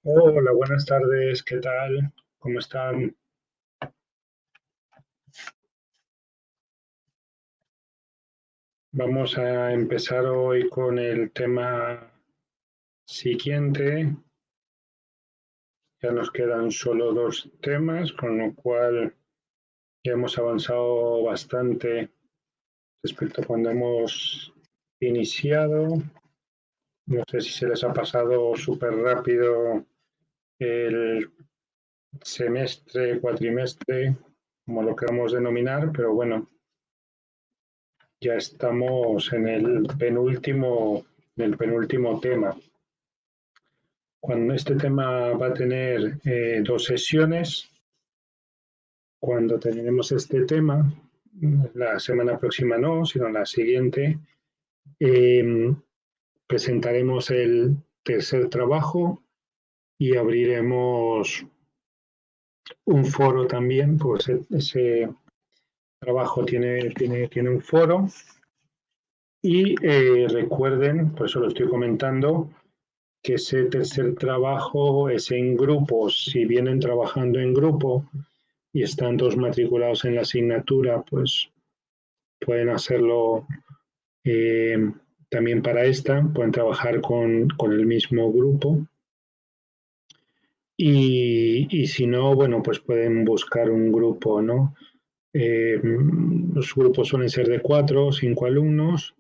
Hola, buenas tardes, ¿qué tal? ¿Cómo están? Vamos a empezar hoy con el tema siguiente. Ya nos quedan solo dos temas, con lo cual ya hemos avanzado bastante respecto a cuando hemos iniciado. No sé si se les ha pasado súper rápido el semestre, cuatrimestre, como lo queramos denominar, pero bueno, ya estamos en el penúltimo tema. Cuando este tema va a tener dos sesiones, cuando terminemos este tema, la semana próxima no, sino la siguiente, eh, presentaremos el tercer trabajo y abriremos un foro también, pues ese trabajo tiene un foro. Y recuerden, por eso lo estoy comentando, que ese tercer trabajo es en grupo. Si vienen trabajando en grupo y están todos matriculados en la asignatura, pues pueden hacerlo eh, también para esta, pueden trabajar con el mismo grupo. Y si no, bueno, pues pueden buscar un grupo, ¿no? Los grupos suelen ser de 4 o 5 alumnos.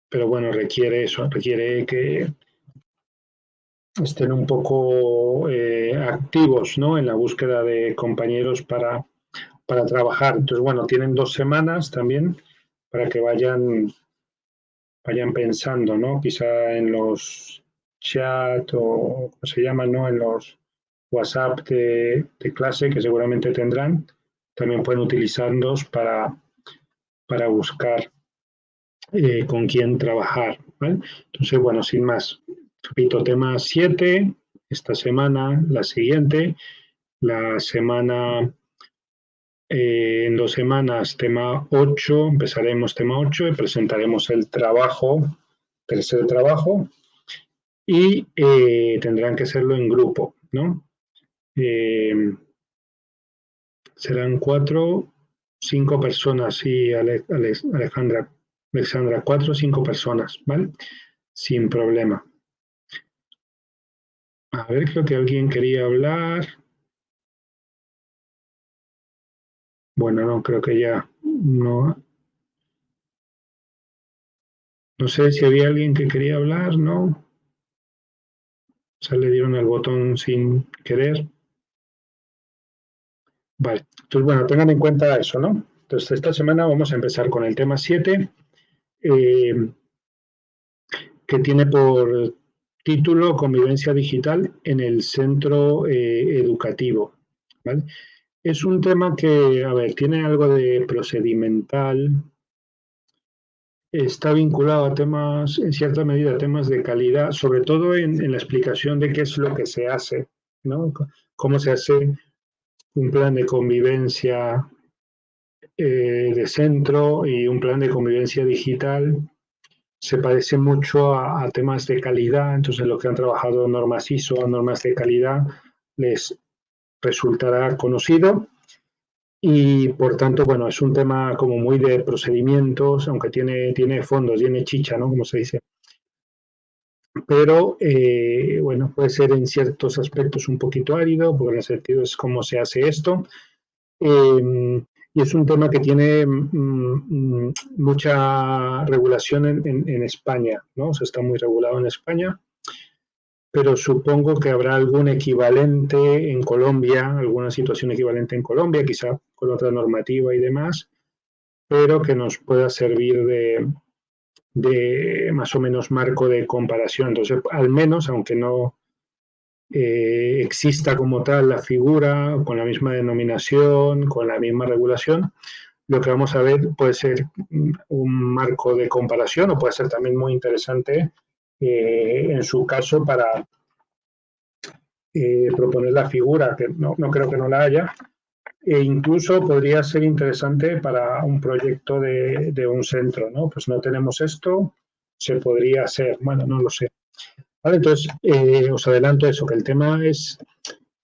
Pero bueno, requiere eso, requiere que estén un poco activos, ¿no? En la búsqueda de compañeros para trabajar. Entonces, bueno, tienen 2 semanas también para que vayan pensando, ¿no? Quizá en los chat o como se llaman, ¿no? En los WhatsApp de clase que seguramente tendrán. También pueden utilizarlos para buscar con quién trabajar, ¿vale? Entonces, bueno, sin más, repito, tema 7, esta semana, la siguiente, la semana, en 2 semanas, tema 8, empezaremos tema 8 y presentaremos el trabajo, tercer trabajo, y tendrán que hacerlo en grupo, ¿no? Serán 4, 5 personas, sí, Alejandra, 4 o 5 personas, ¿vale? Sin problema. A ver, creo que alguien quería hablar. Bueno, no, creo que ya no. No sé si había alguien que quería hablar, ¿no? O sea, le dieron al botón sin querer. Vale, entonces bueno, tengan en cuenta eso, ¿no? Entonces esta semana vamos a empezar con el tema 7, que tiene por título Convivencia Digital en el Centro Educativo, ¿vale? Es un tema que, a ver, tiene algo de procedimental, está vinculado a temas, en cierta medida, a temas de calidad, sobre todo en la explicación de qué es lo que se hace, ¿no? Cómo se hace un plan de convivencia de centro y un plan de convivencia digital. Se parece mucho a temas de calidad, entonces lo que han trabajado normas ISO, normas de calidad, les resultará conocido. Y por tanto, bueno, es un tema como muy de procedimientos, aunque tiene fondos, tiene chicha, ¿no? Como se dice. Pero, bueno, puede ser en ciertos aspectos un poquito árido, porque en el sentido es cómo se hace esto. Y es un tema que tiene mucha regulación en España, ¿no? O sea, está muy regulado en España, pero supongo que habrá algún equivalente en Colombia, alguna situación equivalente en Colombia, quizá con otra normativa y demás, pero que nos pueda servir de más o menos marco de comparación. Entonces, al menos, aunque no exista como tal la figura, con la misma denominación, con la misma regulación, lo que vamos a ver puede ser un marco de comparación o puede ser también muy interesante en su caso para proponer la figura, que no creo que no la haya, e incluso podría ser interesante para un proyecto de un centro, ¿no? Pues no tenemos esto, se podría hacer. Bueno, no lo sé. Vale, entonces, os adelanto eso, que el tema es,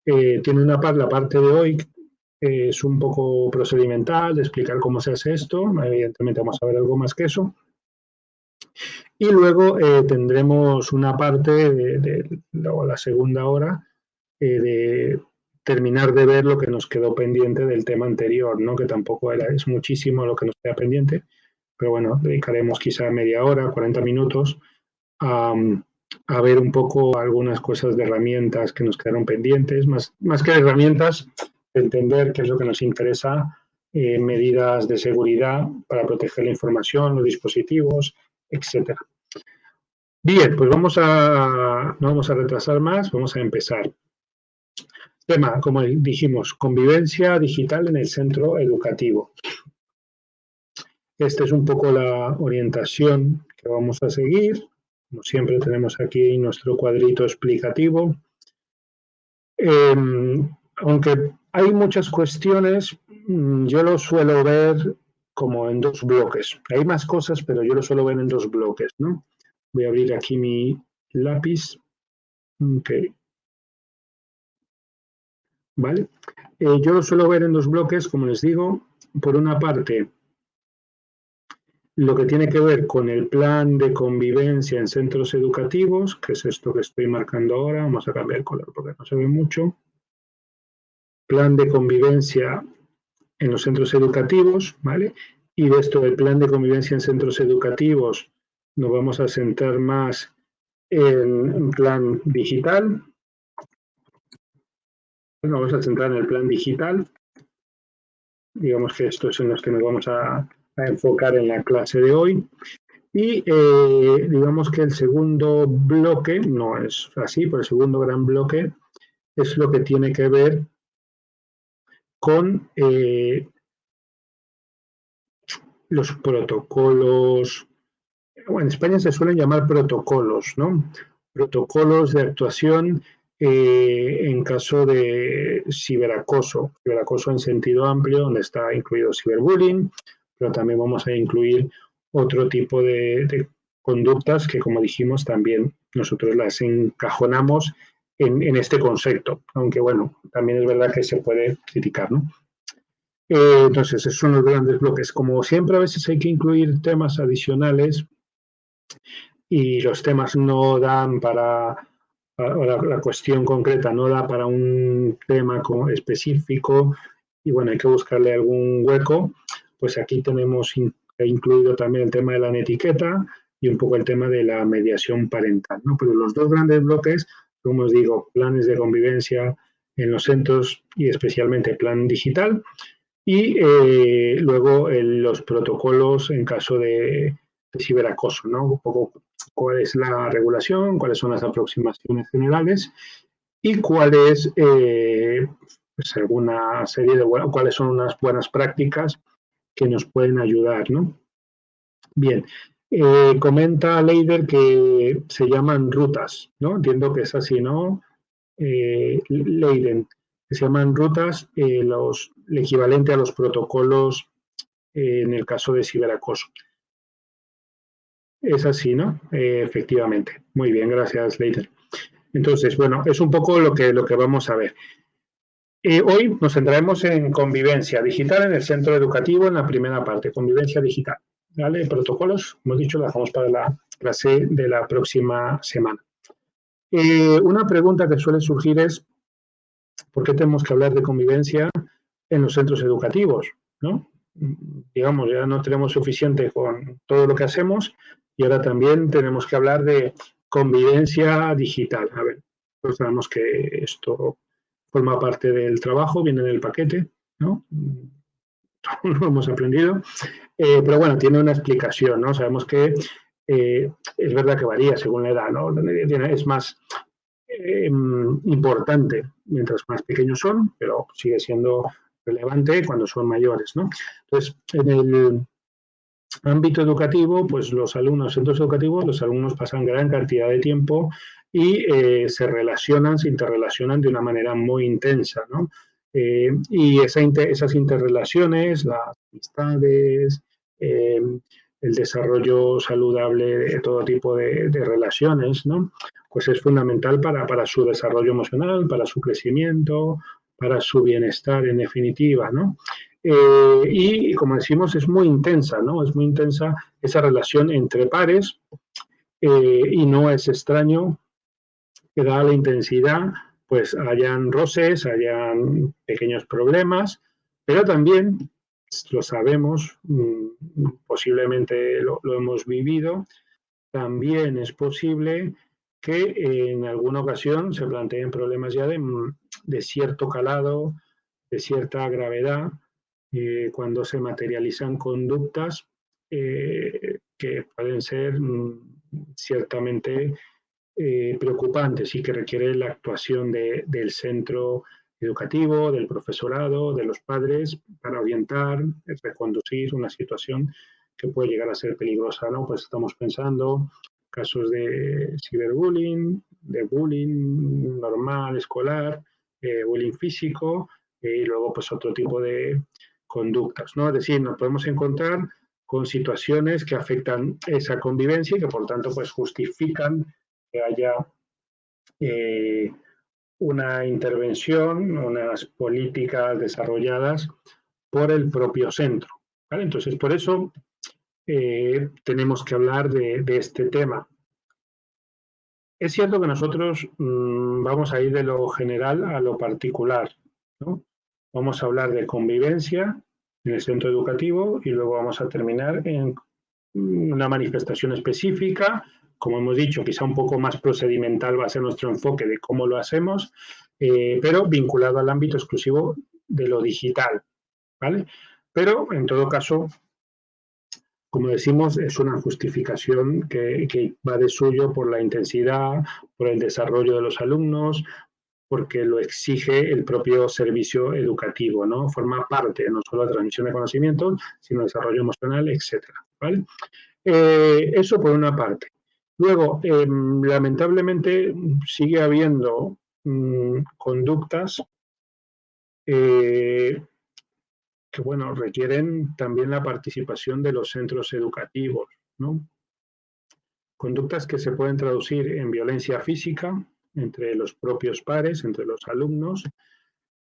tiene la parte de hoy es un poco procedimental, de explicar cómo se hace esto. Evidentemente vamos a ver algo más que eso. Y luego tendremos una parte de la segunda hora de terminar de ver lo que nos quedó pendiente del tema anterior, ¿no? Que tampoco es muchísimo lo que nos queda pendiente, pero bueno, dedicaremos quizá media hora, 40 minutos a ver un poco algunas cosas de herramientas que nos quedaron pendientes, más que de herramientas, entender qué es lo que nos interesa, medidas de seguridad para proteger la información, los dispositivos, etcétera. Bien, pues no vamos a retrasar más, vamos a empezar. Tema, como dijimos, convivencia digital en el centro educativo. Esta es un poco la orientación que vamos a seguir. Como siempre tenemos aquí nuestro cuadrito explicativo. Aunque hay muchas cuestiones, yo lo suelo ver como en dos bloques. Hay más cosas, pero yo lo suelo ver en dos bloques, ¿no? Voy a abrir aquí mi lápiz. Ok. ¿Vale? Yo lo suelo ver en dos bloques, como les digo. Por una parte, lo que tiene que ver con el plan de convivencia en centros educativos, que es esto que estoy marcando ahora. Vamos a cambiar el color porque no se ve mucho. Plan de convivencia en los centros educativos, ¿vale? Y de esto del plan de convivencia en centros educativos nos vamos a centrar más en plan digital. Nos vamos a centrar en el plan digital. Digamos que esto es en los que nos vamos a enfocar en la clase de hoy. Y digamos que el segundo bloque, no es así, pero el segundo gran bloque es lo que tiene que ver con los protocolos. Bueno, en España se suelen llamar protocolos, ¿no? Protocolos de actuación en caso de ciberacoso en sentido amplio, donde está incluido ciberbullying, pero también vamos a incluir otro tipo de conductas que, como dijimos, también nosotros las encajonamos en este concepto, aunque bueno, también es verdad que se puede criticar, ¿no? Entonces, esos son los grandes bloques. Como siempre, a veces hay que incluir temas adicionales y los temas no dan o la cuestión concreta no da para un tema específico y bueno, hay que buscarle algún hueco, pues aquí tenemos incluido también el tema de la netiqueta y un poco el tema de la mediación parental, ¿no? Pero los dos grandes bloques, como os digo, planes de convivencia en los centros y especialmente plan digital y luego los protocolos en caso de ciberacoso, ¿no? Un poco cuál es la regulación, cuáles son las aproximaciones generales y cuál es pues alguna serie de cuáles son unas buenas prácticas que nos pueden ayudar, ¿no? Bien, comenta Leider que se llaman rutas, ¿no? Entiendo que es así, ¿no? Leiden, que se llaman rutas, el equivalente a los protocolos en el caso de ciberacoso. Es así, ¿no? Efectivamente. Muy bien, gracias, Leider. Entonces, bueno, es un poco lo que vamos a ver. Hoy nos centraremos en convivencia digital en el centro educativo en la primera parte, convivencia digital. ¿Vale? Protocolos, como he dicho, lo dejamos para la clase de la próxima semana. Una pregunta que suele surgir es, ¿por qué tenemos que hablar de convivencia en los centros educativos? ¿No? Digamos, ya no tenemos suficiente con todo lo que hacemos y ahora también tenemos que hablar de convivencia digital. A ver, pues sabemos que esto forma parte del trabajo, viene en el paquete, ¿no? Lo hemos aprendido, pero bueno, tiene una explicación, ¿no? Sabemos que es verdad que varía según la edad, ¿no? Es más importante mientras más pequeños son, pero sigue siendo relevante cuando son mayores, ¿no? Entonces, en el ámbito educativo, pues los alumnos, centros educativos, los alumnos pasan gran cantidad de tiempo y se interrelacionan de una manera muy intensa, ¿no? Y esas interrelaciones, las amistades, el desarrollo saludable de todo tipo de relaciones, ¿no? Pues es fundamental para su desarrollo emocional, para su crecimiento, para su bienestar en definitiva, ¿no? Y como decimos, es muy intensa, ¿no? Es muy intensa esa relación entre pares y no es extraño que dada la intensidad, pues hayan roces, hayan pequeños problemas, pero también lo sabemos, posiblemente lo hemos vivido, también es posible que en alguna ocasión se planteen problemas ya de cierto calado, de cierta gravedad, cuando se materializan conductas que pueden ser ciertamente preocupantes y que requiere la actuación del centro educativo, del profesorado, de los padres para orientar, reconducir una situación que puede llegar a ser peligrosa, ¿no? Pues estamos pensando casos de ciberbullying, de bullying normal, escolar, bullying físico y luego pues otro tipo de conductas, ¿no? Es decir, nos podemos encontrar con situaciones que afectan esa convivencia y que por tanto pues justifican que haya eh, una intervención, unas políticas desarrolladas por el propio centro. ¿Vale? Entonces, por eso tenemos que hablar de este tema. Es cierto que nosotros vamos a ir de lo general a lo particular, ¿no? Vamos a hablar de convivencia en el centro educativo y luego vamos a terminar en una manifestación específica. Como hemos dicho, quizá un poco más procedimental va a ser nuestro enfoque de cómo lo hacemos, pero vinculado al ámbito exclusivo de lo digital, ¿vale? Pero, en todo caso, como decimos, es una justificación que va de suyo por la intensidad, por el desarrollo de los alumnos, porque lo exige el propio servicio educativo, ¿no? Forma parte no solo de la transmisión de conocimientos, sino desarrollo emocional, etcétera, ¿vale? Eso por una parte. Luego, lamentablemente, sigue habiendo conductas que, bueno, requieren también la participación de los centros educativos, ¿no? Conductas que se pueden traducir en violencia física entre los propios pares, entre los alumnos,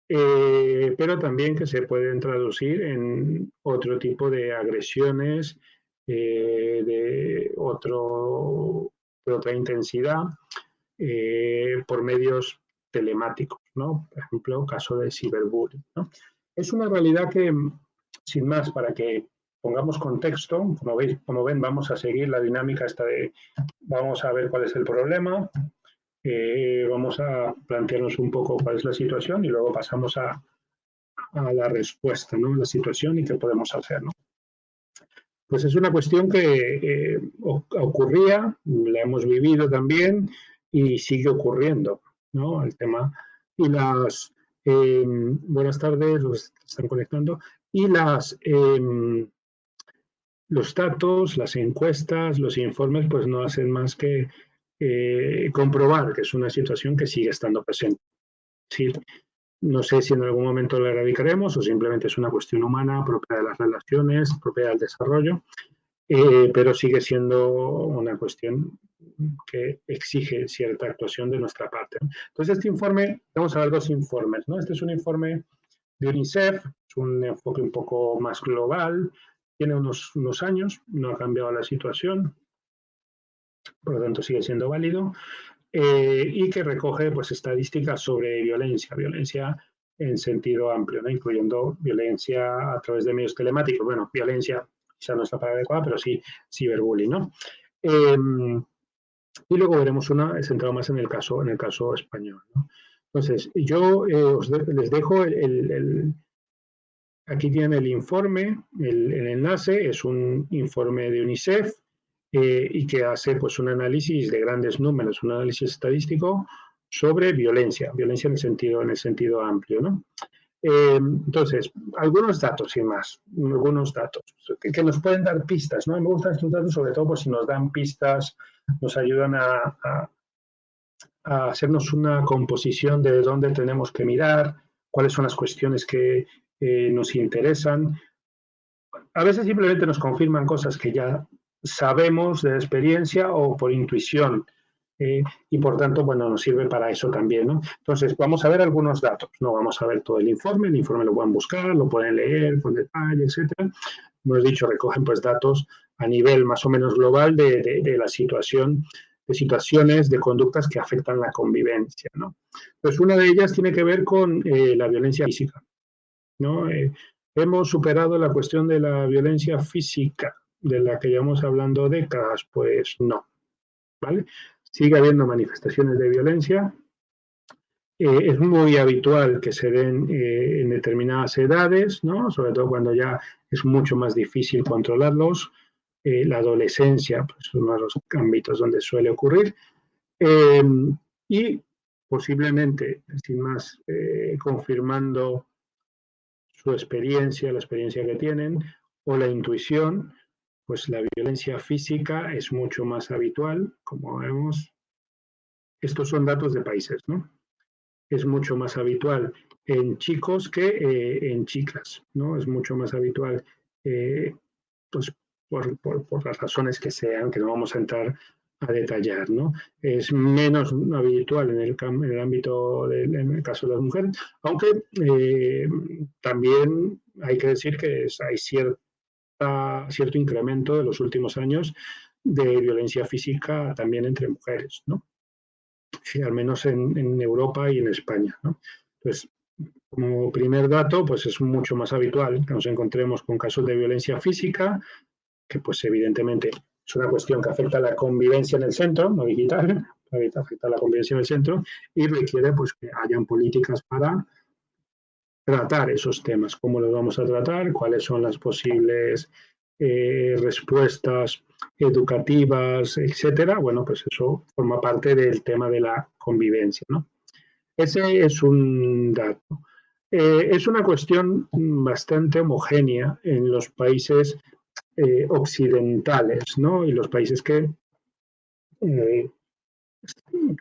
pero también que se pueden traducir en otro tipo de agresiones de otra intensidad por medios telemáticos, ¿no? Por ejemplo, caso de ciberbullying, ¿no? Es una realidad que, sin más, para que pongamos contexto, como veis, como ven, vamos a seguir la dinámica esta de, vamos a ver cuál es el problema, vamos a plantearnos un poco cuál es la situación y luego pasamos a la respuesta, ¿no? La situación y qué podemos hacer, ¿no? Pues es una cuestión que ocurría, la hemos vivido también y sigue ocurriendo, ¿no? El tema y buenas tardes, los que están conectando, y los datos, las encuestas, los informes, pues no hacen más que comprobar que es una situación que sigue estando presente. Sí, no sé si en algún momento la erradicaremos o simplemente es una cuestión humana propia de las relaciones, propia del desarrollo, pero sigue siendo una cuestión que exige cierta actuación de nuestra parte. Entonces, este informe, vamos a ver dos informes, ¿no? Este es un informe de UNICEF, es un enfoque un poco más global, tiene unos años, no ha cambiado la situación, por lo tanto sigue siendo válido, y que recoge pues, estadísticas sobre violencia en sentido amplio, ¿no? Incluyendo violencia a través de medios telemáticos. Bueno, violencia quizá no es la palabra adecuada, pero sí ciberbullying, ¿no? Y luego veremos una centrado más en el caso español, ¿no? Entonces, yo les dejo aquí tienen el informe, el enlace, es un informe de UNICEF y que hace pues, un análisis de grandes números, un análisis estadístico sobre violencia en el sentido amplio, ¿no? Entonces, algunos datos sin más, algunos datos que nos pueden dar pistas, ¿no? Me gustan estos datos sobre todo pues, si nos dan pistas, nos ayudan a hacernos una composición de dónde tenemos que mirar, cuáles son las cuestiones que nos interesan. a veces simplemente nos confirman cosas que ya sabemos de experiencia o por intuición. Y por tanto, bueno, nos sirve para eso también, ¿no? Entonces, vamos a ver algunos datos, no vamos a ver todo el informe lo pueden buscar, lo pueden leer con detalle, etcétera. Como he dicho, recogen pues datos a nivel más o menos global de la situación, de situaciones, de conductas que afectan la convivencia, ¿no? Pues una de ellas tiene que ver con la violencia física, ¿no? Hemos superado la cuestión de la violencia física, de la que llevamos hablando décadas, pues no, ¿vale? Sigue habiendo manifestaciones de violencia. Es muy habitual que se den en determinadas edades, ¿no? Sobre todo cuando ya es mucho más difícil controlarlos. La adolescencia pues, es uno de los ámbitos donde suele ocurrir. Y posiblemente, sin más, confirmando su experiencia, la experiencia que tienen, o la intuición, pues la violencia física es mucho más habitual, como vemos. Estos son datos de países, ¿no? Es mucho más habitual en chicos que en chicas, ¿no? Es mucho más habitual, pues por las razones que sean, que no vamos a entrar a detallar, ¿no? Es menos habitual en el ámbito, en el caso de las mujeres, aunque también hay que decir que hay cierto incremento de los últimos años de violencia física también entre mujeres, ¿no? Sí, al menos en Europa y en España, ¿no? Entonces, como primer dato, pues es mucho más habitual que nos encontremos con casos de violencia física, que pues evidentemente es una cuestión que afecta a la convivencia en el centro, no digital, afecta a la convivencia en el centro y requiere pues que hayan políticas para tratar esos temas, cómo los vamos a tratar, cuáles son las posibles respuestas educativas, etcétera. Bueno, pues eso forma parte del tema de la convivencia, ¿no? Ese es un dato. Es una cuestión bastante homogénea en los países occidentales, ¿no? Y los países que eh,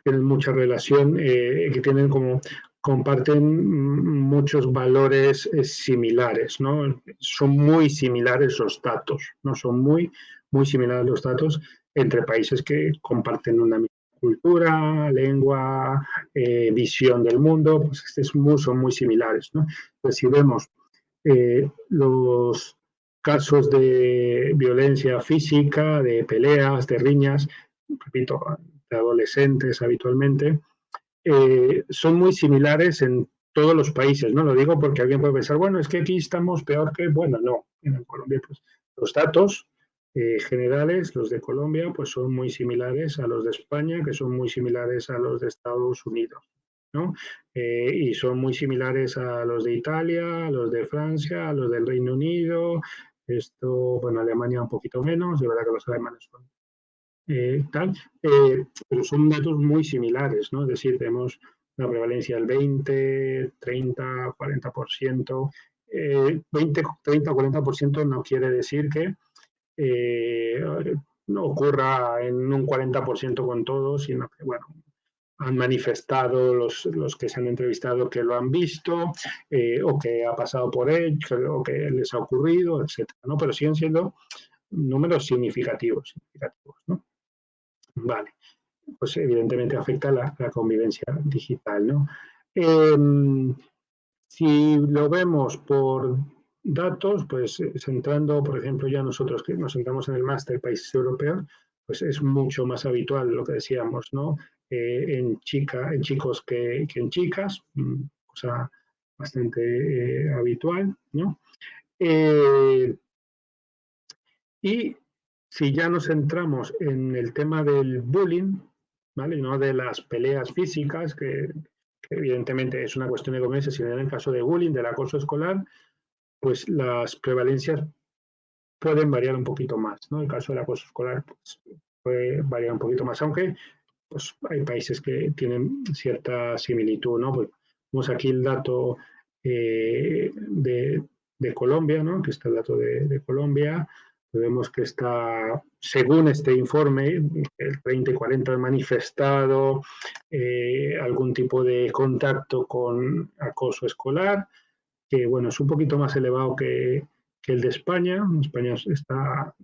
tienen mucha relación, que tienen como comparten muchos valores similares, ¿no? Son muy similares los datos, ¿no? Son muy similares los datos entre países que comparten una misma cultura, lengua, visión del mundo, pues son muy similares, ¿no? Entonces, si vemos los casos de violencia física, de peleas, de riñas, repito, de adolescentes habitualmente, son muy similares en todos los países, ¿no? Lo digo porque alguien puede pensar, bueno, es que aquí estamos peor que, bueno, no, en Colombia, pues los datos generales, los de Colombia, pues son muy similares a los de España, que son muy similares a los de Estados Unidos, ¿no? Y son muy similares a los de Italia, a los de Francia, a los del Reino Unido, esto, bueno, Alemania un poquito menos, de verdad que los alemanes son tal, pero son datos muy similares, ¿no? Es decir, tenemos una prevalencia del 20, 30, 40%. 20, 30 o 40% no quiere decir que no ocurra en un 40% con todos, sino que, bueno, han manifestado los que se han entrevistado que lo han visto, o que ha pasado por ellos, o que les ha ocurrido, etcétera, ¿no? Pero siguen siendo números significativos, ¿no? Vale, pues evidentemente afecta la convivencia digital, ¿no? Si lo vemos por datos, pues centrando, por ejemplo, ya nosotros que nos centramos en el máster países europeos, pues es mucho más habitual lo que decíamos, ¿no? En chicos que en chicas, cosa bastante habitual, ¿no? Y si ya nos centramos en el tema del bullying, ¿vale? No de las peleas físicas, que evidentemente es una cuestión de convivencia, sino en el caso de bullying, del acoso escolar, pues las prevalencias pueden variar un poquito más, ¿no? El caso del acoso escolar pues, puede variar un poquito más, aunque pues, hay países que tienen cierta similitud, ¿no? Pues, vemos aquí el dato de Colombia, ¿no? Que está el dato de Colombia. Vemos que está, según este informe, el 30 y 40 han manifestado algún tipo de contacto con acoso escolar, que bueno, es un poquito más elevado que el de España. España está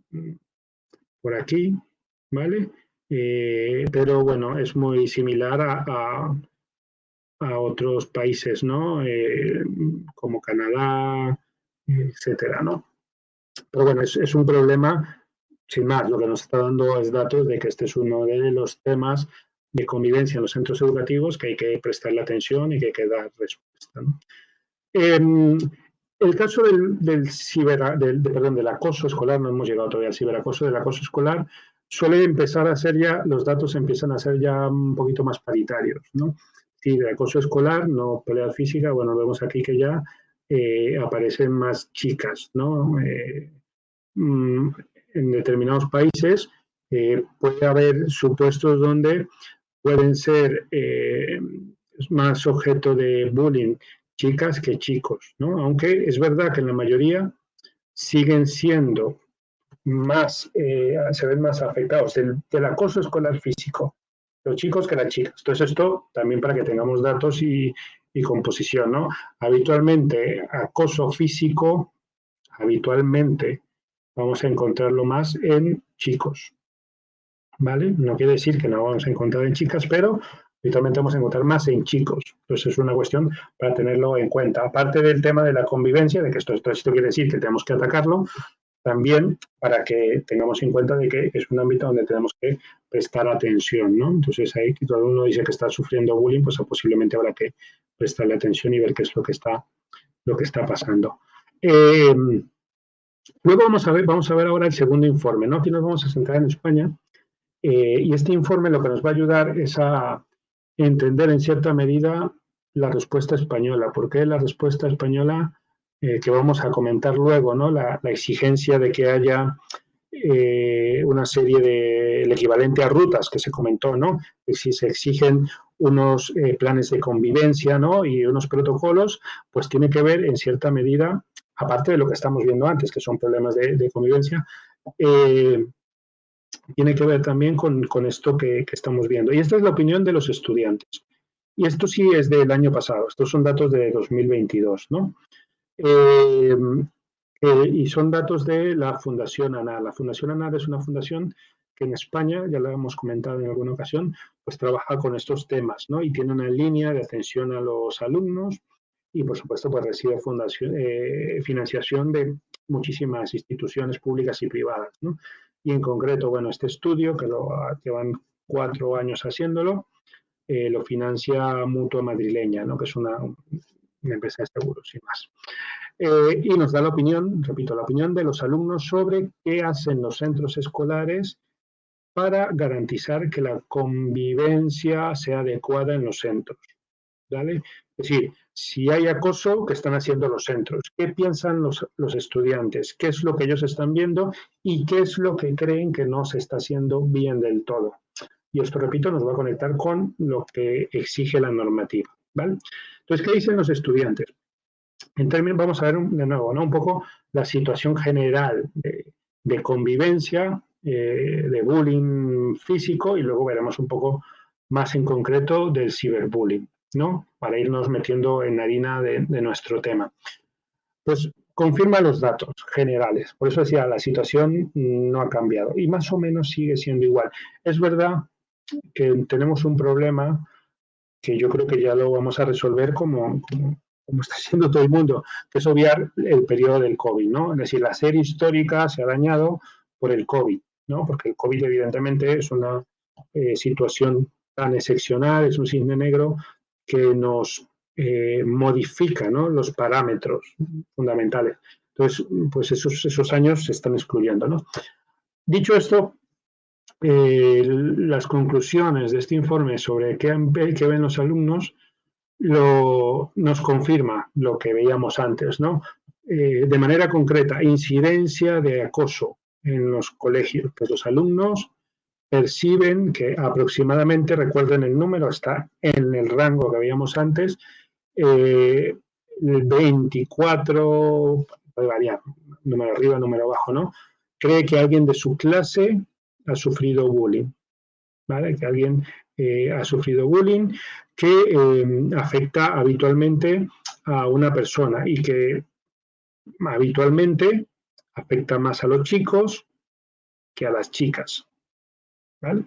por aquí, ¿vale? Pero bueno, es muy similar a otros países, ¿no? Como Canadá, etcétera, ¿no? Pero bueno, es un problema, sin más, lo que nos está dando es datos de que este es uno de los temas de convivencia en los centros educativos que hay que prestarle atención y que hay que dar respuesta, ¿no? El caso del acoso escolar, no hemos llegado todavía al ciberacoso, del acoso escolar, suele empezar a ser ya, los datos empiezan a ser ya un poquito más paritarios, ¿no? Sí, de acoso escolar, no pelea física, bueno, vemos aquí que ya aparecen más chicas, ¿no? En determinados países puede haber supuestos donde pueden ser más objeto de bullying chicas que chicos, ¿no? Aunque es verdad que en la mayoría siguen siendo más, se ven más afectados del acoso escolar físico, los chicos que las chicas. Entonces esto también para que tengamos datos y composición, ¿no? Habitualmente acoso físico, habitualmente vamos a encontrarlo más en chicos, ¿vale? No quiere decir que no vamos a encontrar en chicas, pero habitualmente vamos a encontrar más en chicos. Entonces es una cuestión para tenerlo en cuenta. Aparte del tema de la convivencia, de que esto quiere decir que tenemos que atacarlo, también para que tengamos en cuenta de que es un ámbito donde tenemos que prestar atención, ¿no? Entonces ahí que todo uno dice que está sufriendo bullying, pues posiblemente habrá que prestarle atención y ver qué es lo que está pasando. Luego vamos a ver ahora el segundo informe, ¿no? Aquí nos vamos a centrar en España. Y este informe lo que nos va a ayudar es a entender en cierta medida la respuesta española. ¿Por qué la respuesta española? Que vamos a comentar luego, ¿no? La exigencia de que haya una serie el equivalente a rutas que se comentó, ¿no? Que si se exigen unos planes de convivencia, ¿no? Y unos protocolos, pues tiene que ver en cierta medida, aparte de lo que estamos viendo antes, que son problemas de convivencia, tiene que ver también con esto que estamos viendo. Y esta es la opinión de los estudiantes. Y esto sí es del año pasado, estos son datos de 2022, ¿no? Y son datos de la Fundación ANAR. La Fundación ANAR es una fundación que en España, ya lo hemos comentado en alguna ocasión, pues trabaja con estos temas, ¿no? Y tiene una línea de atención a los alumnos y, por supuesto, pues recibe financiación de muchísimas instituciones públicas y privadas, ¿no? Y en concreto, bueno, este estudio, que llevan 4 años haciéndolo, lo financia Mutua Madrileña, ¿no? Que es una empresa de seguros y más. Y nos da la opinión, repito, la opinión de los alumnos sobre qué hacen los centros escolares para garantizar que la convivencia sea adecuada en los centros, ¿vale? Es decir, si hay acoso, ¿qué están haciendo los centros? ¿Qué piensan los estudiantes? ¿Qué es lo que ellos están viendo? ¿Y qué es lo que creen que no se está haciendo bien del todo? Y esto, repito, nos va a conectar con lo que exige la normativa, ¿vale? Entonces, ¿qué dicen los estudiantes? En términos, vamos a ver de nuevo, ¿no? Un poco la situación general de convivencia, de bullying físico y luego veremos un poco más en concreto del ciberbullying, ¿no? Para irnos metiendo en harina de nuestro tema. Pues confirma los datos generales. Por eso decía, la situación no ha cambiado y más o menos sigue siendo igual. Es verdad que tenemos un problema que yo creo que ya lo vamos a resolver como está haciendo todo el mundo, que es obviar el periodo del COVID, ¿no? Es decir, la serie histórica se ha dañado por el COVID, ¿no? Porque el COVID evidentemente es una situación tan excepcional, es un cisne negro que nos modifica, ¿no? Los parámetros fundamentales. Entonces, pues esos años se están excluyendo, ¿no? Dicho esto, las conclusiones de este informe sobre qué ven los alumnos nos confirma lo que veíamos antes, ¿no? De manera concreta, incidencia de acoso en los colegios. Pues los alumnos perciben que aproximadamente, recuerden el número, está en el rango que veíamos antes, 24, puede variar, número arriba, número abajo, ¿no? Cree que alguien de su clase ha sufrido bullying, ¿vale? Que alguien ha sufrido bullying que afecta habitualmente a una persona y que habitualmente afecta más a los chicos que a las chicas, ¿vale?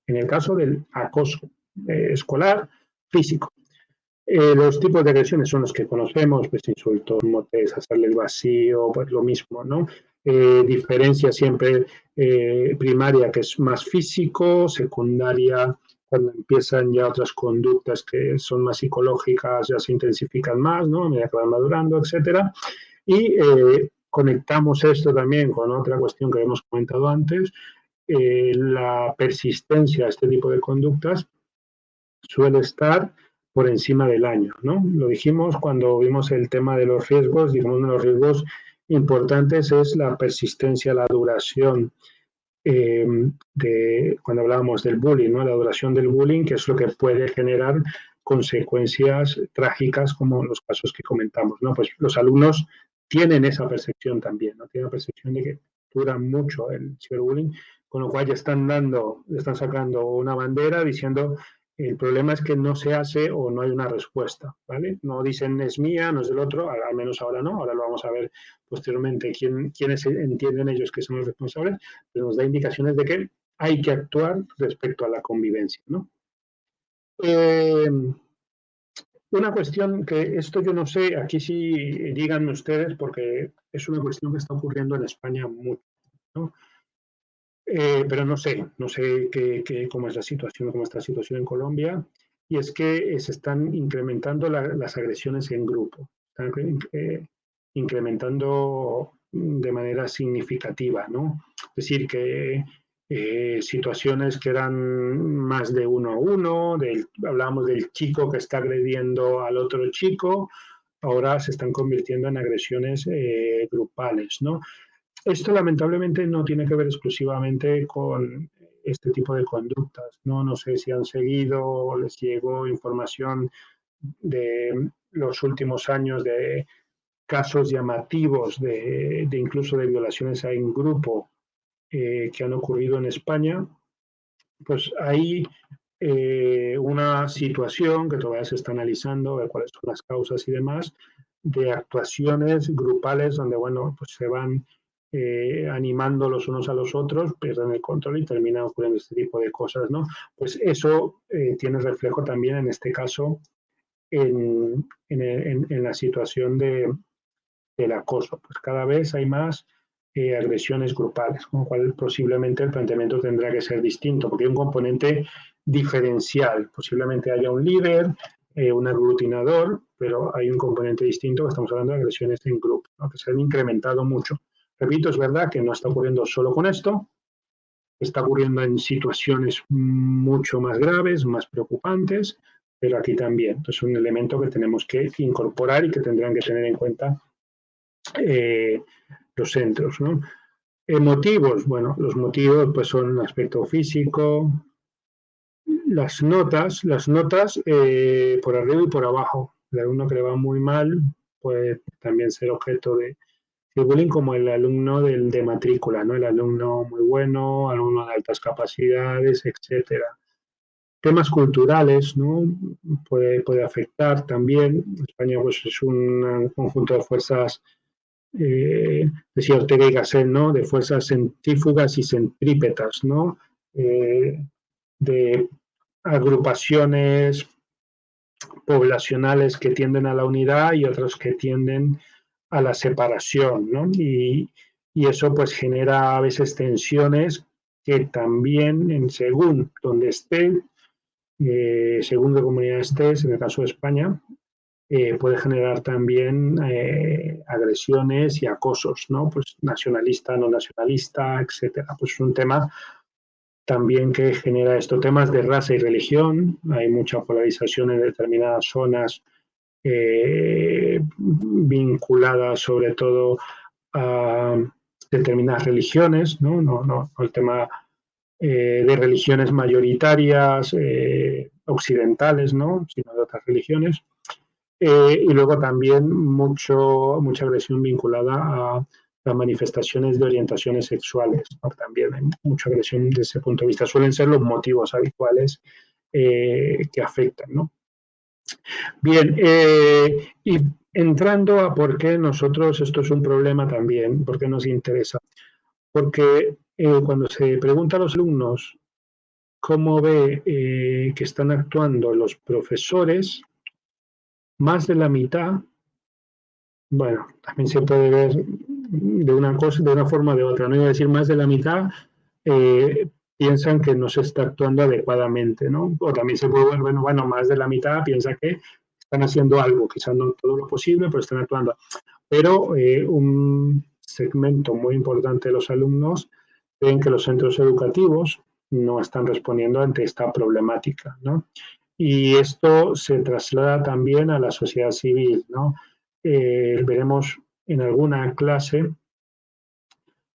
En el caso del acoso escolar físico. Los tipos de agresiones son los que conocemos, pues insultos, motes, hacerle el vacío, pues lo mismo, ¿no? Diferencia siempre primaria, que es más físico, secundaria, cuando empiezan ya otras conductas que son más psicológicas, ya se intensifican más, ¿no? A medida que van madurando, etcétera. Y conectamos esto también con otra cuestión que hemos comentado antes, la persistencia a este tipo de conductas suele estar por encima del año, ¿no? Lo dijimos cuando vimos el tema de los riesgos, digamos, uno de los riesgos importantes es la persistencia, la duración cuando hablábamos del bullying, ¿no? La duración del bullying, que es lo que puede generar consecuencias trágicas como los casos que comentamos, ¿no? Pues los alumnos tienen esa percepción también, ¿no? Tienen la percepción de que dura mucho el ciberbullying, con lo cual ya están sacando una bandera diciendo el problema es que no se hace o no hay una respuesta, ¿vale? No dicen es mía, no es del otro, al menos ahora no, ahora lo vamos a ver posteriormente quiénes entienden ellos que son los responsables, pero nos da indicaciones de que hay que actuar respecto a la convivencia, ¿no? Una cuestión que esto yo no sé, aquí sí díganme ustedes, porque es una cuestión que está ocurriendo en España mucho, ¿no? Pero no sé cómo es la situación, cómo está la situación en Colombia, y es que se están incrementando las agresiones en grupo, están incrementando de manera significativa, ¿no? Es decir, que situaciones que eran más de uno a uno, hablábamos del chico que está agrediendo al otro chico, ahora se están convirtiendo en agresiones grupales, ¿no? Esto lamentablemente no tiene que ver exclusivamente con este tipo de conductas, ¿no? No sé si han seguido o les llegó información de los últimos años de casos llamativos de incluso de violaciones en grupo que han ocurrido en España. Pues hay una situación que todavía se está analizando, ver cuáles son las causas y demás, de actuaciones grupales donde, bueno, pues se van animando los unos a los otros, pierden el control y termina ocurriendo este tipo de cosas, ¿no? Pues eso tiene reflejo también en este caso en la situación del acoso. Pues cada vez hay más agresiones grupales, con lo cual posiblemente el planteamiento tendrá que ser distinto, porque hay un componente diferencial. Posiblemente haya un líder, un aglutinador, pero hay un componente distinto, que estamos hablando de agresiones en grupo, ¿no? Que se han incrementado mucho. Repito, es verdad que no está ocurriendo solo con esto, está ocurriendo en situaciones mucho más graves, más preocupantes, pero aquí también. Es un elemento que tenemos que incorporar y que tendrán que tener en cuenta los centros, ¿no? Motivos, bueno, los motivos pues son aspecto físico, las notas por arriba y por abajo. El alumno que le va muy mal puede también ser objeto de bullying, como el alumno de matrícula, ¿no? El alumno muy bueno, alumno de altas capacidades, etcétera. Temas culturales, ¿no? Puede afectar también. España pues, es un conjunto de fuerzas, decía Ortega y Gasset, ¿no? De fuerzas centrífugas y centrípetas, ¿no? De agrupaciones poblacionales que tienden a la unidad y otros que tienden a la separación, ¿no? Y eso pues genera a veces tensiones que también, según donde esté, según qué comunidad estés, en el caso de España, puede generar también agresiones y acosos, ¿no? Pues nacionalista, no nacionalista, etcétera. Pues es un tema también que genera esto, temas de raza y religión. Hay mucha polarización en determinadas zonas vinculadas sobre todo a determinadas religiones, ¿no? No el tema de religiones mayoritarias occidentales, ¿no? Sino de otras religiones. Y luego también mucha agresión vinculada a las manifestaciones de orientaciones sexuales, ¿no? También hay mucha agresión desde ese punto de vista. Suelen ser los motivos habituales que afectan, ¿no? Bien, y entrando a por qué nosotros esto es un problema también, por qué nos interesa. Porque cuando se pregunta a los alumnos cómo ve que están actuando los profesores, más de la mitad, bueno, también se puede ver de una cosa, de una forma o de otra, no iba a decir más de la mitad, piensan que no se está actuando adecuadamente, ¿no? O también se puede ver, bueno, más de la mitad piensa que están haciendo algo, quizás no todo lo posible, pero están actuando. Pero un segmento muy importante de los alumnos creen que los centros educativos no están respondiendo ante esta problemática, ¿no? Y esto se traslada también a la sociedad civil, ¿no? Veremos en alguna clase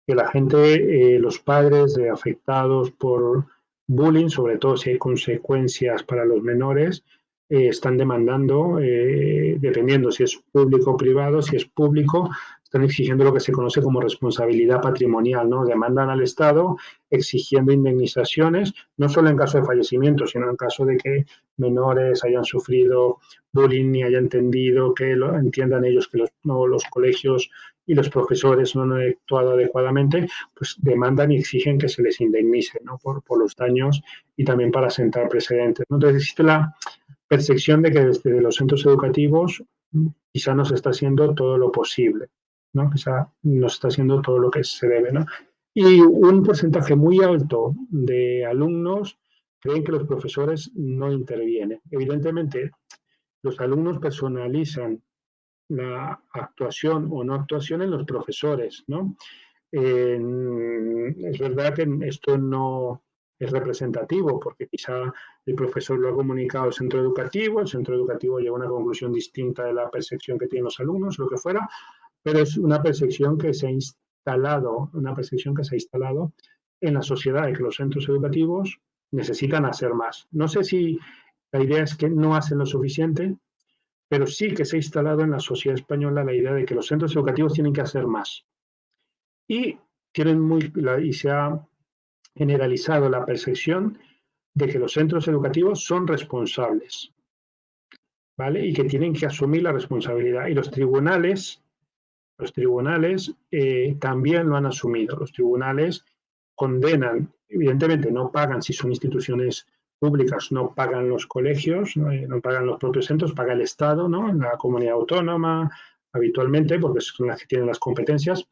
que la gente, los padres de afectados por bullying, sobre todo si hay consecuencias para los menores, están demandando, dependiendo si es público o privado, si es público, están exigiendo lo que se conoce como responsabilidad patrimonial, ¿no? Demandan al Estado exigiendo indemnizaciones, no solo en caso de fallecimiento, sino en caso de que menores hayan sufrido bullying y hayan entendido que lo entiendan ellos que los colegios y los profesores no han actuado adecuadamente, pues demandan y exigen que se les indemnice, ¿no? por los daños y también para sentar precedentes, ¿no? Entonces existe la percepción de que desde los centros educativos quizá no se está haciendo todo lo posible, ¿no? Quizá no se está haciendo todo lo que se debe, ¿no? Y un porcentaje muy alto de alumnos creen que los profesores no intervienen. Evidentemente, los alumnos personalizan la actuación o no actuación en los profesores, ¿no? Es verdad que esto no es representativo, porque quizá el profesor lo ha comunicado al centro educativo, el centro educativo llega a una conclusión distinta de la percepción que tienen los alumnos, lo que fuera, pero es una percepción que se ha instalado, en la sociedad, de que los centros educativos necesitan hacer más. No sé si la idea es que no hacen lo suficiente, pero sí que se ha instalado en la sociedad española la idea de que los centros educativos tienen que hacer más. Y, y se ha generalizado la percepción de que los centros educativos son responsables, ¿vale? Y que tienen que asumir la responsabilidad. Y los tribunales también lo han asumido. Los tribunales condenan, evidentemente no pagan si son instituciones públicas, no pagan los colegios, no pagan los propios centros, paga el Estado, ¿no? La comunidad autónoma, habitualmente, porque son las que tienen las competencias,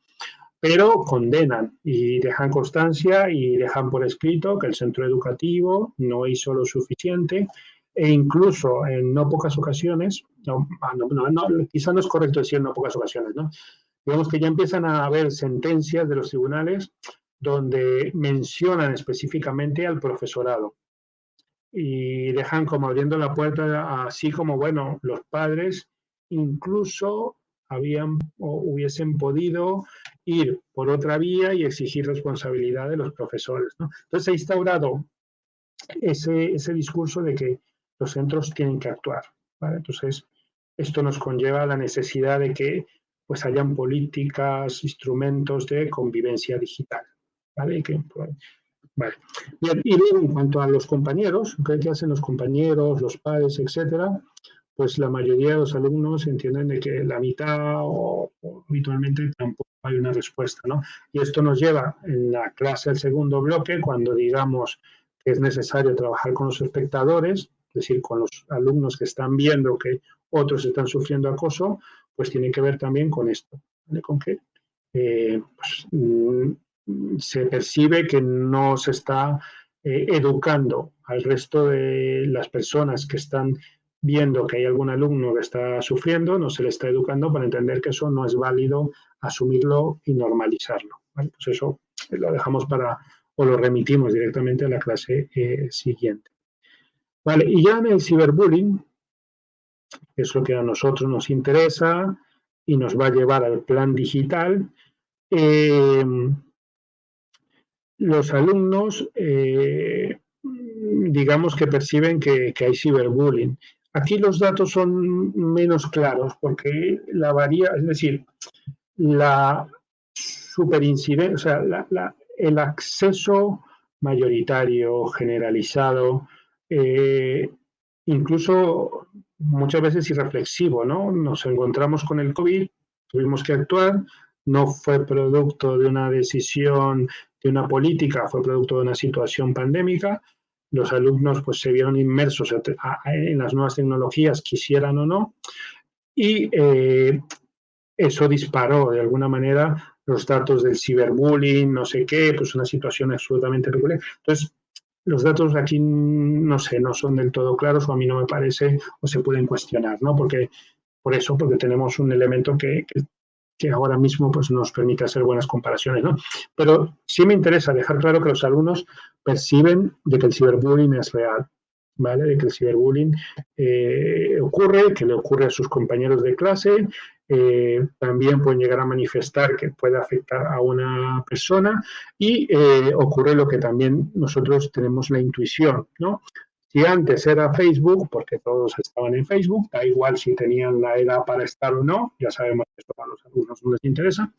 pero condenan y dejan constancia y dejan por escrito que el centro educativo no hizo lo suficiente e incluso en no pocas ocasiones, quizá no es correcto decir no pocas ocasiones, ¿no? Digamos que ya empiezan a haber sentencias de los tribunales donde mencionan específicamente al profesorado y dejan como abriendo la puerta, así como, bueno, los padres incluso habían o hubiesen podido ir por otra vía y exigir responsabilidad de los profesores, ¿no? Entonces se ha instaurado ese discurso de que los centros tienen que actuar, ¿vale? Entonces esto nos conlleva la necesidad de que pues hayan políticas, instrumentos de convivencia digital, ¿vale? Que, pues, vale. Bien, y luego en cuanto a los compañeros, ¿qué hacen los compañeros, los padres, etcétera? Pues la mayoría de los alumnos entienden de que la mitad o habitualmente tampoco hay una respuesta, ¿no? Y esto nos lleva en la clase del segundo bloque, cuando digamos que es necesario trabajar con los espectadores, es decir, con los alumnos que están viendo que otros están sufriendo acoso, pues tiene que ver también con esto, ¿vale? Con que se percibe que no se está educando al resto de las personas que están viendo que hay algún alumno que está sufriendo, no se le está educando para entender que eso no es válido, asumirlo y normalizarlo, ¿vale? Pues eso lo dejamos o lo remitimos directamente a la clase siguiente. Vale, y ya en el ciberbullying, que es lo que a nosotros nos interesa y nos va a llevar al plan digital, los alumnos, digamos que perciben que hay ciberbullying. Aquí los datos son menos claros porque es decir, la superincidencia, o sea, el acceso mayoritario, generalizado, incluso muchas veces irreflexivo, ¿no? Nos encontramos con el COVID, tuvimos que actuar, no fue producto de una decisión, de una política, fue producto de una situación pandémica. Los alumnos pues se vieron inmersos en las nuevas tecnologías, quisieran o no, y eso disparó de alguna manera los datos del ciberbullying, no sé qué, pues una situación absolutamente peculiar. Entonces, los datos aquí, no sé, no son del todo claros o a mí no me parece o se pueden cuestionar, ¿no? Porque tenemos un elemento que ahora mismo pues, nos permite hacer buenas comparaciones, ¿no? Pero sí me interesa dejar claro que los alumnos perciben de que el ciberbullying es real, ¿vale? De que el ciberbullying ocurre, que le ocurre a sus compañeros de clase, también pueden llegar a manifestar que puede afectar a una persona y ocurre lo que también nosotros tenemos la intuición, ¿no? Si antes era Facebook, porque todos estaban en Facebook, da igual si tenían la edad para estar o no, ya sabemos que esto a los alumnos no les interesa.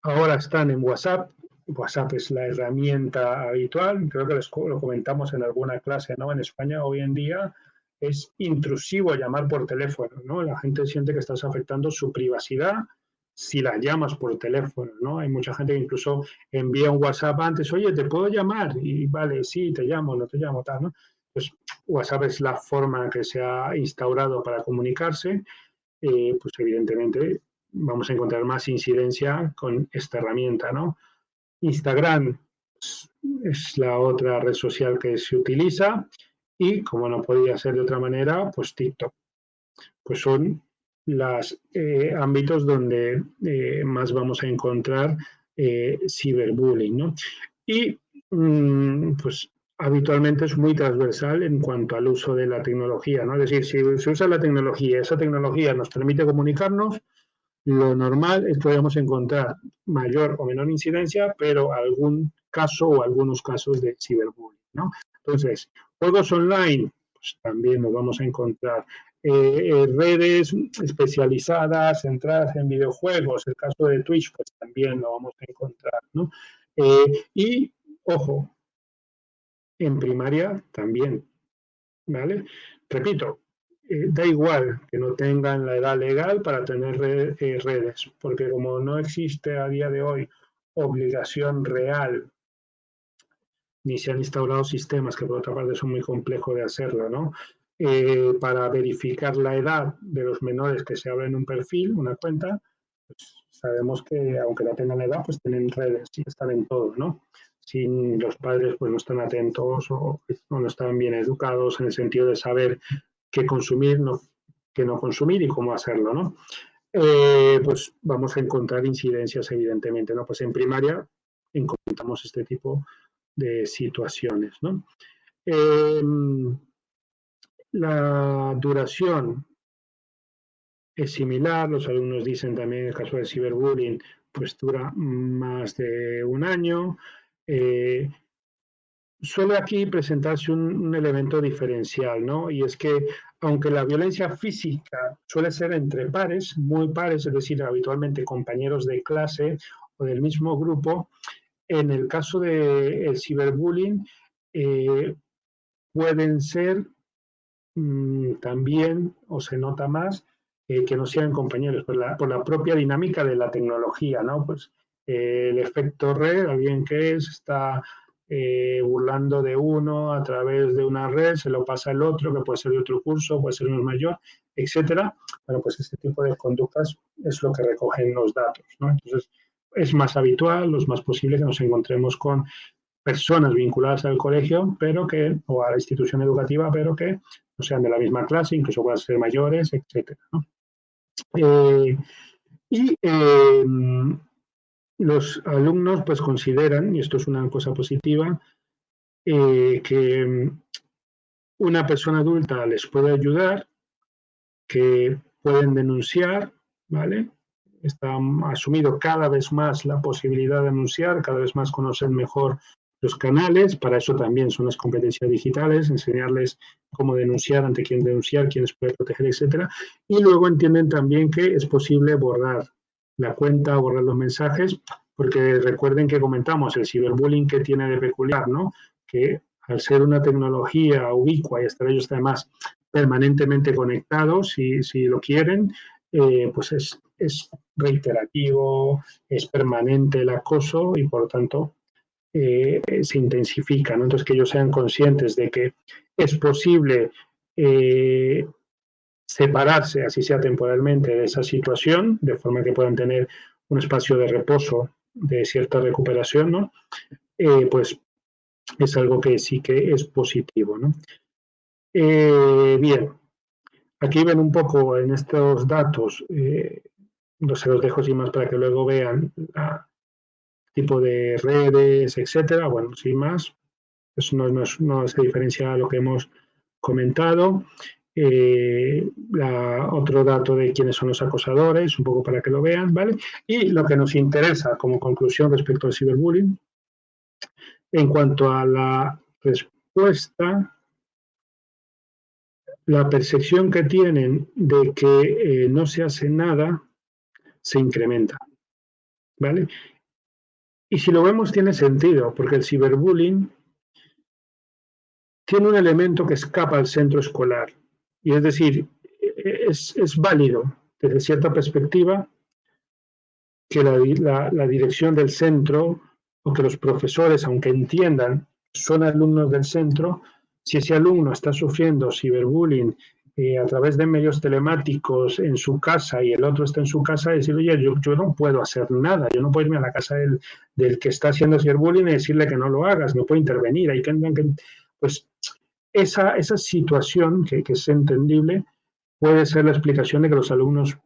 Ahora están en WhatsApp. WhatsApp es la herramienta habitual, creo que lo comentamos en alguna clase, ¿no? En España hoy en día es intrusivo llamar por teléfono, ¿no? La gente siente que estás afectando su privacidad si la llamas por teléfono, ¿no? Hay mucha gente que incluso envía un WhatsApp antes, oye, ¿te puedo llamar? Y vale, sí, te llamo, no te llamo, tal, ¿no? Pues WhatsApp es la forma que se ha instaurado para comunicarse, pues evidentemente vamos a encontrar más incidencia con esta herramienta, ¿no? Instagram es la otra red social que se utiliza y, como no podía ser de otra manera, pues TikTok. Pues son los ámbitos donde más vamos a encontrar ciberbullying, ¿no? Y pues habitualmente es muy transversal en cuanto al uso de la tecnología, ¿no? Es decir, si se usa la tecnología, esa tecnología nos permite comunicarnos, lo normal es que podamos encontrar mayor o menor incidencia, pero algún caso o algunos casos de ciberbullying, ¿no? Entonces, juegos online, pues también nos vamos a encontrar redes especializadas, centradas en videojuegos, el caso de Twitch, pues también lo vamos a encontrar, ¿no? Y, ojo, en primaria también, ¿vale? Repito, da igual que no tengan la edad legal para tener redes, porque como no existe a día de hoy obligación real, ni se han instaurado sistemas que por otra parte son muy complejos de hacerlo, ¿no? Para verificar la edad de los menores que se abren un perfil, una cuenta, pues sabemos que aunque no tengan edad, pues tienen redes y están en todo, ¿no? Si los padres pues no están atentos o no están bien educados en el sentido de saber qué consumir, qué no consumir y cómo hacerlo, ¿no? Pues vamos a encontrar incidencias, evidentemente, ¿no? Pues en primaria encontramos este tipo de situaciones, ¿no? La duración es similar, los alumnos dicen también en el caso del ciberbullying, pues dura más de un año. Suele aquí presentarse un elemento diferencial, ¿no? Y es que aunque la violencia física suele ser entre pares, muy pares, es decir, habitualmente compañeros de clase o del mismo grupo, en el caso del ciberbullying pueden ser también, o se nota más, que no sean compañeros, por la propia dinámica de la tecnología, ¿no? Pues el efecto red, alguien que está burlando de uno a través de una red, se lo pasa al otro, que puede ser de otro curso, puede ser uno mayor, etcétera. Bueno, pues este tipo de conductas es lo que recogen los datos, ¿no? Entonces, es más habitual, es más posible que nos encontremos con personas vinculadas al colegio, pero que, o a la institución educativa, pero que no sean de la misma clase, incluso puedan ser mayores, etcétera, ¿no? Y los alumnos pues consideran, y esto es una cosa positiva, que una persona adulta les puede ayudar, que pueden denunciar, ¿vale? Está asumido cada vez más la posibilidad de denunciar, cada vez más conocer mejor los canales, para eso también son las competencias digitales, enseñarles cómo denunciar, ante quién denunciar, quiénes pueden proteger, etcétera. Y luego entienden también que es posible borrar la cuenta, borrar los mensajes, porque recuerden que comentamos el ciberbullying que tiene de peculiar, ¿no? Que al ser una tecnología ubicua y estar ellos además permanentemente conectados, si lo quieren, pues es reiterativo, es permanente el acoso y por lo tanto se intensifica, ¿no? Entonces que ellos sean conscientes de que es posible separarse, así sea temporalmente, de esa situación, de forma que puedan tener un espacio de reposo, de cierta recuperación, ¿no? Pues es algo que sí que es positivo, ¿no? Bien, aquí ven un poco en estos datos, se los dejo sin más para que luego vean el tipo de redes, etcétera. Bueno, sin más, eso no se diferencia a lo que hemos comentado. Otro dato de quiénes son los acosadores, un poco para que lo vean, ¿vale? Y lo que nos interesa como conclusión respecto al ciberbullying, en cuanto a la respuesta, la percepción que tienen de que no se hace nada se incrementa, ¿vale? Y si lo vemos tiene sentido, porque el ciberbullying tiene un elemento que escapa al centro escolar. Y es decir, es válido desde cierta perspectiva que la dirección del centro o que los profesores, aunque entiendan, son alumnos del centro, si ese alumno está sufriendo ciberbullying a través de medios telemáticos en su casa y el otro está en su casa, decir, oye, yo no puedo hacer nada, yo no puedo irme a la casa del que está haciendo ciberbullying y decirle que no lo hagas, no puedo intervenir, ahí tendrán que, pues esa situación que es entendible puede ser la explicación de que los alumnos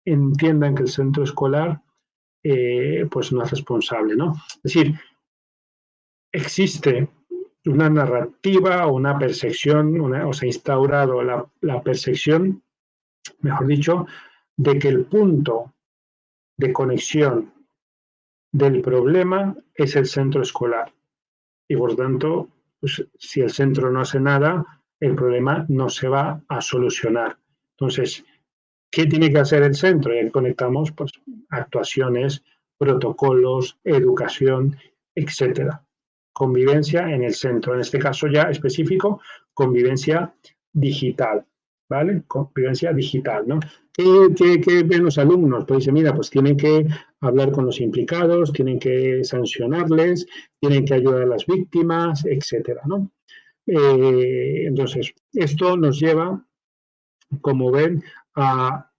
entiendan que el centro escolar pues no es responsable, ¿no? Es decir, existe una narrativa o una percepción, o se ha instaurado la percepción, mejor dicho, de que el punto de conexión del problema es el centro escolar. Y por tanto, pues, si el centro no hace nada, el problema no se va a solucionar. Entonces, ¿qué tiene que hacer el centro? Y ahí conectamos pues, actuaciones, protocolos, educación, etcétera. Convivencia en el centro, en este caso ya específico, convivencia digital, ¿vale? Convivencia digital, ¿no? ¿Qué ven los alumnos? Pues dicen, mira, pues tienen que hablar con los implicados, tienen que sancionarles, tienen que ayudar a las víctimas, etcétera, ¿no? Entonces, esto nos lleva, como ven, a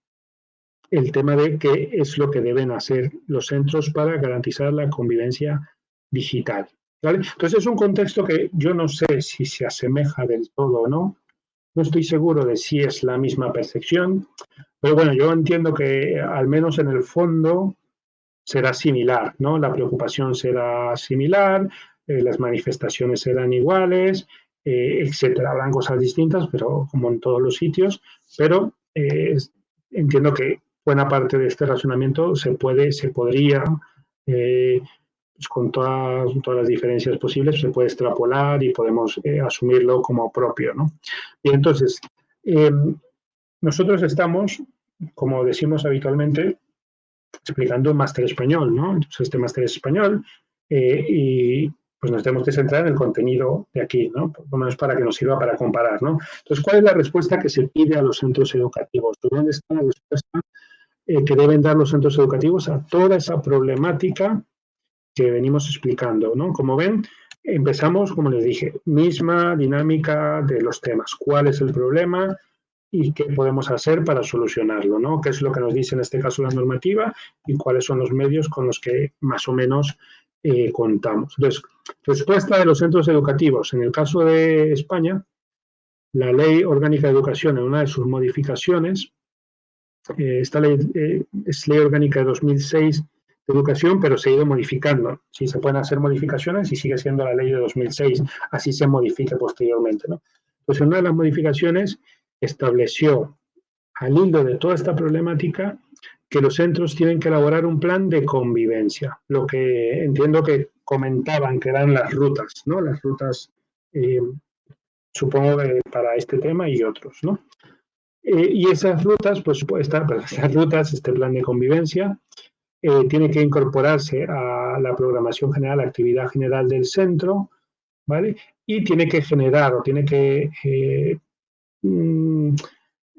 el tema de qué es lo que deben hacer los centros para garantizar la convivencia digital, ¿vale? Entonces es un contexto que yo no sé si se asemeja del todo o no, no estoy seguro de si es la misma percepción, pero bueno, yo entiendo que al menos en el fondo será similar, ¿no? La preocupación será similar, las manifestaciones serán iguales, etcétera. Habrán cosas distintas, pero como en todos los sitios, pero entiendo que buena parte de este razonamiento se podría, pues con todas las diferencias posibles, se puede extrapolar y podemos asumirlo como propio, ¿no? Y entonces, nosotros estamos, como decimos habitualmente, explicando un máster español, ¿no? Entonces, este máster es español y pues nos tenemos que centrar en el contenido de aquí, ¿no? Por lo menos para que nos sirva para comparar, ¿no? Entonces, ¿cuál es la respuesta que se pide a los centros educativos? ¿Dónde está la respuesta que deben dar los centros educativos a toda esa problemática que venimos explicando, ¿no? Como ven, empezamos, como les dije, misma dinámica de los temas. ¿Cuál es el problema? Y qué podemos hacer para solucionarlo, ¿no? ¿Qué es lo que nos dice en este caso la normativa y cuáles son los medios con los que más o menos contamos? Entonces, respuesta de los centros educativos. En el caso de España, la Ley Orgánica de Educación, en una de sus modificaciones, esta ley es Ley Orgánica de 2006 de Educación, pero se ha ido modificando. Sí, se pueden hacer modificaciones y sigue siendo la ley de 2006, así se modifica posteriormente, ¿no? Pues en una de las modificaciones estableció, al hilo de toda esta problemática, que los centros tienen que elaborar un plan de convivencia, lo que entiendo que comentaban que eran las rutas, ¿no? Las rutas, supongo que para este tema y otros, ¿no? Y esas rutas, pues esas rutas, este plan de convivencia, tiene que incorporarse a la programación general, la actividad general del centro, ¿vale? y tiene que generar o tiene que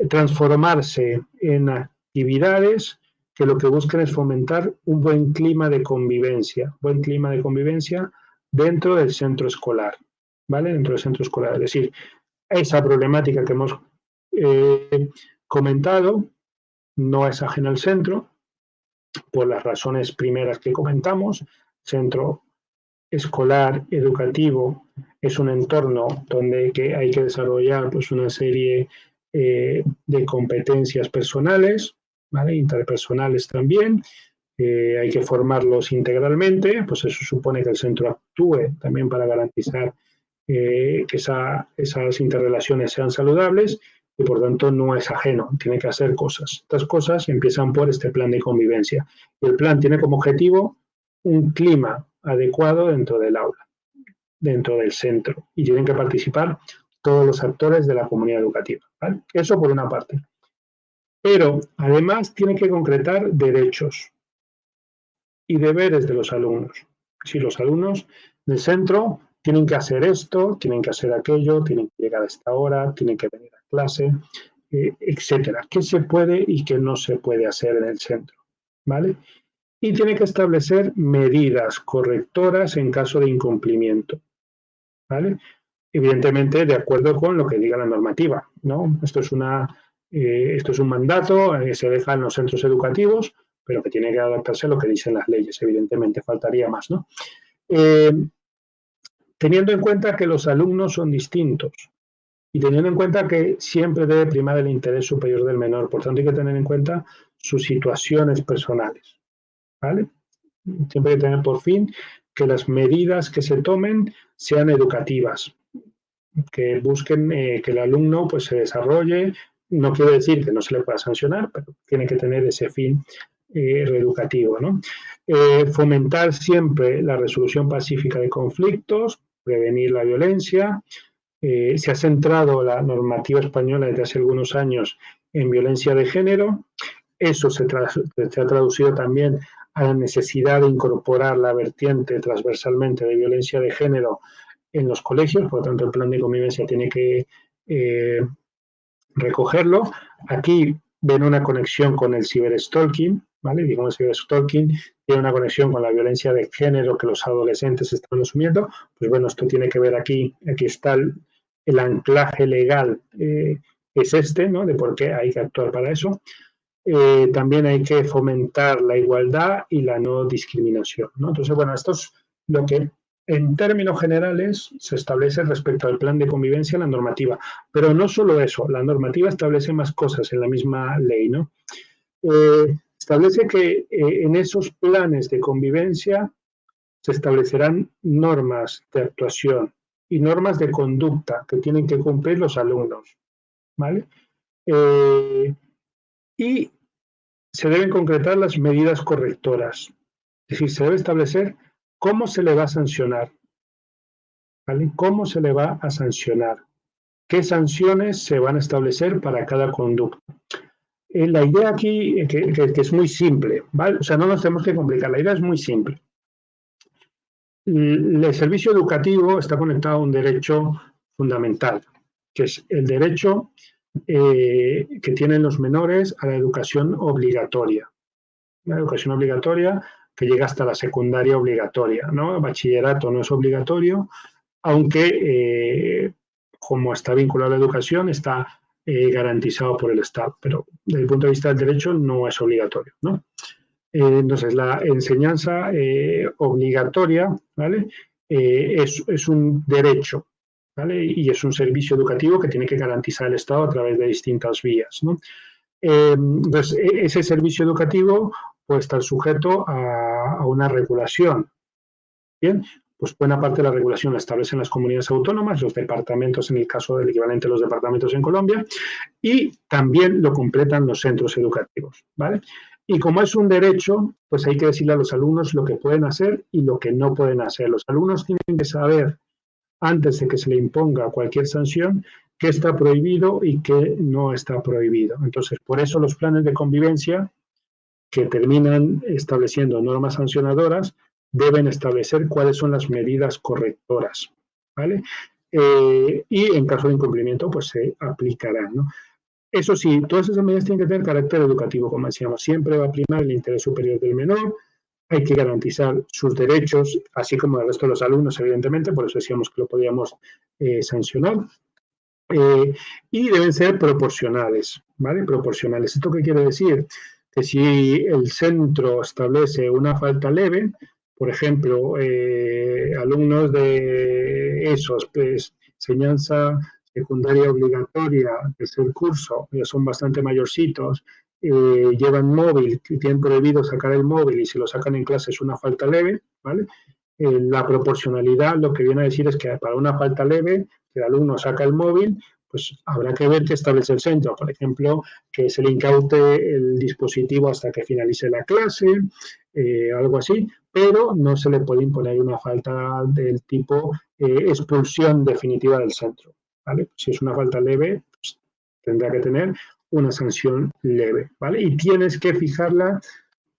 transformarse en actividades que lo que buscan es fomentar un buen clima de convivencia dentro del centro escolar, ¿vale? Dentro del centro escolar. Es decir, esa problemática que hemos comentado no es ajena al centro, por las razones primeras que comentamos. Centro escolar, educativo, es un entorno donde hay que desarrollar pues, una serie de competencias personales, ¿vale? Interpersonales también. Hay que formarlos integralmente, pues eso supone que el centro actúe también para garantizar que esas interrelaciones sean saludables y por tanto no es ajeno, tiene que hacer cosas. Estas cosas empiezan por este plan de convivencia. Y el plan tiene como objetivo un clima adecuado dentro del aula, dentro del centro, y tienen que participar todos los actores de la comunidad educativa, ¿vale? Eso por una parte. Pero además tiene que concretar derechos y deberes de los alumnos. Si los alumnos del centro tienen que hacer esto, tienen que hacer aquello, tienen que llegar a esta hora, tienen que venir a clase, etcétera. ¿Qué se puede y qué no se puede hacer en el centro? ¿Vale? Y tiene que establecer medidas correctoras en caso de incumplimiento. ¿Vale? Evidentemente, de acuerdo con lo que diga la normativa, ¿no? Esto es un mandato que se deja en los centros educativos, pero que tiene que adaptarse a lo que dicen las leyes, evidentemente, faltaría más, ¿no? Teniendo en cuenta que los alumnos son distintos y teniendo en cuenta que siempre debe primar el interés superior del menor, por tanto hay que tener en cuenta sus situaciones personales, ¿vale? Siempre hay que tener por fin que las medidas que se tomen sean educativas, que busquen que el alumno pues, se desarrolle. No quiere decir que no se le pueda sancionar, pero tiene que tener ese fin reeducativo, ¿no? Fomentar siempre la resolución pacífica de conflictos, prevenir la violencia. Se ha centrado la normativa española desde hace algunos años en violencia de género. Eso se ha traducido también a la necesidad de incorporar la vertiente transversalmente de violencia de género en los colegios, por lo tanto el plan de convivencia tiene que recogerlo. Aquí ven una conexión con el ciberstalking, ¿vale? Digamos, el ciberstalking tiene una conexión con la violencia de género que los adolescentes están asumiendo. Pues bueno, esto tiene que ver aquí está el anclaje legal, es este, ¿no? De por qué hay que actuar para eso. También hay que fomentar la igualdad y la no discriminación, ¿no? Entonces, bueno, esto es lo que en términos generales se establece respecto al plan de convivencia en la normativa. Pero no solo eso, la normativa establece más cosas en la misma ley, ¿no? Establece que en esos planes de convivencia se establecerán normas de actuación y normas de conducta que tienen que cumplir los alumnos, ¿vale? Y se deben concretar las medidas correctoras. Es decir, se debe establecer cómo se le va a sancionar, ¿vale? ¿Cómo se le va a sancionar? ¿Qué sanciones se van a establecer para cada conducta? La idea aquí, que es muy simple, ¿vale? O sea, no nos tenemos que complicar, la idea es muy simple. El servicio educativo está conectado a un derecho fundamental, que es el derecho que tienen los menores a la educación obligatoria. La educación obligatoria que llega hasta la secundaria obligatoria, ¿no? El bachillerato no es obligatorio, aunque como está vinculado a la educación, está garantizado por el Estado, pero desde el punto de vista del derecho no es obligatorio, ¿no? Entonces, la enseñanza obligatoria, ¿vale? Es un derecho, ¿vale? Y es un servicio educativo que tiene que garantizar el Estado a través de distintas vías, ¿no? Entonces, ese servicio educativo puede estar sujeto a una regulación. Bien, pues buena parte de la regulación la establecen las comunidades autónomas, los departamentos, en el caso del equivalente a los departamentos en Colombia, y también lo completan los centros educativos, ¿vale? Y como es un derecho, pues hay que decirle a los alumnos lo que pueden hacer y lo que no pueden hacer. Los alumnos tienen que saber, antes de que se le imponga cualquier sanción, qué está prohibido y qué no está prohibido. Entonces, por eso los planes de convivencia, que terminan estableciendo normas sancionadoras, deben establecer cuáles son las medidas correctoras, ¿vale? y en caso de incumplimiento, pues se aplicarán, ¿no? Eso sí, todas esas medidas tienen que tener carácter educativo, como decíamos. Siempre va a primar el interés superior del menor, hay que garantizar sus derechos, así como el resto de los alumnos, evidentemente, por eso decíamos que lo podíamos sancionar. Y deben ser proporcionales, ¿vale? Proporcionales. ¿Esto qué quiere decir? Que si el centro establece una falta leve, por ejemplo, alumnos de esos, pues, enseñanza secundaria obligatoria, que es el curso, ya son bastante mayorcitos, llevan móvil, tienen prohibido sacar el móvil y si lo sacan en clase es una falta leve, ¿vale? La proporcionalidad lo que viene a decir es que para una falta leve, el alumno saca el móvil, pues habrá que ver qué establece el centro. Por ejemplo, que se le incaute el dispositivo hasta que finalice la clase, algo así, pero no se le puede imponer una falta del tipo expulsión definitiva del centro, ¿vale? Si es una falta leve, pues tendrá que tener una sanción leve, ¿vale? Y tienes que fijarla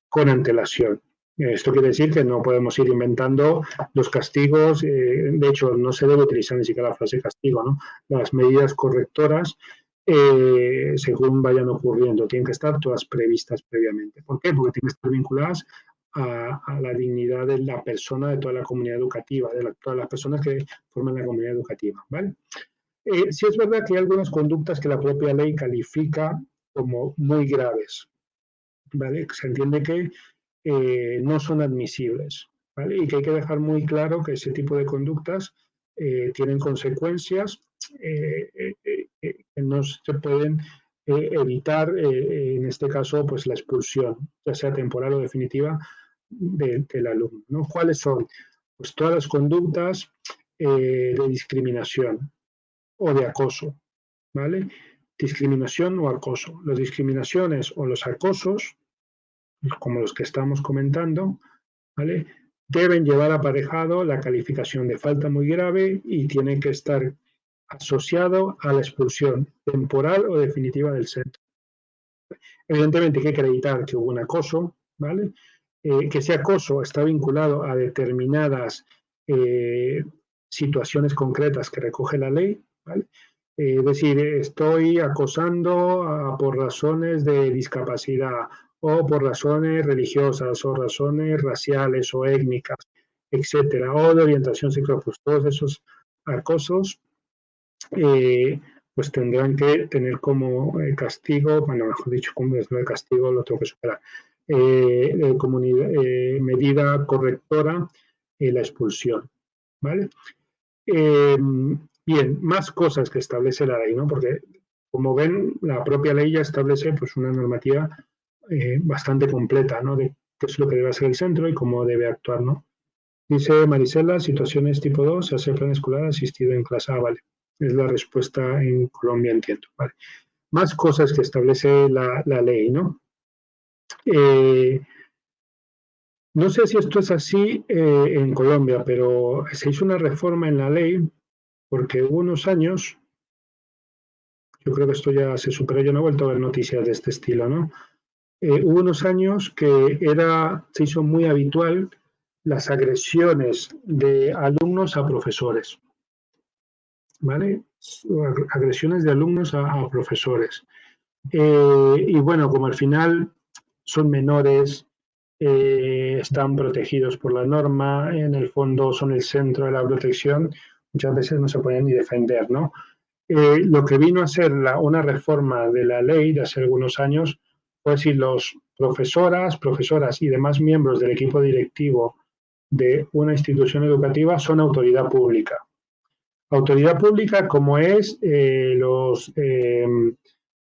con antelación. Esto quiere decir que no podemos ir inventando los castigos, de hecho no se debe utilizar ni siquiera la frase castigo, ¿no? Las medidas correctoras, según vayan ocurriendo, tienen que estar todas previstas previamente. ¿Por qué? Porque tienen que estar vinculadas a la dignidad de la persona, de toda la comunidad educativa, de todas las personas que forman la comunidad educativa, ¿vale? Sí es verdad que hay algunas conductas que la propia ley califica como muy graves, ¿vale? Se entiende que no son admisibles, ¿vale? Y que hay que dejar muy claro que ese tipo de conductas tienen consecuencias que no se pueden evitar, en este caso, pues la expulsión, ya sea temporal o definitiva, del alumno, ¿no? ¿Cuáles son? Pues todas las conductas de discriminación o de acoso, ¿vale? Discriminación o acoso. Las discriminaciones o los acosos, como los que estamos comentando, ¿vale? Deben llevar aparejado la calificación de falta muy grave y tienen que estar asociado a la expulsión temporal o definitiva del centro. Evidentemente hay que acreditar que hubo un acoso, ¿vale? Que ese acoso está vinculado a determinadas situaciones concretas que recoge la ley, ¿vale? Es decir, estoy acosando por razones de discapacidad o por razones religiosas o razones raciales o étnicas, etcétera, o de orientación sexual, pues todos esos acosos pues tendrán que tener como castigo, bueno, mejor dicho, como es el castigo, lo tengo que superar, como medida correctora la expulsión, ¿vale? Bien, más cosas que establece la ley, ¿no? Porque, como ven, la propia ley ya establece pues, una normativa bastante completa, ¿no? De qué es lo que debe hacer el centro y cómo debe actuar, ¿no? Dice Marisela, situaciones tipo 2, se hace plan escolar asistido en clase. Ah, vale. Es la respuesta en Colombia, entiendo. Vale. Más cosas que establece la ley, ¿no? No sé si esto es así en Colombia, pero se hizo una reforma en la ley porque hubo unos años, yo creo que esto ya se superó, yo no he vuelto a ver noticias de este estilo, ¿no? Hubo unos años que se hizo muy habitual las agresiones de alumnos a profesores, ¿vale? Agresiones de alumnos a profesores. Y bueno, como al final son menores, están protegidos por la norma, en el fondo son el centro de la protección, muchas veces no se pueden ni defender, ¿no? Lo que vino a ser una reforma de la ley de hace algunos años fue si los profesoras y demás miembros del equipo directivo de una institución educativa son autoridad pública. Autoridad pública como es los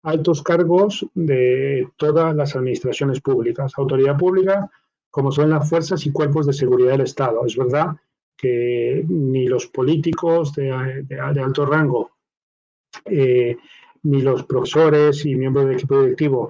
altos cargos de todas las administraciones públicas. Autoridad pública como son las fuerzas y cuerpos de seguridad del Estado. Es verdad que ni los políticos de alto rango ni los profesores y miembros del equipo directivo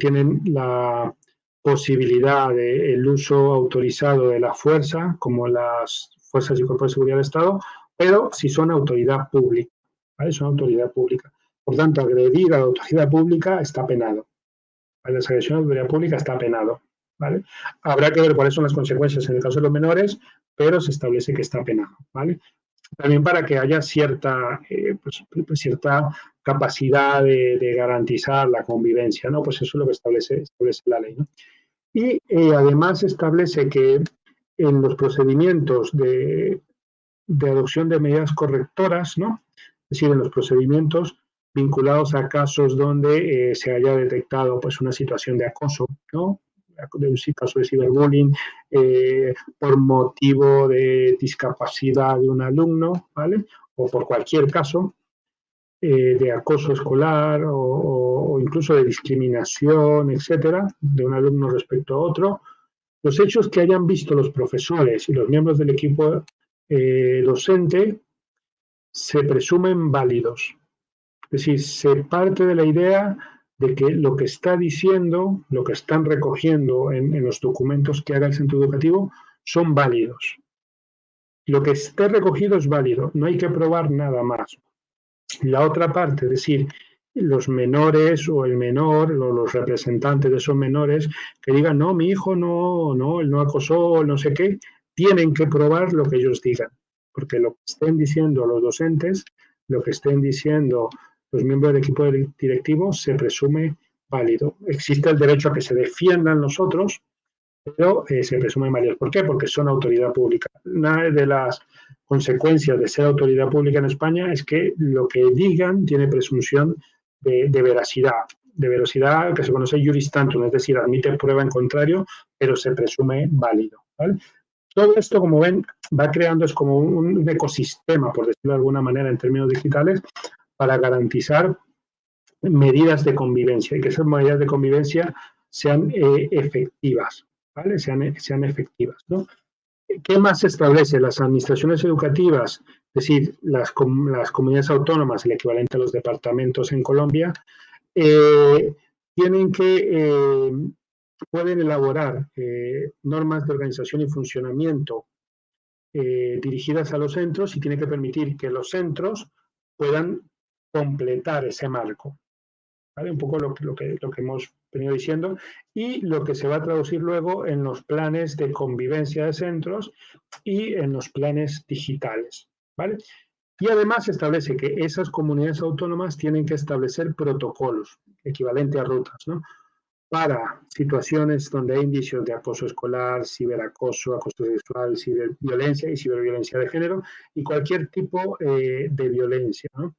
tienen la posibilidad del uso autorizado de la fuerza, como las fuerzas y cuerpos de seguridad del Estado, pero si son autoridad pública, ¿vale? Son autoridad pública. Por tanto, agredir a la autoridad pública está penado. ¿Vale? Las agresiones a la autoridad pública está penado, ¿vale? Habrá que ver cuáles son las consecuencias en el caso de los menores, pero se establece que está penado, ¿vale? también para que haya cierta, cierta capacidad de garantizar la convivencia, ¿no? Pues eso es lo que establece la ley, ¿no? Y además establece que en los procedimientos de adopción de medidas correctoras, ¿no? Es decir, en los procedimientos vinculados a casos donde se haya detectado pues una situación de acoso, ¿no? De un caso de ciberbullying por motivo de discapacidad de un alumno, ¿vale? O por cualquier caso de acoso escolar o incluso de discriminación, etcétera, de un alumno respecto a otro. Los hechos que hayan visto los profesores y los miembros del equipo docente se presumen válidos. Es decir, se parte de la idea de que lo que está diciendo, lo que están recogiendo en los documentos que haga el centro educativo, son válidos. Lo que esté recogido es válido, no hay que probar nada más. La otra parte, es decir, los menores o el menor, o los representantes de esos menores, que digan, no, mi hijo no, él no acosó, no sé qué, tienen que probar lo que ellos digan, porque lo que estén diciendo los docentes, lo que estén diciendo los miembros del equipo directivo, se presume válido. Existe el derecho a que se defiendan los otros, pero se presume válido. ¿Por qué? Porque son autoridad pública. Una de las consecuencias de ser autoridad pública en España es que lo que digan tiene presunción de veracidad que se conoce juris tantum, es decir, admite prueba en contrario, pero se presume válido. ¿Vale? Todo esto, como ven, va creando es como un ecosistema, por decirlo de alguna manera, en términos digitales, para garantizar medidas de convivencia y que esas medidas de convivencia sean efectivas, ¿vale? Sean efectivas, ¿no? ¿Qué más se establece? Las administraciones educativas, es decir, las comunidades autónomas, el equivalente a los departamentos en Colombia, tienen que, pueden elaborar normas de organización y funcionamiento dirigidas a los centros y tiene que permitir que los centros puedan completar ese marco. ¿Vale? Un poco lo que hemos venido diciendo y lo que se va a traducir luego en los planes de convivencia de centros y en los planes digitales. ¿Vale? Y además establece que esas comunidades autónomas tienen que establecer protocolos, equivalente a rutas, ¿no? Para situaciones donde hay indicios de acoso escolar, ciberacoso, acoso sexual, ciberviolencia y ciberviolencia de género y cualquier tipo de violencia, ¿no?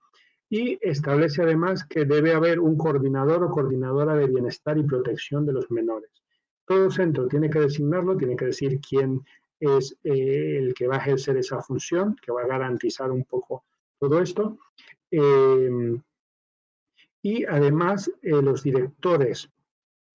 Y establece además que debe haber un coordinador o coordinadora de bienestar y protección de los menores. Todo centro tiene que designarlo, tiene que decir quién es el que va a ejercer esa función, que va a garantizar un poco todo esto. Y además los directores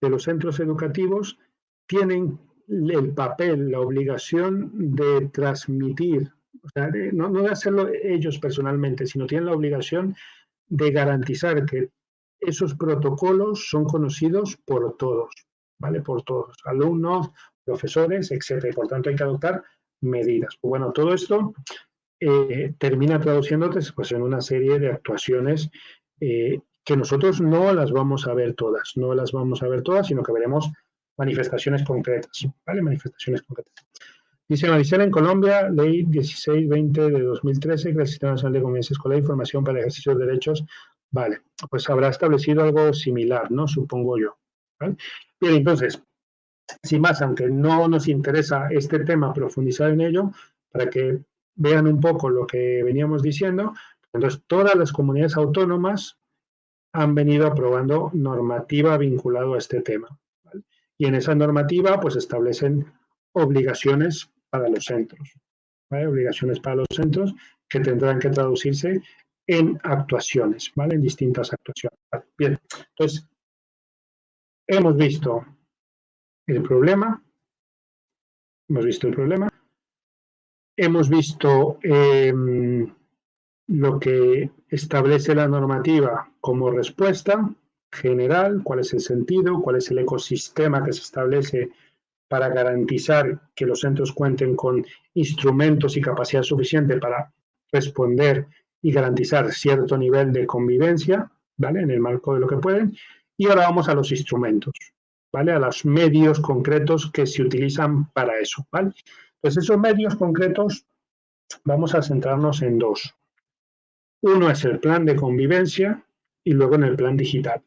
de los centros educativos tienen el papel, la obligación de transmitir, o sea, no de hacerlo ellos personalmente, sino tienen la obligación de garantizar que esos protocolos son conocidos por todos, ¿vale? Por todos, alumnos, profesores, etcétera. Y por tanto hay que adoptar medidas. Pues bueno, todo esto termina traduciéndose pues, en una serie de actuaciones que nosotros no las vamos a ver todas, no las vamos a ver todas, sino que veremos manifestaciones concretas, ¿vale? Manifestaciones concretas. Dice Maricela, en Colombia, ley 1620 de 2013, que el Sistema Nacional de Convivencia Escolar e Información para el Ejercicio de Derechos, vale, pues habrá establecido algo similar, ¿no? Supongo yo. ¿Vale? Bien, entonces, sin más, aunque no nos interesa este tema, profundizar en ello, para que vean un poco lo que veníamos diciendo, entonces todas las comunidades autónomas han venido aprobando normativa vinculada a este tema. ¿Vale? Y en esa normativa pues establecen obligaciones para los centros, ¿vale? Obligaciones para los centros que tendrán que traducirse en actuaciones, ¿vale? En distintas actuaciones. ¿Vale? Bien, entonces hemos visto el problema, hemos visto lo que establece la normativa como respuesta general, cuál es el sentido, cuál es el ecosistema que se establece para garantizar que los centros cuenten con instrumentos y capacidad suficiente para responder y garantizar cierto nivel de convivencia, ¿vale? En el marco de lo que pueden. Y ahora vamos a los instrumentos, ¿vale? A los medios concretos que se utilizan para eso, ¿vale? Pues esos medios concretos vamos a centrarnos en dos. Uno es el plan de convivencia y luego en el plan digital.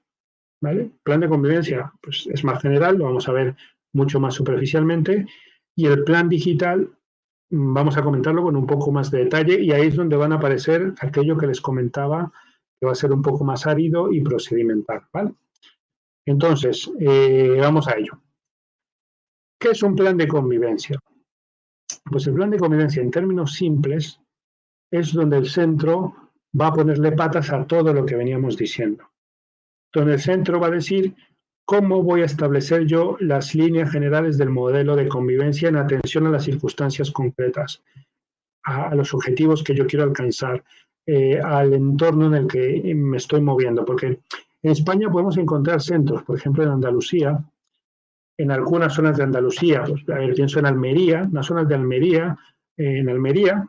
¿Vale? Plan de convivencia pues, es más general, lo vamos a ver mucho más superficialmente. Y el plan digital vamos a comentarlo con un poco más de detalle y ahí es donde van a aparecer aquello que les comentaba que va a ser un poco más árido y procedimental. ¿Vale? Entonces, vamos a ello. ¿Qué es un plan de convivencia? Pues el plan de convivencia, en términos simples, es donde el centro va a ponerle patas a todo lo que veníamos diciendo. Donde el centro va a decir cómo voy a establecer yo las líneas generales del modelo de convivencia en atención a las circunstancias concretas, a los objetivos que yo quiero alcanzar, al entorno en el que me estoy moviendo. Porque en España podemos encontrar centros, por ejemplo, en Andalucía, en algunas zonas de Andalucía, pues, a ver, pienso en Almería, las zonas de Almería, en Almería,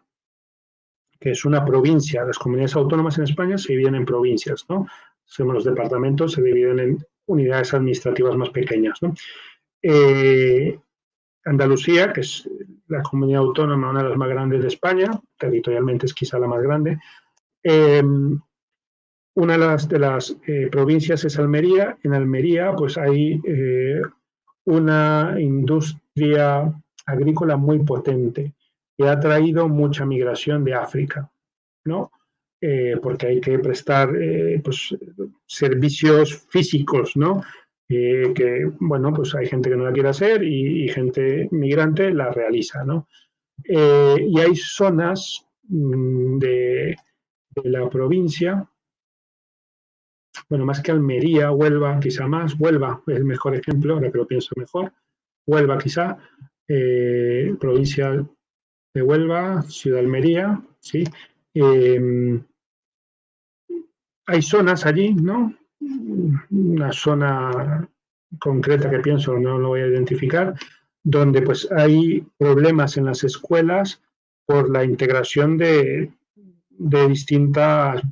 que es una provincia, las comunidades autónomas en España se dividen en provincias, ¿no? Los departamentos se dividen en unidades administrativas más pequeñas, ¿no? Andalucía, que es la comunidad autónoma, una de las más grandes de España, territorialmente es quizá la más grande. Una de las provincias es Almería. En Almería, pues hay una industria agrícola muy potente que ha traído mucha migración de África, ¿no? Porque hay que prestar pues, servicios físicos, ¿no? Que, bueno, pues hay gente que no la quiere hacer y gente migrante la realiza, ¿no? Y hay zonas de la provincia, bueno, más que Almería, Huelva, quizá más, Huelva es el mejor ejemplo, ahora que lo pienso mejor, Huelva quizá, provincia de Huelva, Ciudad de Almería, ¿sí? Hay zonas allí, ¿no? Una zona concreta que pienso, no lo voy a identificar, donde pues hay problemas en las escuelas por la integración de distintas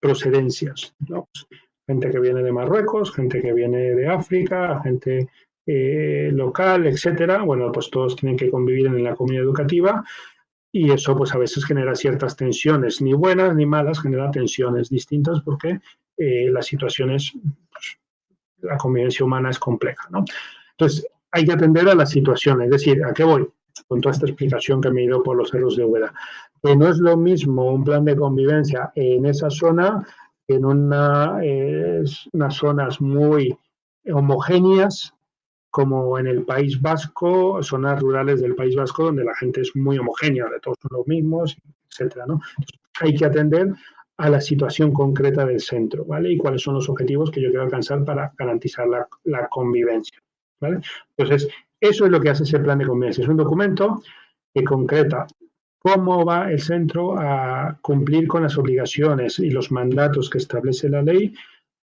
procedencias, ¿no? Gente que viene de Marruecos, gente que viene de África, gente local, etcétera. Bueno, pues todos tienen que convivir en la comunidad educativa y eso pues a veces genera ciertas tensiones, ni buenas ni malas, genera tensiones distintas porque las situaciones, pues, la convivencia humana es compleja, ¿no? Entonces, hay que atender a la situación, es decir, ¿a qué voy? Con toda esta explicación que me he ido por los cerros de Úbeda. Que no es lo mismo un plan de convivencia en esa zona que en unas zonas muy homogéneas, como en el País Vasco, zonas rurales del País Vasco, donde la gente es muy homogénea, de todos son los mismos, etcétera, ¿no? Hay que atender a la situación concreta del centro, ¿vale? Y cuáles son los objetivos que yo quiero alcanzar para garantizar la convivencia, ¿vale? Entonces, eso es lo que hace ese plan de convivencia. Es un documento que concreta cómo va el centro a cumplir con las obligaciones y los mandatos que establece la ley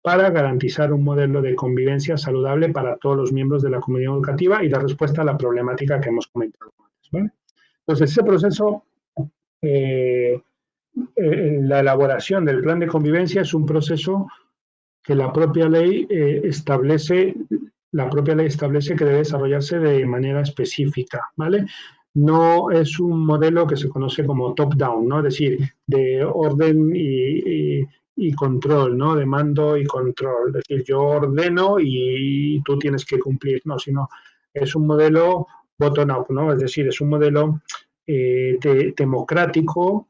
para garantizar un modelo de convivencia saludable para todos los miembros de la comunidad educativa y dar respuesta a la problemática que hemos comentado antes, ¿vale? Entonces, ese proceso, la elaboración del plan de convivencia es un proceso que la propia ley establece que debe desarrollarse de manera específica, ¿vale? No es un modelo que se conoce como top-down, ¿no? Es decir, de orden y control, ¿no? De mando y control. Es decir, yo ordeno y tú tienes que cumplir, no, sino es un modelo bottom-up, ¿no? Es decir, es un modelo democrático.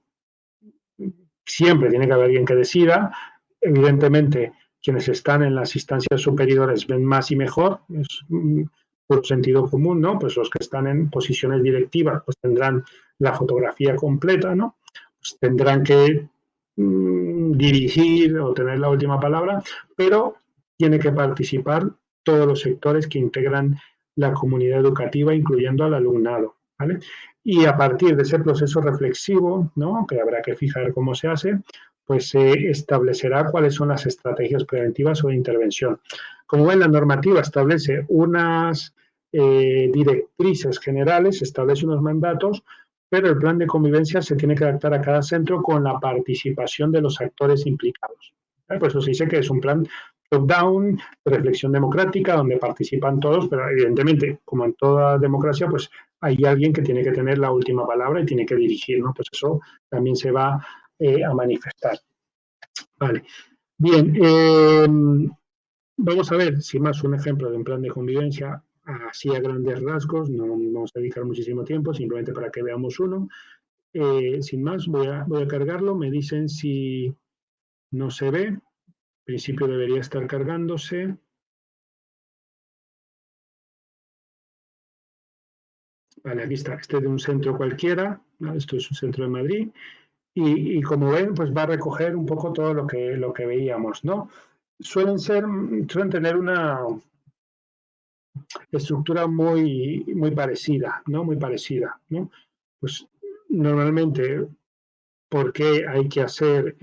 Siempre tiene que haber alguien que decida. Evidentemente, quienes están en las instancias superiores ven más y mejor, es por sentido común, ¿no? Pues los que están en posiciones directivas pues tendrán la fotografía completa, ¿no? Pues tendrán que dirigir o tener la última palabra, pero tiene que participar todos los sectores que integran la comunidad educativa, incluyendo al alumnado, ¿vale? Y a partir de ese proceso reflexivo, ¿no? Que habrá que fijar cómo se hace, pues se establecerá cuáles son las estrategias preventivas o de intervención. Como ven, la normativa establece unas directrices generales, establece unos mandatos, pero el plan de convivencia se tiene que adaptar a cada centro con la participación de los actores implicados. Por eso se dice que es un plan top-down, reflexión democrática, donde participan todos, pero evidentemente, como en toda democracia, pues hay alguien que tiene que tener la última palabra y tiene que dirigir, ¿no? Pues eso también se va a manifestar. Vale. Bien, vamos a ver, sin más, un ejemplo de un plan de convivencia, así a grandes rasgos, no vamos a dedicar muchísimo tiempo, simplemente para que veamos uno. Sin más, voy a cargarlo, me dicen si no se ve, en principio debería estar cargándose. Vale, aquí está, este de un centro cualquiera, ¿no? Esto es un centro de Madrid, y como ven, pues va a recoger un poco todo lo que veíamos, ¿no? Suelen tener una estructura muy parecida, ¿no? Muy parecida, ¿no? Pues normalmente, ¿por qué hay que hacer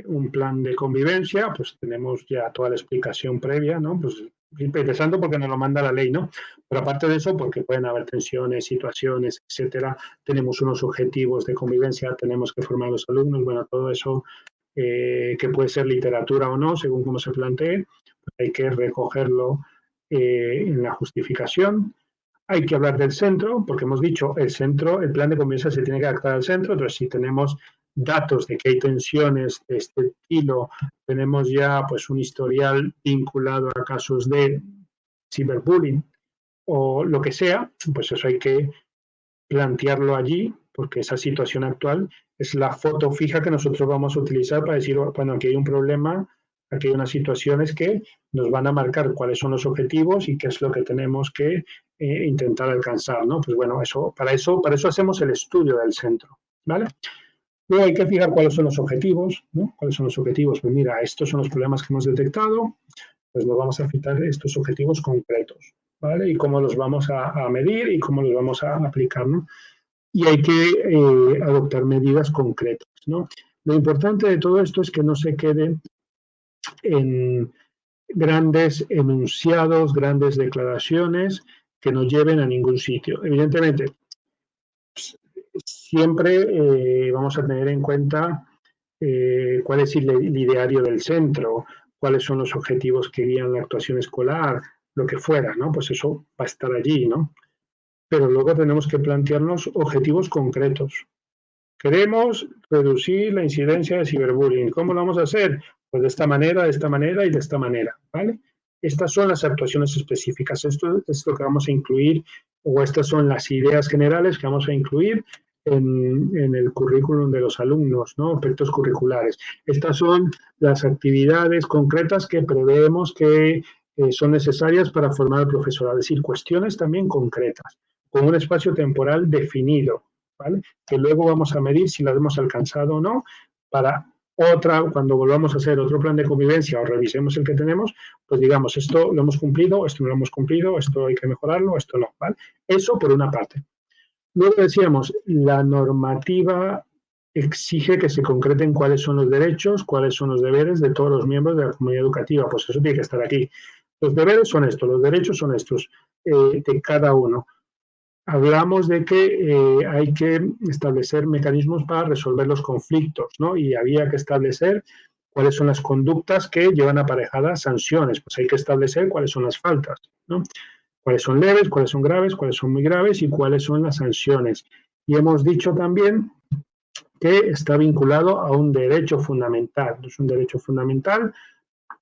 un plan de convivencia? Pues tenemos ya toda la explicación previa, ¿no? Pues empezando porque nos lo manda la ley, ¿no? Pero aparte de eso, porque pueden haber tensiones, situaciones, etcétera. Tenemos unos objetivos de convivencia, tenemos que formar a los alumnos, bueno, todo eso que puede ser literatura o no, según cómo se plantee, pues hay que recogerlo en la justificación. Hay que hablar del centro, porque hemos dicho, el centro, el plan de convivencia se tiene que adaptar al centro, entonces si tenemos datos de que hay tensiones de este estilo, tenemos ya pues un historial vinculado a casos de ciberbullying o lo que sea, pues eso hay que plantearlo allí, porque esa situación actual es la foto fija que nosotros vamos a utilizar para decir, bueno, aquí hay un problema, aquí hay unas situaciones que nos van a marcar cuáles son los objetivos y qué es lo que tenemos que intentar alcanzar, ¿no? Pues bueno, para eso hacemos el estudio del centro, ¿vale? Luego hay que fijar cuáles son los objetivos, ¿no? ¿Cuáles son los objetivos? Pues mira, estos son los problemas que hemos detectado, pues nos vamos a fijar estos objetivos concretos, ¿vale? Y cómo los vamos a medir y cómo los vamos a aplicar, ¿no? Y hay que adoptar medidas concretas, ¿no? Lo importante de todo esto es que no se quede en grandes enunciados, grandes declaraciones que no lleven a ningún sitio. Evidentemente, siempre vamos a tener en cuenta cuál es el ideario del centro, cuáles son los objetivos que guían la actuación escolar, lo que fuera, ¿no? Pues eso va a estar allí, ¿no? Pero luego tenemos que plantearnos objetivos concretos. Queremos reducir la incidencia de ciberbullying. ¿Cómo lo vamos a hacer? Pues de esta manera y de esta manera, ¿vale? Estas son las actuaciones específicas. Esto es lo que vamos a incluir, o estas son las ideas generales que vamos a incluir en el currículum de los alumnos, ¿no? Aspectos curriculares. Estas son las actividades concretas que preveemos que son necesarias para formar al profesorado, es decir, cuestiones también concretas, con un espacio temporal definido, ¿vale? Que luego vamos a medir si las hemos alcanzado o no, para cuando volvamos a hacer otro plan de convivencia o revisemos el que tenemos, pues digamos, esto lo hemos cumplido, esto no lo hemos cumplido, esto hay que mejorarlo, esto no, ¿vale? Eso por una parte. Luego decíamos, la normativa exige que se concreten cuáles son los derechos, cuáles son los deberes de todos los miembros de la comunidad educativa, pues eso tiene que estar aquí. Los deberes son estos, los derechos son estos, de cada uno. Hablamos de que hay que establecer mecanismos para resolver los conflictos, ¿no? Y había que establecer cuáles son las conductas que llevan aparejadas sanciones, pues hay que establecer cuáles son las faltas, ¿no? Cuáles son leves, cuáles son graves, cuáles son muy graves y cuáles son las sanciones. Y hemos dicho también que está vinculado a un derecho fundamental. Es un derecho fundamental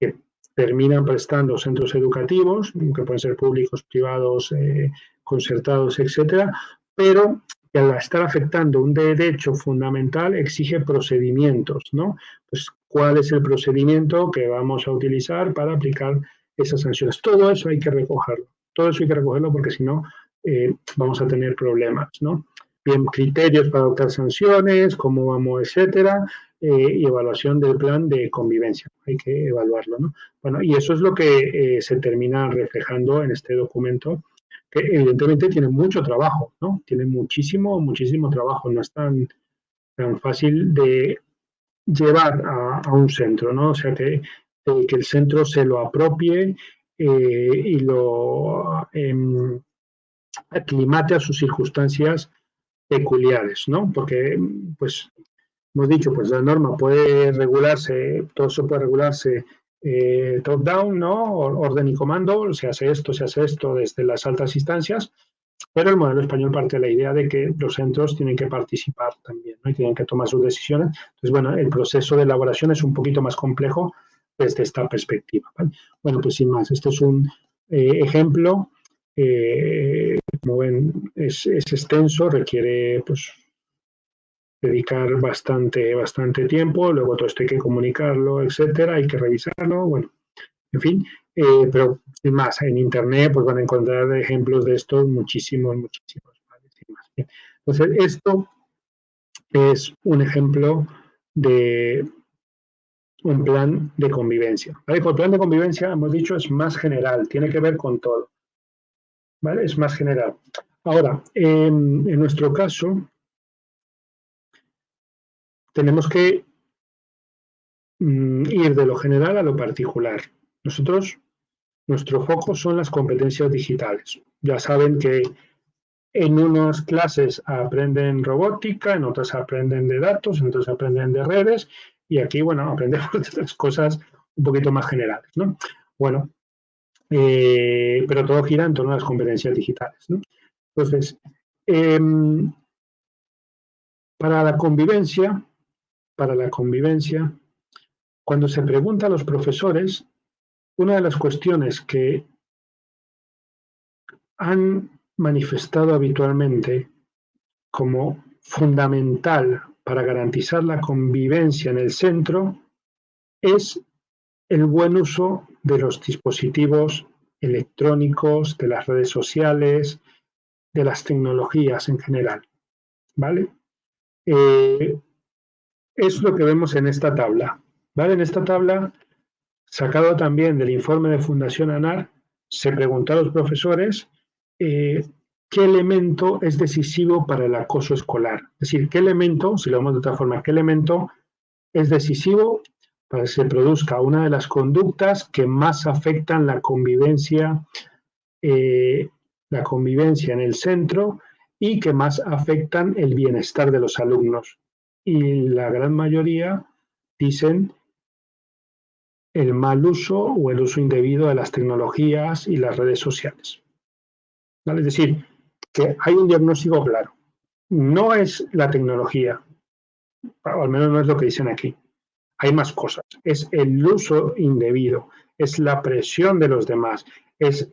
que terminan prestando centros educativos, que pueden ser públicos, privados, concertados, etcétera, pero que al estar afectando un derecho fundamental exige procedimientos, ¿no? Pues, ¿cuál es el procedimiento que vamos a utilizar para aplicar esas sanciones? Todo eso hay que recogerlo. Todo eso hay que recogerlo porque si no vamos a tener problemas, ¿no? Bien, criterios para adoptar sanciones, cómo vamos, etcétera, y evaluación del plan de convivencia. Hay que evaluarlo, ¿no? Bueno, y eso es lo que se termina reflejando en este documento, que evidentemente tiene mucho trabajo, ¿no? Tiene muchísimo trabajo, no es tan fácil de llevar a un centro, ¿no? O sea, que el centro se lo apropie y lo aclimate a sus circunstancias peculiares, ¿no? Porque, pues, hemos dicho, pues la norma puede regularse, todo eso puede regularse top-down, ¿no? Orden y comando, se hace esto desde las altas instancias, pero el modelo español parte de la idea de que los centros tienen que participar también, ¿no? Y tienen que tomar sus decisiones. Entonces, bueno, el proceso de elaboración es un poquito más complejo desde esta perspectiva, ¿vale? Bueno, pues sin más, este es un ejemplo. Como ven, es extenso, requiere pues dedicar bastante tiempo, luego todo esto hay que comunicarlo, etcétera, hay que revisarlo, bueno, en fin, pero sin más, en internet pues van a encontrar ejemplos de esto muchísimos, ¿vale? Sin más. Bien. Entonces, esto es un ejemplo de un plan de convivencia. ¿Vale? El plan de convivencia, hemos dicho, es más general, tiene que ver con todo, ¿vale? Es más general. Ahora, en nuestro caso, tenemos que ir de lo general a lo particular. Nuestro foco son las competencias digitales. Ya saben que en unas clases aprenden robótica, en otras aprenden de datos, en otras aprenden de redes, y aquí, bueno, aprendemos de otras cosas un poquito más generales, ¿no? Bueno, pero todo gira en torno a las competencias digitales, ¿no? Entonces, para la convivencia, cuando se pregunta a los profesores, una de las cuestiones que han manifestado habitualmente como fundamental para garantizar la convivencia en el centro es el buen uso de los dispositivos electrónicos, de las redes sociales, de las tecnologías en general, ¿vale? Es lo que vemos en esta tabla, ¿vale? En esta tabla, sacado también del informe de Fundación ANAR, se preguntó a los profesores qué elemento es decisivo para el acoso escolar. Es decir, qué elemento, si lo vemos de otra forma, qué elemento es decisivo para que se produzca una de las conductas que más afectan la convivencia en el centro y que más afectan el bienestar de los alumnos. Y la gran mayoría dicen el mal uso o el uso indebido de las tecnologías y las redes sociales. ¿Vale? Es decir, que hay un diagnóstico claro. No es la tecnología, o al menos no es lo que dicen aquí. Hay más cosas. Es el uso indebido, es la presión de los demás, es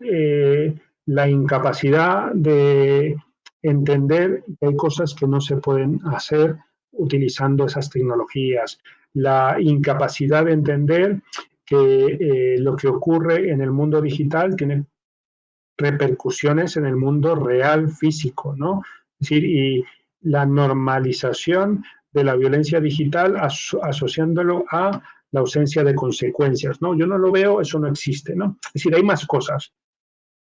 la incapacidad de entender que hay cosas que no se pueden hacer utilizando esas tecnologías, la incapacidad de entender que lo que ocurre en el mundo digital tiene repercusiones en el mundo real físico, ¿no? Es decir, y la normalización de la violencia digital asociándolo a la ausencia de consecuencias, ¿no? Yo no lo veo, eso no existe, ¿no? Es decir, hay más cosas,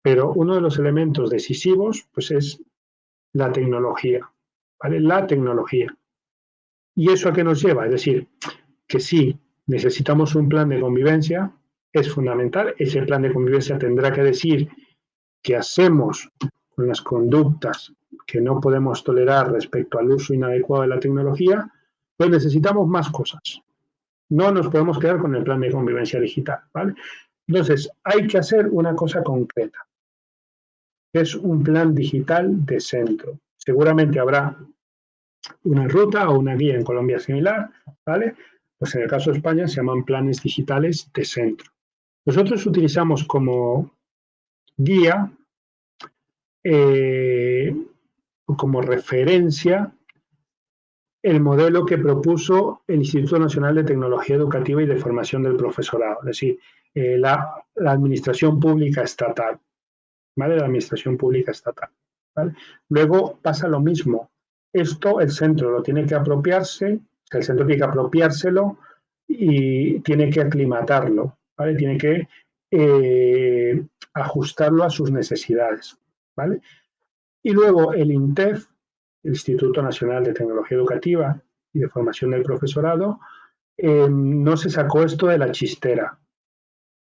pero uno de los elementos decisivos, pues es la tecnología, ¿vale? La tecnología. ¿Y eso a qué nos lleva? Es decir, que sí, necesitamos un plan de convivencia, es fundamental, ese plan de convivencia tendrá que decir qué hacemos con las conductas que no podemos tolerar respecto al uso inadecuado de la tecnología, pues necesitamos más cosas. No nos podemos quedar con el plan de convivencia digital, ¿vale? Entonces, hay que hacer una cosa concreta, que es un plan digital de centro. Seguramente habrá una ruta o una guía en Colombia similar, ¿vale? Pues en el caso de España se llaman planes digitales de centro. Nosotros utilizamos como guía, como referencia, el modelo que propuso el Instituto Nacional de Tecnología Educativa y de Formación del Profesorado, es decir, la administración pública estatal, ¿vale? La administración pública estatal, ¿vale? Luego pasa lo mismo. Esto el centro lo tiene que apropiarse, el centro tiene que apropiárselo y tiene que aclimatarlo, ¿vale? Tiene que ajustarlo a sus necesidades, ¿vale? Y luego el INTEF, el Instituto Nacional de Tecnología Educativa y de Formación del Profesorado, no se sacó esto de la chistera,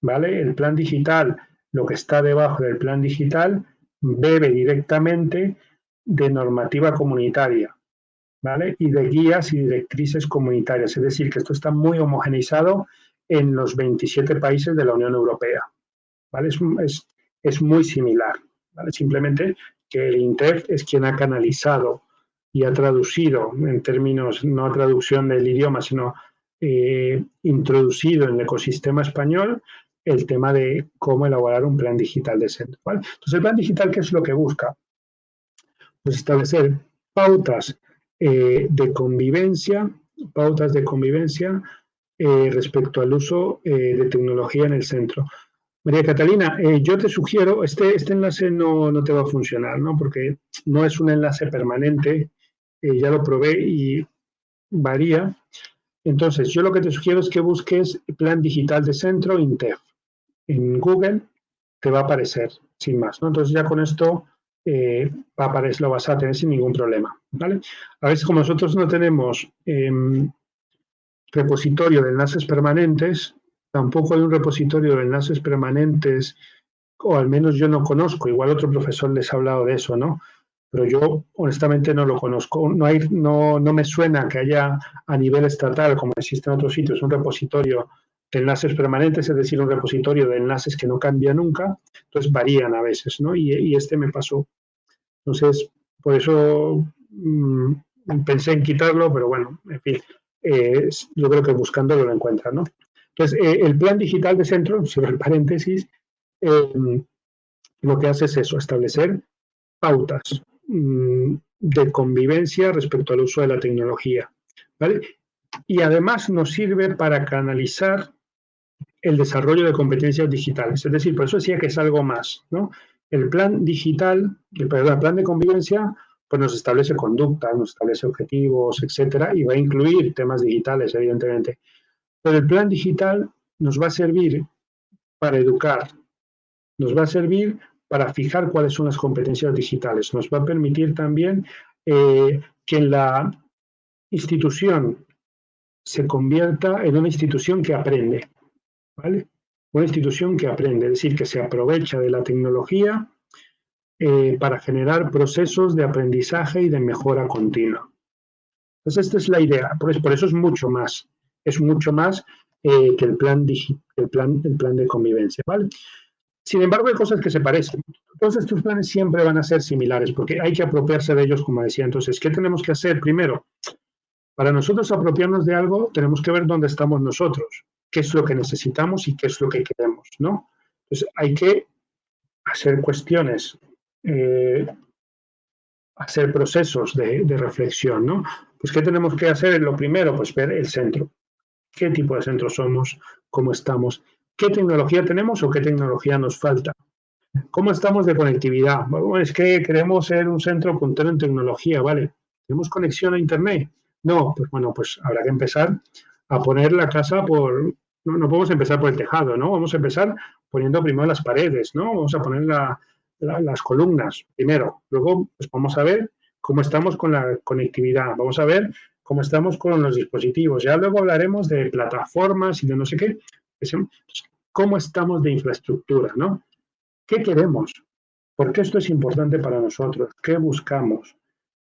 ¿vale? El plan digital, lo que está debajo del plan digital, bebe directamente de normativa comunitaria, ¿vale? Y de guías y directrices comunitarias, es decir, que esto está muy homogeneizado en los 27 países de la Unión Europea, ¿vale? Es muy similar, ¿vale? Simplemente que el INTEF es quien ha canalizado y ha traducido, en términos, no traducción del idioma, sino introducido en el ecosistema español el tema de cómo elaborar un plan digital de centro, ¿vale? Entonces, el plan digital, ¿qué es lo que busca? Pues establecer pautas de convivencia respecto al uso de tecnología en el centro. María Catalina, yo te sugiero, este enlace no te va a funcionar, ¿no? Porque no es un enlace permanente, ya lo probé y varía. Entonces, yo lo que te sugiero es que busques Plan Digital de Centro, INTEF. En Google te va a aparecer, sin más, ¿no? Entonces ya con esto lo vas a tener sin ningún problema, ¿vale? A veces como nosotros no tenemos repositorio de enlaces permanentes, tampoco hay un repositorio de enlaces permanentes, o al menos yo no conozco, igual otro profesor les ha hablado de eso, ¿no? Pero yo honestamente no lo conozco, no me suena que haya a nivel estatal, como existe en otros sitios, un repositorio de enlaces permanentes, es decir, un repositorio de enlaces que no cambia nunca, entonces varían a veces, ¿no? Y este me pasó. Entonces, por eso pensé en quitarlo, pero bueno, en fin, yo creo que buscándolo lo encuentran, ¿no? Entonces, el plan digital de centro, sobre el paréntesis, lo que hace es eso, establecer pautas de convivencia respecto al uso de la tecnología, ¿vale? Y además nos sirve para canalizar el desarrollo de competencias digitales. Es decir, por eso decía que es algo más, ¿no? El plan digital, el plan de convivencia, pues nos establece conductas, nos establece objetivos, etcétera, y va a incluir temas digitales, evidentemente. Pero el plan digital nos va a servir para educar, nos va a servir para fijar cuáles son las competencias digitales, nos va a permitir también que la institución se convierta en una institución que aprende, ¿vale? Una institución que aprende, es decir, que se aprovecha de la tecnología para generar procesos de aprendizaje y de mejora continua. Entonces, esta es la idea. Por eso es mucho más que el plan de convivencia, ¿vale? Sin embargo, hay cosas que se parecen. Todos estos planes siempre van a ser similares porque hay que apropiarse de ellos, como decía. Entonces, ¿qué tenemos que hacer? Primero, para nosotros apropiarnos de algo, tenemos que ver dónde estamos nosotros, qué es lo que necesitamos y qué es lo que queremos, ¿no? Entonces, hay que hacer cuestiones, hacer procesos de reflexión, ¿no? Pues, ¿qué tenemos que hacer? Lo primero, pues ver el centro. ¿Qué tipo de centro somos? ¿Cómo estamos? ¿Qué tecnología tenemos o qué tecnología nos falta? ¿Cómo estamos de conectividad? Bueno, es que queremos ser un centro puntero en tecnología, ¿vale? ¿Tenemos conexión a Internet? No, pues bueno, pues habrá que empezar a poner la casa por... No podemos empezar por el tejado, ¿no? Vamos a empezar poniendo primero las paredes, ¿no? Vamos a poner las columnas primero. Luego, pues vamos a ver cómo estamos con la conectividad. Vamos a ver cómo estamos con los dispositivos. Ya luego hablaremos de plataformas y de no sé qué. ¿Cómo estamos de infraestructura, no? ¿Qué queremos? ¿Por qué esto es importante para nosotros? ¿Qué buscamos?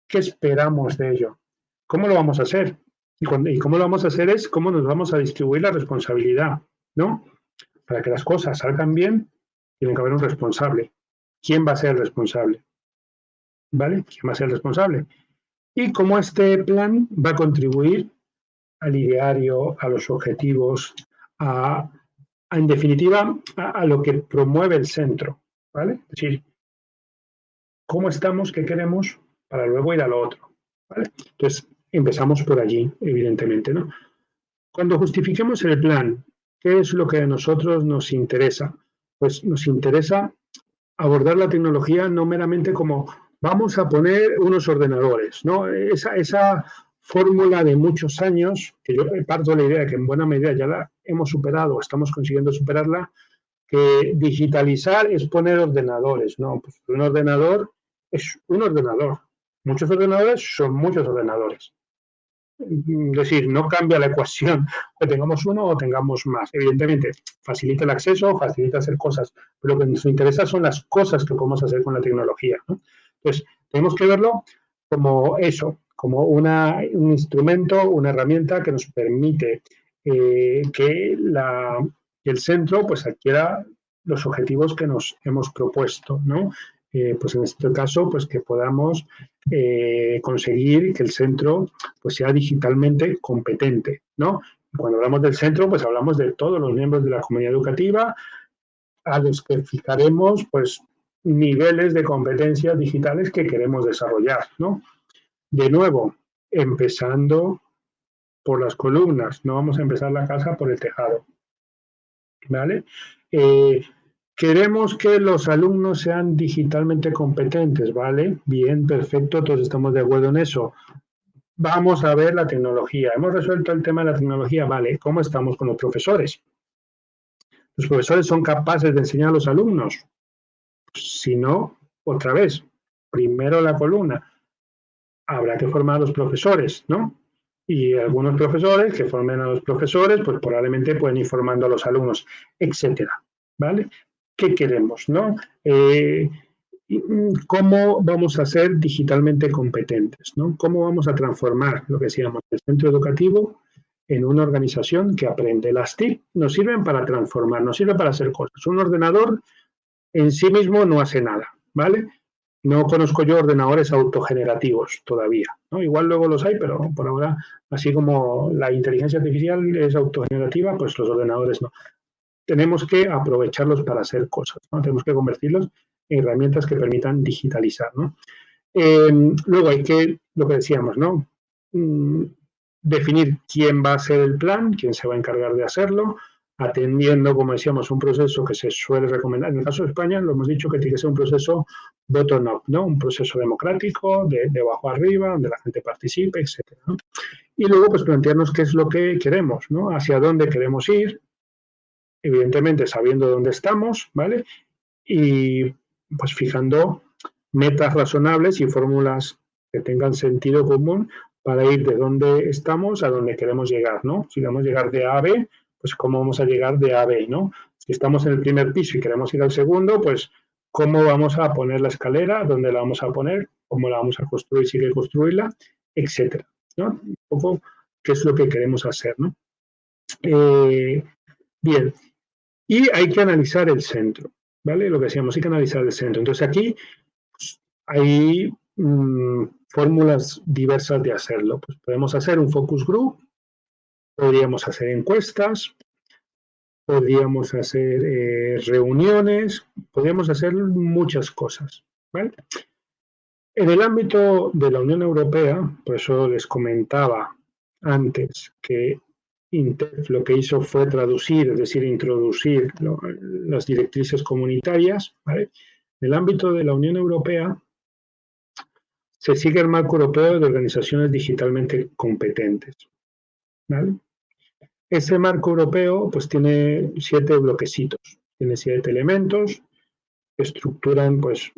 ¿Qué esperamos de ello? ¿Cómo lo vamos a hacer? Y cómo lo vamos a hacer es cómo nos vamos a distribuir la responsabilidad, ¿no? Para que las cosas salgan bien, tiene que haber un responsable. ¿Quién va a ser el responsable? ¿Vale? ¿Quién va a ser el responsable? Y cómo este plan va a contribuir al ideario, a los objetivos, en definitiva, a lo que promueve el centro, ¿vale? Es decir, cómo estamos, qué queremos, para luego ir a lo otro, ¿vale? Entonces, empezamos por allí, evidentemente, ¿no? Cuando justifiquemos el plan, ¿qué es lo que a nosotros nos interesa? Pues nos interesa abordar la tecnología no meramente como vamos a poner unos ordenadores, ¿no? Esa fórmula de muchos años, que yo parto de la idea de que en buena medida ya la hemos superado, estamos consiguiendo superarla, que digitalizar es poner ordenadores, ¿no? Pues un ordenador es un ordenador. Muchos ordenadores son muchos ordenadores. Es decir, no cambia la ecuación que tengamos uno o tengamos más. Evidentemente, facilita el acceso, facilita hacer cosas, pero lo que nos interesa son las cosas que podemos hacer con la tecnología, ¿no? Entonces, tenemos que verlo como eso, como un instrumento, una herramienta que nos permite que el centro pues adquiera los objetivos que nos hemos propuesto, ¿no? Pues en este caso, pues que podamos conseguir que el centro pues sea digitalmente competente, ¿no? Cuando hablamos del centro, pues hablamos de todos los miembros de la comunidad educativa a los que fijaremos pues niveles de competencias digitales que queremos desarrollar, ¿no? De nuevo, empezando por las columnas, no vamos a empezar la casa por el tejado, ¿vale? Queremos que los alumnos sean digitalmente competentes, ¿vale? Bien, perfecto, todos estamos de acuerdo en eso. Vamos a ver la tecnología. Hemos resuelto el tema de la tecnología, ¿vale? ¿Cómo estamos con los profesores? ¿Los profesores son capaces de enseñar a los alumnos? Si no, otra vez, primero la columna. Habrá que formar a los profesores, ¿no? Y algunos profesores que formen a los profesores, pues probablemente pueden ir formando a los alumnos, etcétera, ¿vale? ¿Qué queremos, no? ¿Cómo vamos a ser digitalmente competentes, ¿no? ¿Cómo vamos a transformar lo que decíamos el centro educativo en una organización que aprende? Las TIC nos sirven para transformar, nos sirven para hacer cosas. Un ordenador en sí mismo no hace nada, ¿vale? No conozco yo ordenadores autogenerativos todavía, ¿no? Igual luego los hay, pero por ahora, así como la inteligencia artificial es autogenerativa, pues los ordenadores no. Tenemos que aprovecharlos para hacer cosas, ¿no? Tenemos que convertirlos en herramientas que permitan digitalizar, ¿no? Luego hay que, lo que decíamos, ¿no? Definir quién va a ser el plan, quién se va a encargar de hacerlo, atendiendo, como decíamos, un proceso que se suele recomendar. En el caso de España, lo hemos dicho que tiene que ser un proceso bottom-up, ¿no? Un proceso democrático, de abajo arriba, donde la gente participe, etcétera, ¿no? Y luego, pues, plantearnos qué es lo que queremos, ¿no? Hacia dónde queremos ir, evidentemente sabiendo dónde estamos, ¿vale? Y, pues, fijando metas razonables y fórmulas que tengan sentido común para ir de dónde estamos a dónde queremos llegar, ¿no? Si queremos llegar de A a B, pues cómo vamos a llegar de A a B, ¿no? Si estamos en el primer piso y queremos ir al segundo, pues cómo vamos a poner la escalera, dónde la vamos a poner, cómo la vamos a construir, si hay que construirla, etcétera, ¿no? Un poco qué es lo que queremos hacer, ¿no? Bien, y hay que analizar el centro, ¿vale? Lo que decíamos, hay que analizar el centro. Entonces aquí hay fórmulas diversas de hacerlo. Pues podemos hacer un focus group, podríamos hacer encuestas, podríamos hacer reuniones, podríamos hacer muchas cosas, ¿vale? En el ámbito de la Unión Europea, por eso les comentaba antes que INTEF lo que hizo fue traducir, es decir, introducir las directrices comunitarias, ¿vale? En el ámbito de la Unión Europea se sigue el marco europeo de organizaciones digitalmente competentes, ¿vale? Ese marco europeo pues tiene 7 bloquecitos, tiene 7 elementos que estructuran pues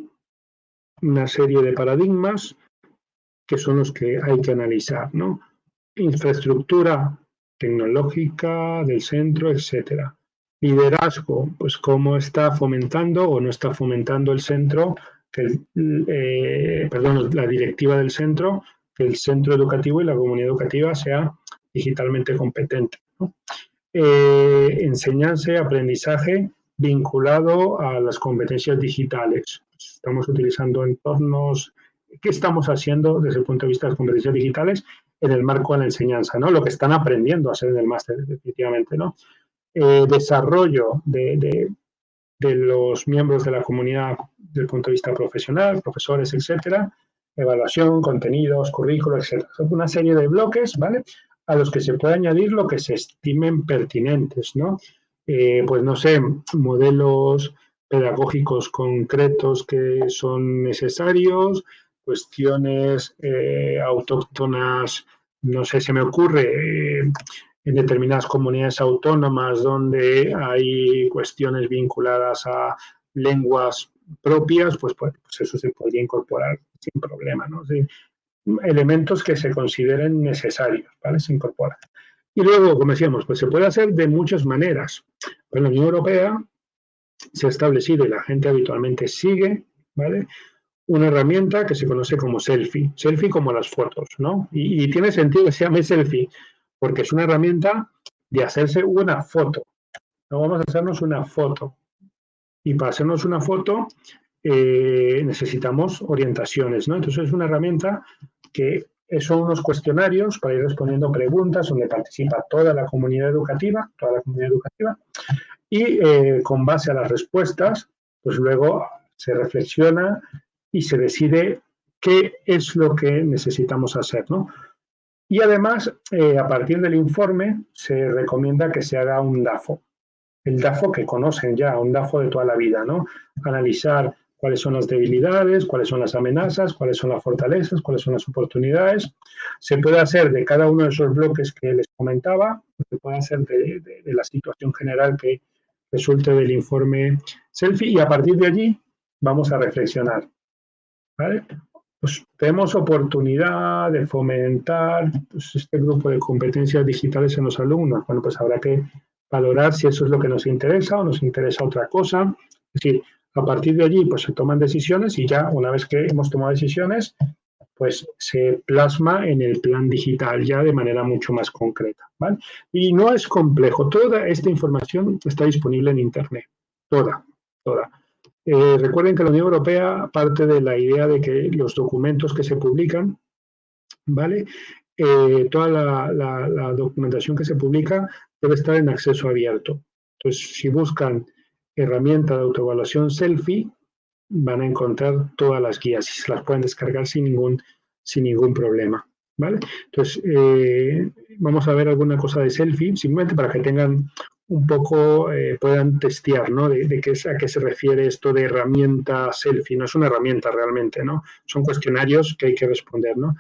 una serie de paradigmas que son los que hay que analizar, ¿no? Infraestructura tecnológica del centro, etcétera. Liderazgo, pues cómo está fomentando o no está fomentando el centro, la directiva del centro, que el centro educativo y la comunidad educativa sea digitalmente competente, ¿no? Enseñanza y aprendizaje vinculado a las competencias digitales. Estamos utilizando entornos. ¿Qué estamos haciendo desde el punto de vista de las competencias digitales en el marco de la enseñanza, ¿no? Lo que están aprendiendo a hacer en el máster, definitivamente, ¿no? Desarrollo de los miembros de la comunidad desde el punto de vista profesional, profesores, etcétera, evaluación, contenidos, currículo, etcétera. Son una serie de bloques, ¿vale? A los que se puede añadir lo que se estimen pertinentes, ¿no? Pues no sé, modelos pedagógicos concretos que son necesarios, cuestiones autóctonas, no sé, se me ocurre, en determinadas comunidades autónomas donde hay cuestiones vinculadas a lenguas propias, pues eso se podría incorporar sin problema, ¿no? Sí, elementos que se consideren necesarios, ¿vale? Se incorporan. Y luego, como decíamos, pues se puede hacer de muchas maneras. En la Unión Europea se ha establecido y la gente habitualmente sigue, ¿vale? Una herramienta que se conoce como selfie. Selfie como las fotos, ¿no? Y tiene sentido que se llame selfie, porque es una herramienta de hacerse una foto. No vamos a hacernos una foto. Y para hacernos una foto necesitamos orientaciones, ¿no? Entonces es una herramienta que son unos cuestionarios para ir respondiendo preguntas donde participa toda la comunidad educativa, y con base a las respuestas, pues luego se reflexiona y se decide qué es lo que necesitamos hacer, ¿no? Y además, a partir del informe, se recomienda que se haga un DAFO. El DAFO que conocen ya, un DAFO de toda la vida, ¿no? Analizar cuáles son las debilidades, cuáles son las amenazas, cuáles son las fortalezas, cuáles son las oportunidades. Se puede hacer de cada uno de esos bloques que les comentaba, se puede hacer de la situación general que resulte del informe SELFI y a partir de allí vamos a reflexionar, ¿vale? Pues tenemos oportunidad de fomentar pues, este grupo de competencias digitales en los alumnos. Bueno, pues habrá que valorar si eso es lo que nos interesa o nos interesa otra cosa. Es decir, a partir de allí pues se toman decisiones y ya una vez que hemos tomado decisiones, pues se plasma en el plan digital ya de manera mucho más concreta, ¿vale? Y no es complejo. Toda esta información está disponible en Internet. Toda. Recuerden que la Unión Europea parte de la idea de que los documentos que se publican, ¿vale? Toda la documentación que se publica debe estar en acceso abierto. Entonces, si buscan herramienta de autoevaluación SELFI, van a encontrar todas las guías y se las pueden descargar sin ningún problema, ¿vale? Entonces, vamos a ver alguna cosa de SELFI, simplemente para que tengan un poco, puedan testear, ¿no? A qué se refiere esto de herramienta SELFI. No es una herramienta realmente, ¿no? Son cuestionarios que hay que responder, ¿no?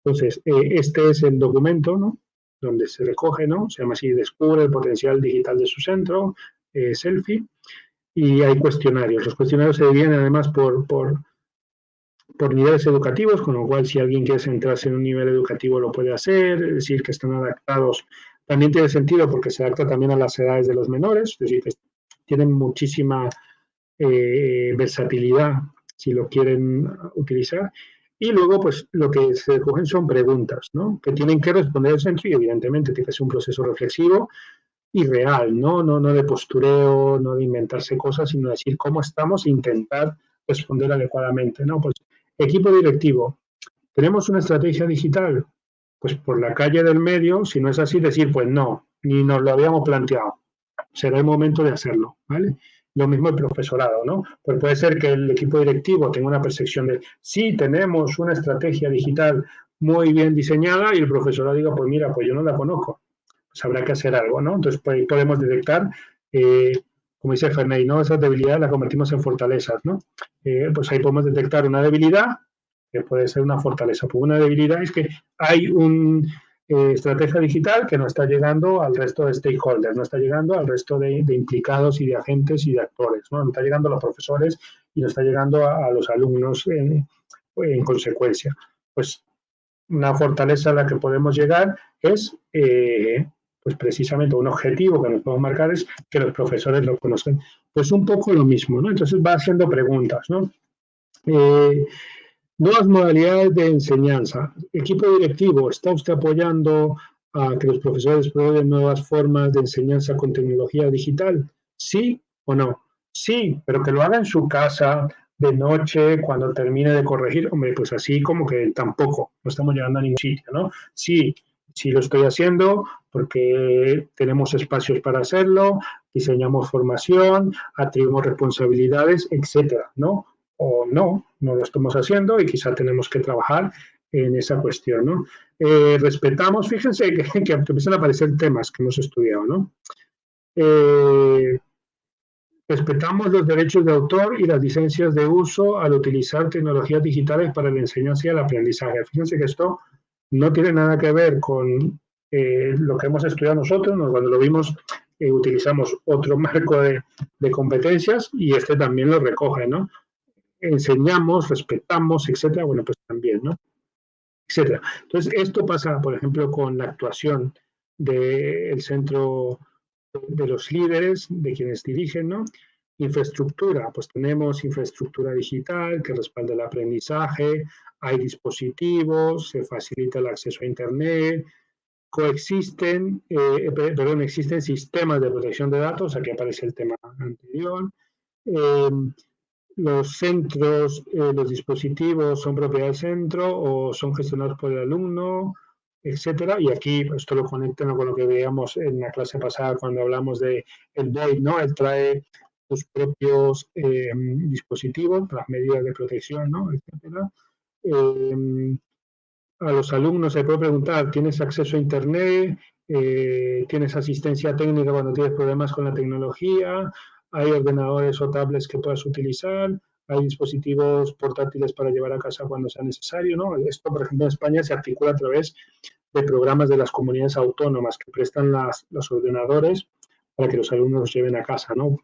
Entonces, este es el documento, ¿no? Donde se recoge, ¿no? Se llama así, descubre el potencial digital de su centro, SELFI, y hay cuestionarios. Los cuestionarios se dividen además por niveles educativos, con lo cual si alguien quiere centrarse en un nivel educativo lo puede hacer, es decir, que están adaptados. También tiene sentido porque se adapta también a las edades de los menores, es decir, que tienen muchísima versatilidad si lo quieren utilizar. Y luego, pues, lo que se recogen son preguntas, ¿no? Que tienen que responder el centro y, evidentemente, tiene que ser un proceso reflexivo y real, ¿no? No de postureo, no de inventarse cosas, sino decir cómo estamos e intentar responder adecuadamente, ¿no? Pues, equipo directivo, ¿tenemos una estrategia digital? Pues por la calle del medio, si no es así, decir, pues no, ni nos lo habíamos planteado. Será el momento de hacerlo, ¿vale? Lo mismo el profesorado, ¿no? Pues puede ser que el equipo directivo tenga una percepción de, sí, tenemos una estrategia digital muy bien diseñada y el profesorado diga, pues mira, pues yo no la conozco. Pues habrá que hacer algo, ¿no? Entonces pues, podemos detectar, como dice Ferney, ¿no? Esas debilidades las convertimos en fortalezas, ¿no? Pues ahí podemos detectar una debilidad que puede ser una fortaleza. Pues una debilidad es que hay una estrategia digital que no está llegando al resto de stakeholders, no está llegando al resto de implicados y de agentes y de actores, ¿no? No está llegando a los profesores y no está llegando a los alumnos en consecuencia. Pues una fortaleza a la que podemos llegar es, pues precisamente un objetivo que nos podemos marcar es que los profesores lo conozcan. Pues un poco lo mismo, ¿no? Entonces va haciendo preguntas, ¿no? Nuevas modalidades de enseñanza. Equipo directivo, ¿está usted apoyando a que los profesores prueben nuevas formas de enseñanza con tecnología digital? ¿Sí o no? Sí, pero que lo haga en su casa, de noche, cuando termine de corregir. Hombre, pues así como que tampoco, no estamos llegando a ningún sitio, ¿no? Sí, sí lo estoy haciendo porque tenemos espacios para hacerlo, diseñamos formación, atribuimos responsabilidades, etcétera, ¿no? O no lo estamos haciendo y quizá tenemos que trabajar en esa cuestión, ¿no? Respetamos, fíjense que empiezan a aparecer temas que hemos estudiado, ¿no? Respetamos los derechos de autor y las licencias de uso al utilizar tecnologías digitales para la enseñanza y el aprendizaje. Fíjense que esto no tiene nada que ver con lo que hemos estudiado nosotros, cuando lo vimos utilizamos otro marco de competencias y este también lo recoge, ¿no? Enseñamos, respetamos, etcétera, bueno, pues también, ¿no? Etcétera. Entonces, esto pasa, por ejemplo, con la actuación del centro de los líderes, de quienes dirigen, ¿no? Infraestructura, pues tenemos infraestructura digital que respalda el aprendizaje, hay dispositivos, se facilita el acceso a Internet, existen sistemas de protección de datos, aquí aparece el tema anterior. Los centros, los dispositivos son propiedad del centro o son gestionados por el alumno, etcétera. Y aquí esto lo conectan con lo que veíamos en la clase pasada cuando hablamos de el BOID, ¿no? Él trae sus propios dispositivos, las medidas de protección, ¿no? Etcétera. A los alumnos se puede preguntar, ¿tienes acceso a Internet? ¿Tienes asistencia técnica cuando tienes problemas con la tecnología? ¿Hay ordenadores o tablets que puedas utilizar? ¿Hay dispositivos portátiles para llevar a casa cuando sea necesario? ¿No? Esto, por ejemplo, en España se articula a través de programas de las comunidades autónomas que prestan los ordenadores para que los alumnos los lleven a casa, ¿no?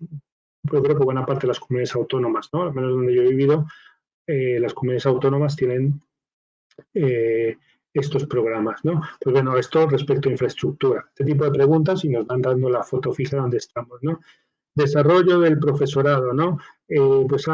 Yo creo que buena parte de las comunidades autónomas, ¿no? Al menos donde yo he vivido, las comunidades autónomas tienen estos programas, ¿no? Pues bueno, esto respecto a infraestructura. Este tipo de preguntas y nos van dando la foto fija donde estamos, ¿no? Desarrollo del profesorado, ¿no? Pues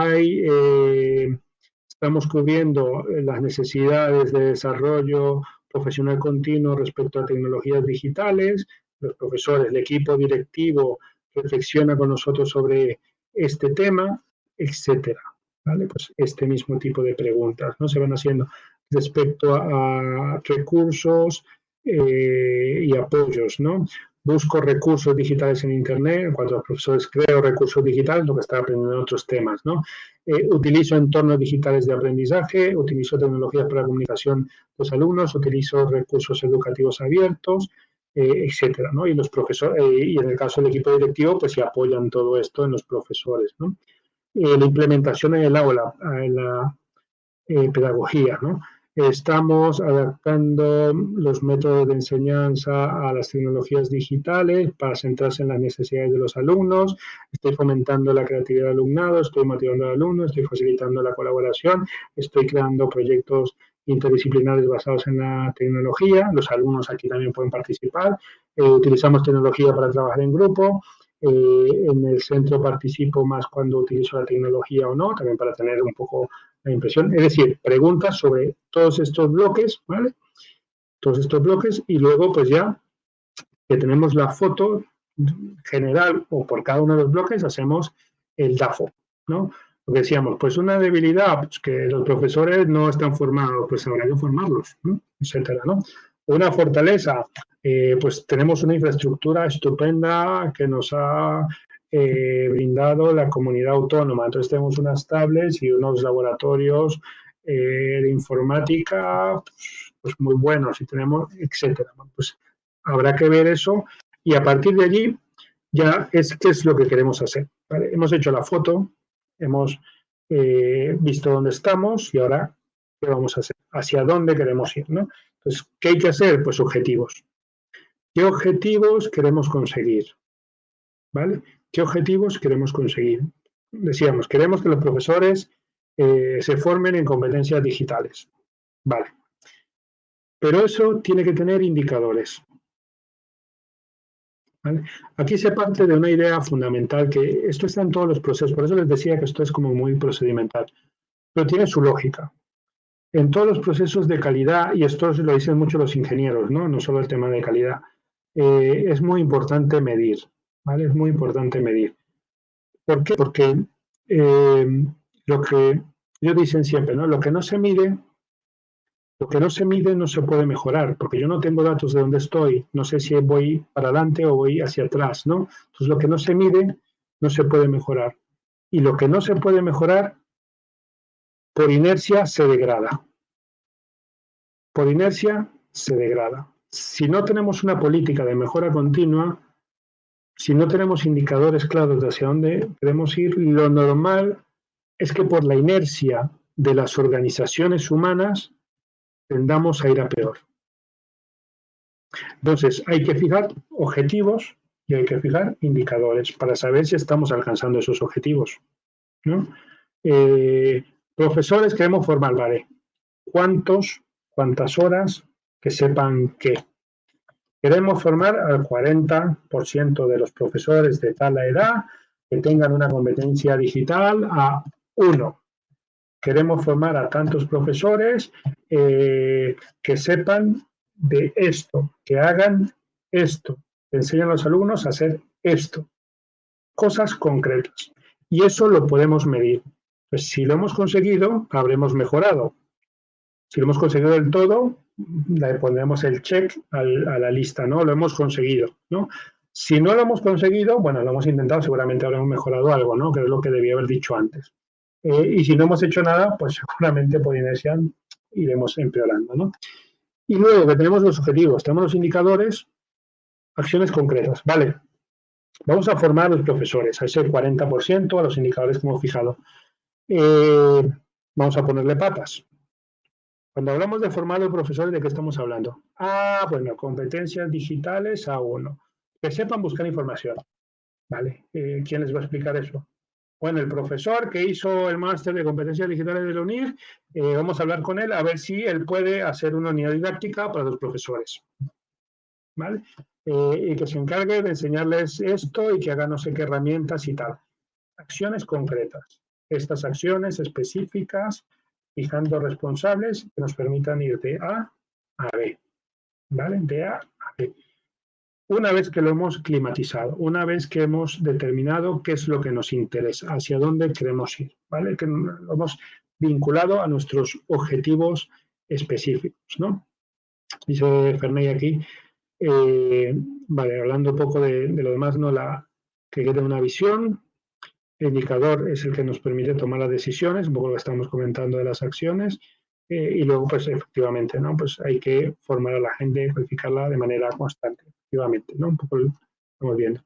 estamos cubriendo las necesidades de desarrollo profesional continuo respecto a tecnologías digitales. Los profesores, el equipo directivo reflexiona con nosotros sobre este tema, etcétera. ¿Vale? Pues este mismo tipo de preguntas, ¿no? Se van haciendo respecto a recursos y apoyos, ¿no? Busco recursos digitales en Internet, en cuanto a los profesores creo recursos digitales, lo que está aprendiendo en otros temas, ¿no? Utilizo entornos digitales de aprendizaje, utilizo tecnologías para la comunicación de los alumnos, utilizo recursos educativos abiertos, etcétera, ¿no? Y los profesores, y en el caso del equipo directivo, pues se apoyan todo esto en los profesores, ¿no? La implementación en el aula, en la pedagogía, ¿no? Estamos adaptando los métodos de enseñanza a las tecnologías digitales para centrarse en las necesidades de los alumnos. Estoy fomentando la creatividad del alumnado, estoy motivando al alumno, estoy facilitando la colaboración, estoy creando proyectos interdisciplinares basados en la tecnología. Los alumnos aquí también pueden participar. Utilizamos tecnología para trabajar en grupo. En el centro participo más cuando utilizo la tecnología o no, también para tener un poco la impresión. Es decir, preguntas sobre todos estos bloques, ¿vale? Todos estos bloques y luego pues ya que tenemos la foto general o por cada uno de los bloques hacemos el DAFO, ¿no? Lo que decíamos, pues una debilidad, pues que los profesores no están formados, pues habrá que formarlos, ¿no? Etcétera, ¿no? Una fortaleza, pues tenemos una infraestructura estupenda que nos ha brindado la comunidad autónoma. Entonces tenemos unas tablets y unos laboratorios de informática pues muy buenos y tenemos, etcétera. Pues habrá que ver eso y a partir de allí ya es qué es lo que queremos hacer. ¿Vale? Hemos hecho la foto, hemos visto dónde estamos y ahora qué vamos a hacer, hacia dónde queremos ir, ¿no? Entonces, ¿qué hay que hacer? Pues objetivos. ¿Qué objetivos queremos conseguir? ¿Vale? ¿Qué objetivos queremos conseguir? Decíamos, queremos que los profesores se formen en competencias digitales. Vale. Pero eso tiene que tener indicadores. ¿Vale? Aquí se parte de una idea fundamental que esto está en todos los procesos, por eso les decía que esto es como muy procedimental, pero tiene su lógica. En todos los procesos de calidad, y esto lo dicen mucho los ingenieros, no, no solo el tema de calidad, es muy importante medir, ¿vale? Es muy importante medir. ¿Por qué? Porque lo que ellos dicen siempre, ¿no? Lo que no se mide no se puede mejorar, porque yo no tengo datos de dónde estoy, no sé si voy para adelante o voy hacia atrás, ¿no? Entonces, lo que no se mide no se puede mejorar. Y lo que no se puede mejorar, por inercia, se degrada. Por inercia, se degrada. Si no tenemos una política de mejora continua, si no tenemos indicadores claros de hacia dónde queremos ir, lo normal es que por la inercia de las organizaciones humanas tendamos a ir a peor. Entonces, hay que fijar objetivos y hay que fijar indicadores para saber si estamos alcanzando esos objetivos, ¿no? Profesores queremos formar, ¿vale? ¿Cuántas horas que sepan qué? Queremos formar al 40% de los profesores de tal edad que tengan una competencia digital a 1. Queremos formar a tantos profesores que sepan de esto, que hagan esto, que enseñan a los alumnos a hacer esto, cosas concretas. Y eso lo podemos medir. Pues si lo hemos conseguido, habremos mejorado. Si lo hemos conseguido del todo, le pondremos el check a la lista, ¿no? Lo hemos conseguido, ¿no? Si no lo hemos conseguido, bueno, lo hemos intentado, seguramente habremos mejorado algo, ¿no? Que es lo que debía haber dicho antes. Y si no hemos hecho nada, pues seguramente por inercia iremos empeorando, ¿no? Y luego que tenemos los objetivos, tenemos los indicadores, acciones concretas, ¿vale? Vamos a formar a los profesores, a ese 40%, a los indicadores que hemos fijado. Vamos a ponerle patas. Cuando hablamos de formar a los profesores, ¿de qué estamos hablando? Bueno, competencias digitales A1. Que sepan buscar información, ¿vale? ¿Quién les va a explicar eso? Bueno, el profesor que hizo el máster de competencias digitales de la UNIR, vamos a hablar con él a ver si él puede hacer una unidad didáctica para los profesores, ¿vale? Y que se encargue de enseñarles esto y que haga no sé qué herramientas y tal. Acciones concretas. Estas acciones específicas, fijando responsables que nos permitan ir de A a B, ¿vale? De A a B. Una vez que lo hemos climatizado, una vez que hemos determinado qué es lo que nos interesa, hacia dónde queremos ir, ¿vale? Que lo hemos vinculado a nuestros objetivos específicos, ¿no? Dice Ferney aquí, vale, hablando un poco de lo demás, ¿no? Que quede una visión. El indicador es el que nos permite tomar las decisiones, un poco lo que estamos comentando de las acciones, y luego, pues efectivamente, ¿no? Pues hay que formar a la gente, codificarla de manera constante, efectivamente, ¿no? Un poco lo estamos viendo.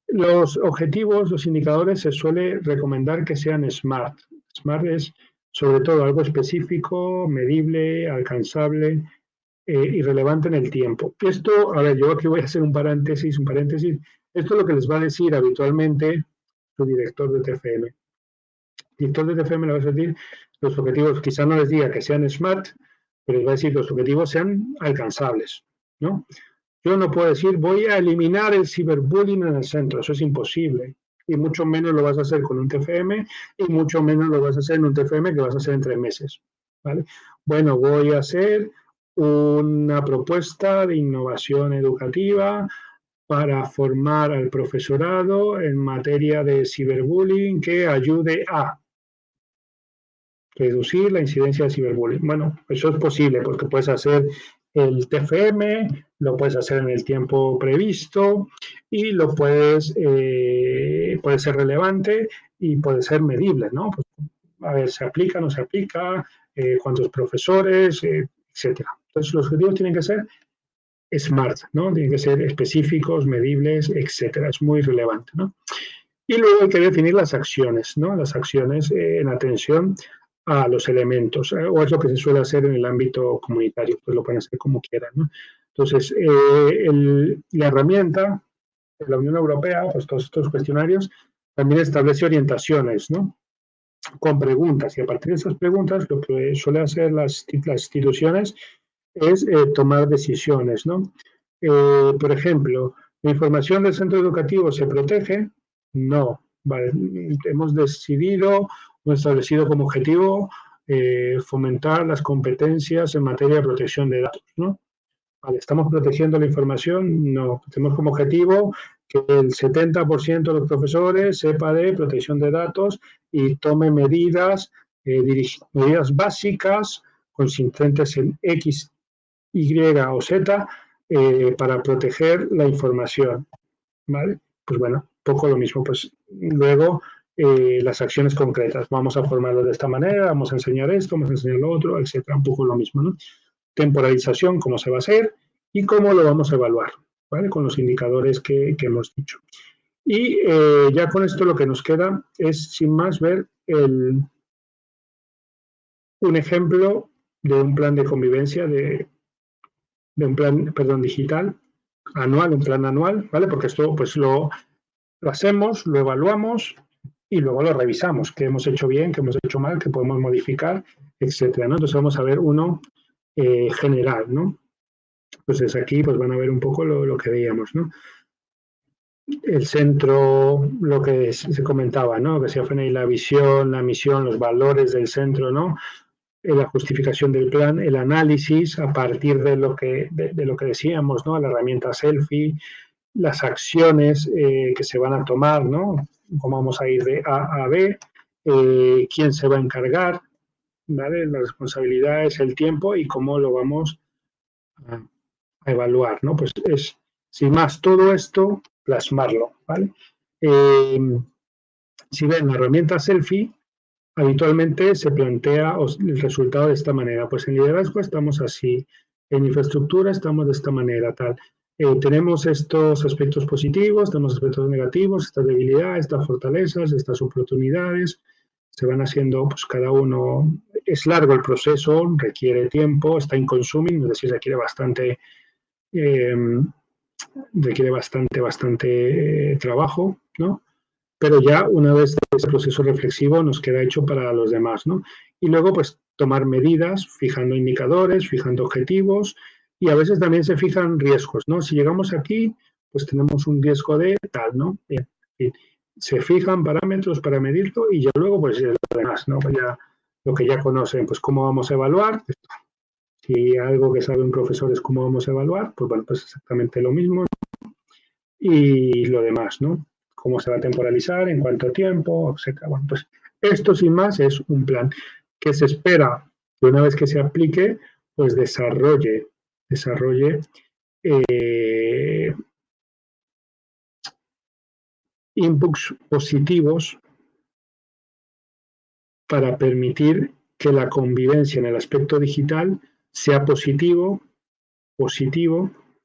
Los objetivos, los indicadores, se suele recomendar que sean SMART. SMART es, sobre todo, algo específico, medible, alcanzable y relevante en el tiempo. Esto, a ver, yo aquí voy a hacer un paréntesis. Esto es lo que les va a decir habitualmente su director de TFM. Director de TFM le va a decir los objetivos, quizá no les diga que sean SMART, pero les va a decir que los objetivos sean alcanzables, ¿no? Yo no puedo decir, voy a eliminar el ciberbullying en el centro, eso es imposible. Y mucho menos lo vas a hacer con un TFM, y mucho menos lo vas a hacer en un TFM que vas a hacer en 3 meses, ¿vale? Bueno, voy a hacer una propuesta de innovación educativa para formar al profesorado en materia de ciberbullying que ayude a reducir la incidencia de ciberbullying. Bueno, eso es posible porque puedes hacer el TFM, lo puedes hacer en el tiempo previsto y lo puede ser relevante y puede ser medible, ¿no? Pues, a ver, ¿se aplica, no se aplica? ¿Cuántos profesores? Etcétera. Entonces, los objetivos tienen que ser SMART, ¿no? Tienen que ser específicos, medibles, etcétera. Es muy relevante, ¿no? Y luego hay que definir las acciones, ¿no? Las acciones en atención a los elementos, o es lo que se suele hacer en el ámbito comunitario, pues lo pueden hacer como quieran, ¿no? Entonces, la herramienta de la Unión Europea, pues todos estos cuestionarios, también establece orientaciones, ¿no? Con preguntas, y a partir de esas preguntas, lo que suelen hacer las instituciones es tomar decisiones, ¿no? Por ejemplo, ¿la información del centro educativo se protege? No. Vale. Hemos decidido o establecido como objetivo fomentar las competencias en materia de protección de datos, ¿no? Vale, ¿estamos protegiendo la información? No. Tenemos como objetivo que el 70% de los profesores sepa de protección de datos y tome medidas básicas consistentes en X, Y o Z para proteger la información, ¿vale? Pues bueno, poco lo mismo. Pues luego las acciones concretas. Vamos a formarlo de esta manera, vamos a enseñar esto, vamos a enseñar lo otro, etcétera. Un poco lo mismo, ¿no? Temporalización, cómo se va a hacer y cómo lo vamos a evaluar, ¿vale? Con los indicadores que hemos dicho. Y ya con esto lo que nos queda es, sin más, ver un ejemplo de un plan de convivencia de un plan, perdón, digital, anual, un plan anual, ¿vale? Porque esto pues lo hacemos, lo evaluamos y luego lo revisamos, qué hemos hecho bien, qué hemos hecho mal, qué podemos modificar, etcétera, ¿no? Entonces vamos a ver uno general, ¿no? Entonces aquí pues van a ver un poco lo que veíamos, ¿no? El centro, lo que se comentaba, ¿no? Que se ofrece ahí la visión, la misión, los valores del centro, ¿no? la justificación del plan, el análisis a partir de lo que decíamos, ¿no? La herramienta selfie, las acciones que se van a tomar, ¿no? Cómo vamos a ir de A a B, quién se va a encargar, ¿vale? Las responsabilidades, el tiempo y cómo lo vamos a evaluar, ¿no? Pues es, sin más, todo esto, plasmarlo, ¿vale? Si ven la herramienta selfie, habitualmente se plantea el resultado de esta manera. Pues en liderazgo estamos así, en infraestructura estamos de esta manera, tal. Tenemos estos aspectos positivos, tenemos aspectos negativos, estas debilidades, estas fortalezas, estas oportunidades. Se van haciendo, pues cada uno, es largo el proceso, requiere tiempo, está in consuming, es decir, requiere bastante trabajo, ¿no? Pero ya una vez ese proceso reflexivo nos queda hecho para los demás, ¿no? Y luego, pues, tomar medidas, fijando indicadores, fijando objetivos y a veces también se fijan riesgos, ¿no? Si llegamos aquí, pues tenemos un riesgo de tal, ¿no? Bien, bien. Se fijan parámetros para medirlo y ya luego, pues, lo demás, ¿no? Pues ya, lo que ya conocen, pues, cómo vamos a evaluar. Si algo que sabe un profesor es cómo vamos a evaluar, pues, bueno, pues exactamente lo mismo y lo demás, ¿no? Cómo se va a temporalizar, en cuánto tiempo, etcétera. Bueno, pues esto sin más es un plan que se espera que una vez que se aplique, pues desarrolle inputs positivos para permitir que la convivencia en el aspecto digital sea positivo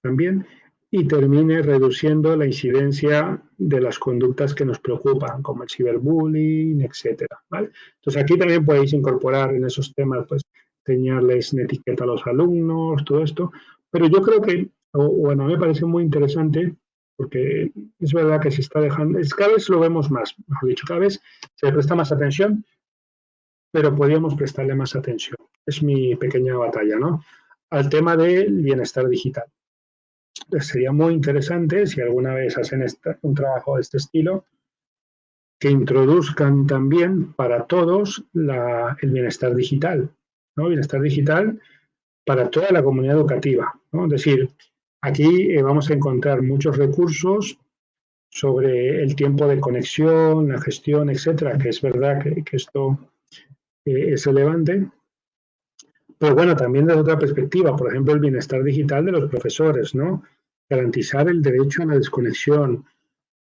también, y termine reduciendo la incidencia de las conductas que nos preocupan, como el ciberbullying, etcétera, ¿vale? Entonces aquí también podéis incorporar en esos temas, pues, enseñarles en etiqueta a los alumnos, todo esto, pero yo creo que, bueno, me parece muy interesante, porque es verdad que se está dejando, cada vez lo vemos más, mejor dicho, cada vez se le presta más atención, pero podríamos prestarle más atención. Es mi pequeña batalla, ¿no? Al tema del bienestar digital. Sería muy interesante, si alguna vez hacen un trabajo de este estilo, que introduzcan también para todos el bienestar digital, ¿no? Bienestar digital para toda la comunidad educativa, ¿no? Es decir, aquí vamos a encontrar muchos recursos sobre el tiempo de conexión, la gestión, etcétera, que es verdad que esto es relevante, pero bueno, también desde otra perspectiva, por ejemplo, el bienestar digital de los profesores, ¿no? Garantizar el derecho a la desconexión,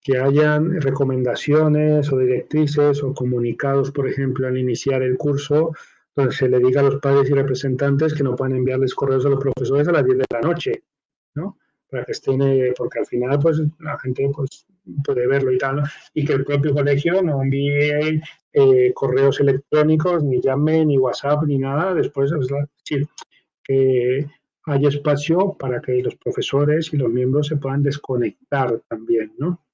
que hayan recomendaciones o directrices o comunicados, por ejemplo, al iniciar el curso, donde se le diga a los padres y representantes que no pueden enviarles correos a los profesores a las 10 de la noche, ¿no? Para que estén, porque al final, pues, la gente pues, puede verlo y tal, ¿no? Y que el propio colegio no envíe correos electrónicos, ni llame, ni WhatsApp, ni nada, después, es decir, que hay espacio para que los profesores y los miembros se puedan desconectar también, ¿no?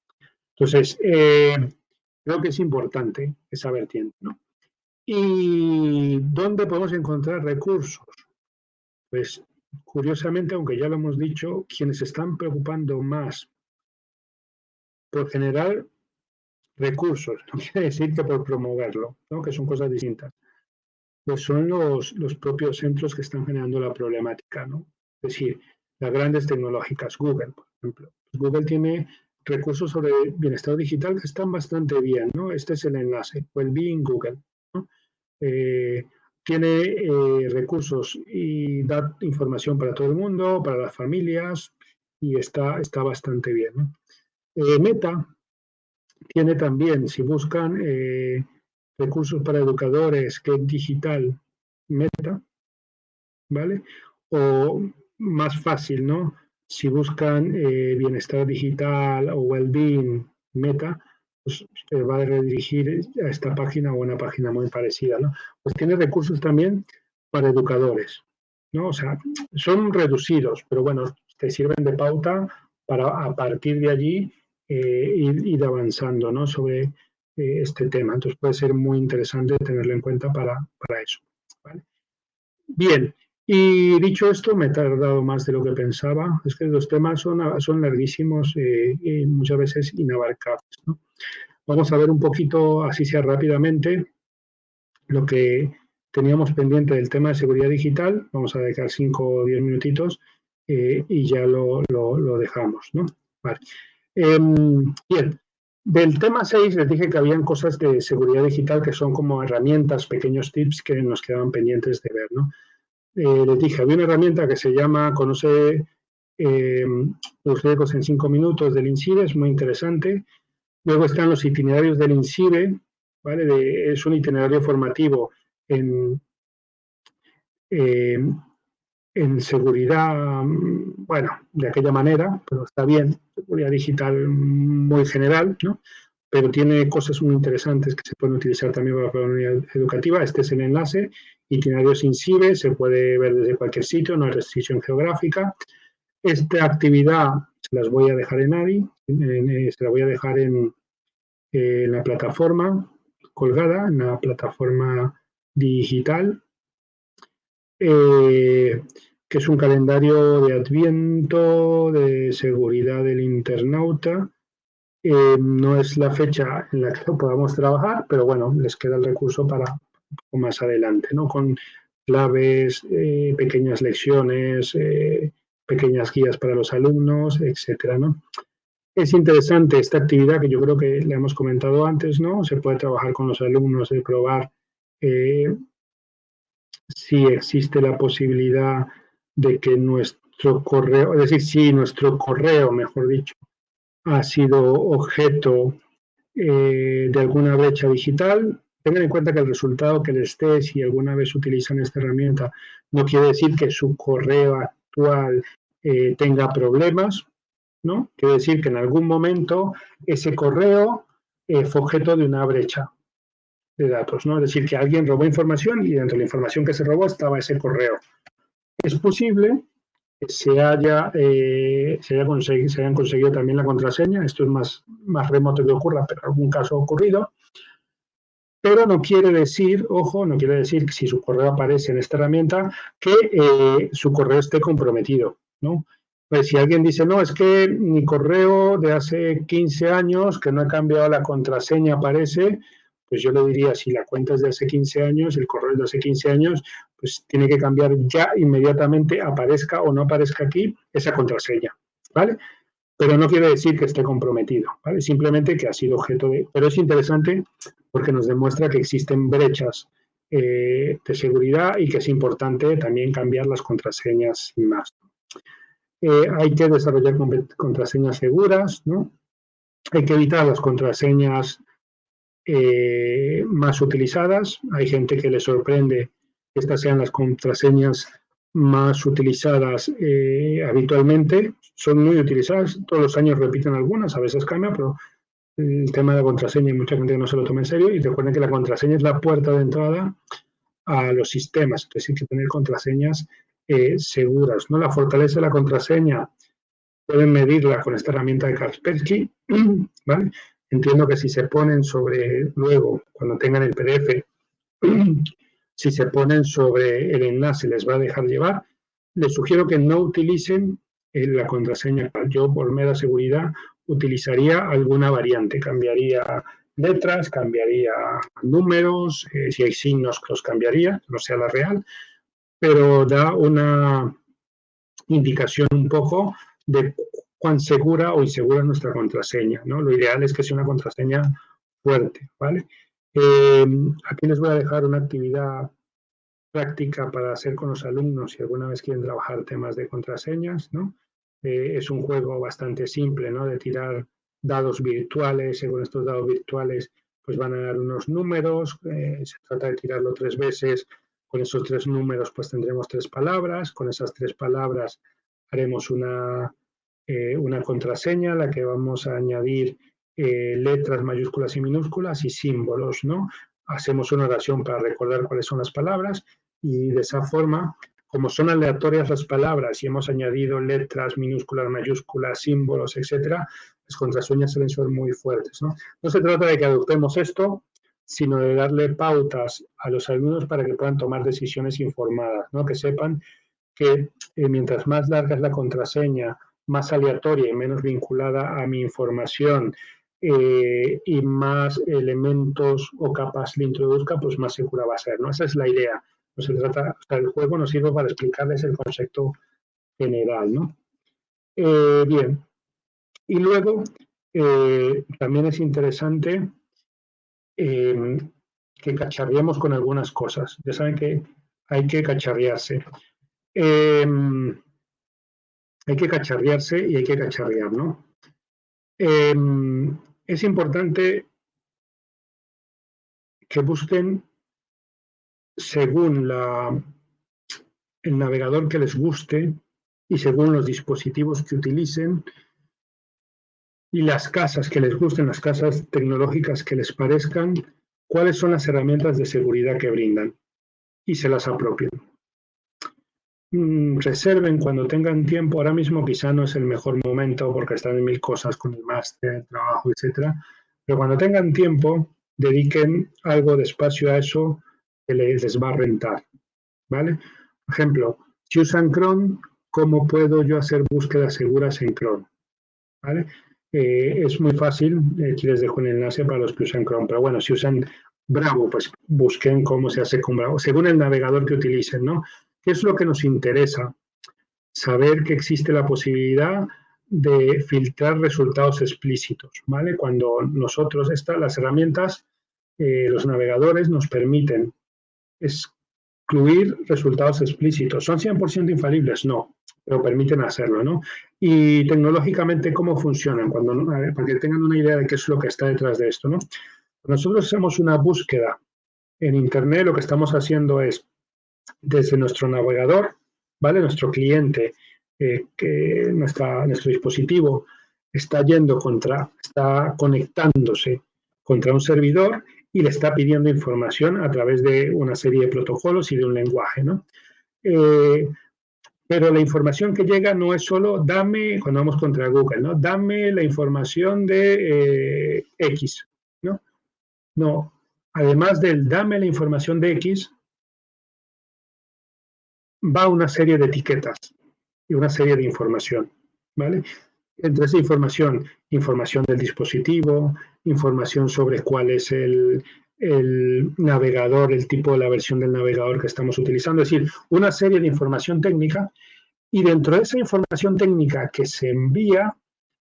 Entonces, creo que es importante esa vertiente, ¿no? ¿Y dónde podemos encontrar recursos? Pues, curiosamente, aunque ya lo hemos dicho, quienes se están preocupando más por generar recursos, no quiere decir que por promoverlo, ¿no? Que son cosas distintas, pues son los propios centros que están generando la problemática, ¿no? Es decir, las grandes tecnológicas, Google, por ejemplo. Google tiene recursos sobre bienestar digital que están bastante bien, ¿no? Este es el enlace, Wellbeing Google, ¿no? Tiene recursos y da información para todo el mundo, para las familias, y está bastante bien, ¿no? Meta tiene también, si buscan recursos para educadores, que es digital, Meta, ¿vale? O más fácil, ¿no? Si buscan bienestar digital o well-being, Meta, pues se va a redirigir a esta página o a una página muy parecida, ¿no? Pues tiene recursos también para educadores, ¿no? O sea, son reducidos, pero bueno, te sirven de pauta para a partir de allí ir avanzando, ¿no? Sobre este tema. Entonces puede ser muy interesante tenerlo en cuenta para eso, ¿vale? Bien, y dicho esto, me he tardado más de lo que pensaba. Es que los temas son larguísimos y muchas veces inabarcables, ¿no? Vamos a ver un poquito, así sea rápidamente, lo que teníamos pendiente del tema de seguridad digital, vamos a dedicar 5 o 10 minutitos y ya lo dejamos, ¿no? Vale. Bien, del tema 6 les dije que habían cosas de seguridad digital que son como herramientas, pequeños tips que nos quedaban pendientes de ver, ¿no? Les dije, había una herramienta que se llama Conoce los riesgos en 5 minutos del INCIBE, es muy interesante. Luego están los itinerarios del INCIBE, ¿vale? Es un itinerario formativo en seguridad, bueno, de aquella manera, pero está bien, seguridad digital muy general, ¿no? Pero tiene cosas muy interesantes que se pueden utilizar también para la comunidad educativa. Este es el enlace, itinerario sin CIBE, se puede ver desde cualquier sitio, no hay restricción geográfica. Esta actividad se las voy a dejar en ADI, se la voy a dejar en la plataforma colgada, en la plataforma digital, que es un calendario de Adviento, de seguridad del internauta. No es la fecha en la que lo podamos trabajar, pero bueno, les queda el recurso para un poco más adelante, ¿no? Con claves, pequeñas lecciones, pequeñas guías para los alumnos, etcétera, ¿no? Es interesante esta actividad que yo creo que le hemos comentado antes, ¿no? Se puede trabajar con los alumnos y probar si existe la posibilidad de que nuestro correo, es decir, si nuestro correo, mejor dicho, ha sido objeto de alguna brecha digital. Tengan en cuenta que el resultado que les dé, si alguna vez utilizan esta herramienta, no quiere decir que su correo actual tenga problemas, ¿no? Quiere decir que en algún momento ese correo fue objeto de una brecha de datos, ¿no? Es decir, que alguien robó información y dentro de la información que se robó estaba ese correo. Es posible que se hayan conseguido también la contraseña, esto es más remoto que ocurra, pero en algún caso ha ocurrido, pero no quiere decir, ojo, no quiere decir que si su correo aparece en esta herramienta, que su correo esté comprometido, ¿no? Pues si alguien dice, no, es que mi correo de hace 15 años, que no he cambiado la contraseña, aparece, pues yo le diría, si la cuenta es de hace 15 años, el correo es de hace 15 años, pues tiene que cambiar ya inmediatamente, aparezca o no aparezca aquí, esa contraseña, ¿vale? Pero no quiere decir que esté comprometido, ¿vale? Simplemente que ha sido objeto de... Pero es interesante porque nos demuestra que existen brechas de seguridad y que es importante también cambiar las contraseñas sin más. Hay que desarrollar contraseñas seguras, ¿no? Hay que evitar las contraseñas más utilizadas. Hay gente que le sorprende que estas sean las contraseñas más utilizadas habitualmente. Son muy utilizadas, todos los años repiten algunas, a veces cambian, pero el tema de la contraseña hay mucha gente que no se lo toma en serio y recuerden que la contraseña es la puerta de entrada a los sistemas, entonces hay que tener contraseñas seguras, ¿no? La fortaleza de la contraseña pueden medirla con esta herramienta de Kaspersky, ¿vale? Entiendo que si se ponen sobre, luego, cuando tengan el PDF, si se ponen sobre el enlace les va a dejar llevar. Les sugiero que no utilicen la contraseña. Yo, por mera seguridad, utilizaría alguna variante. Cambiaría letras, cambiaría números, si hay signos los cambiaría, no sea la real, pero da una indicación un poco de cuán segura o insegura es nuestra contraseña, ¿no? Lo ideal es que sea una contraseña fuerte, ¿vale? Aquí les voy a dejar una actividad práctica para hacer con los alumnos si alguna vez quieren trabajar temas de contraseñas, ¿no? Es un juego bastante simple, ¿no? De tirar dados virtuales, según estos dados virtuales pues van a dar unos números, se trata de tirarlo 3 veces, con esos 3 números pues tendremos 3 palabras, con esas 3 palabras haremos una contraseña a la que vamos a añadir letras mayúsculas y minúsculas y símbolos, ¿no? Hacemos una oración para recordar cuáles son las palabras y de esa forma, como son aleatorias las palabras y hemos añadido letras, minúsculas, mayúsculas, símbolos, etcétera, las contraseñas suelen ser muy fuertes, ¿no? No se trata de que adoptemos esto, sino de darle pautas a los alumnos para que puedan tomar decisiones informadas, ¿no? Que sepan que mientras más larga es la contraseña, más aleatoria y menos vinculada a mi información, y más elementos o capas le introduzca, pues más segura va a ser, ¿no? Esa es la idea. No se trata, o sea, el juego nos sirve para explicarles el concepto general, ¿no? Bien, y luego también es interesante que cacharriemos con algunas cosas. Ya saben que hay que cacharrearse. Hay que cacharrearse y hay que cacharrear, ¿no? Es importante que busquen según el navegador que les guste y según los dispositivos que utilicen y las casas que les gusten, las casas tecnológicas que les parezcan, cuáles son las herramientas de seguridad que brindan y se las apropien. Reserven cuando tengan tiempo. Ahora mismo quizá no es el mejor momento porque están en mil cosas con el máster, el trabajo, etcétera. Pero cuando tengan tiempo, dediquen algo de espacio a eso que les va a rentar, ¿vale? Por ejemplo, si usan Chrome, ¿cómo puedo yo hacer búsquedas seguras en Chrome? ¿Vale? Es muy fácil, aquí les dejo el enlace para los que usan Chrome, pero bueno, si usan Bravo, pues busquen cómo se hace con Bravo, según el navegador que utilicen, ¿no? ¿Qué es lo que nos interesa? Saber que existe la posibilidad de filtrar resultados explícitos, ¿vale? Cuando nosotros, las herramientas, los navegadores nos permiten excluir resultados explícitos. ¿Son 100% infalibles? No, pero permiten hacerlo, ¿no? Y tecnológicamente, ¿cómo funcionan? Para que tengan una idea de qué es lo que está detrás de esto, ¿no? Cuando nosotros hacemos una búsqueda en Internet, lo que estamos haciendo es, desde nuestro navegador, ¿vale? Nuestro cliente, nuestro dispositivo está conectándose contra un servidor y le está pidiendo información a través de una serie de protocolos y de un lenguaje, ¿no? Pero la información que llega no es solo dame, cuando vamos contra Google, ¿no? Dame la información de X, ¿no? No, además del dame la información de X, va una serie de etiquetas y una serie de información, ¿vale? Entre esa información del dispositivo, información sobre cuál es el navegador, el tipo de la versión del navegador que estamos utilizando, es decir, una serie de información técnica y dentro de esa información técnica que se envía,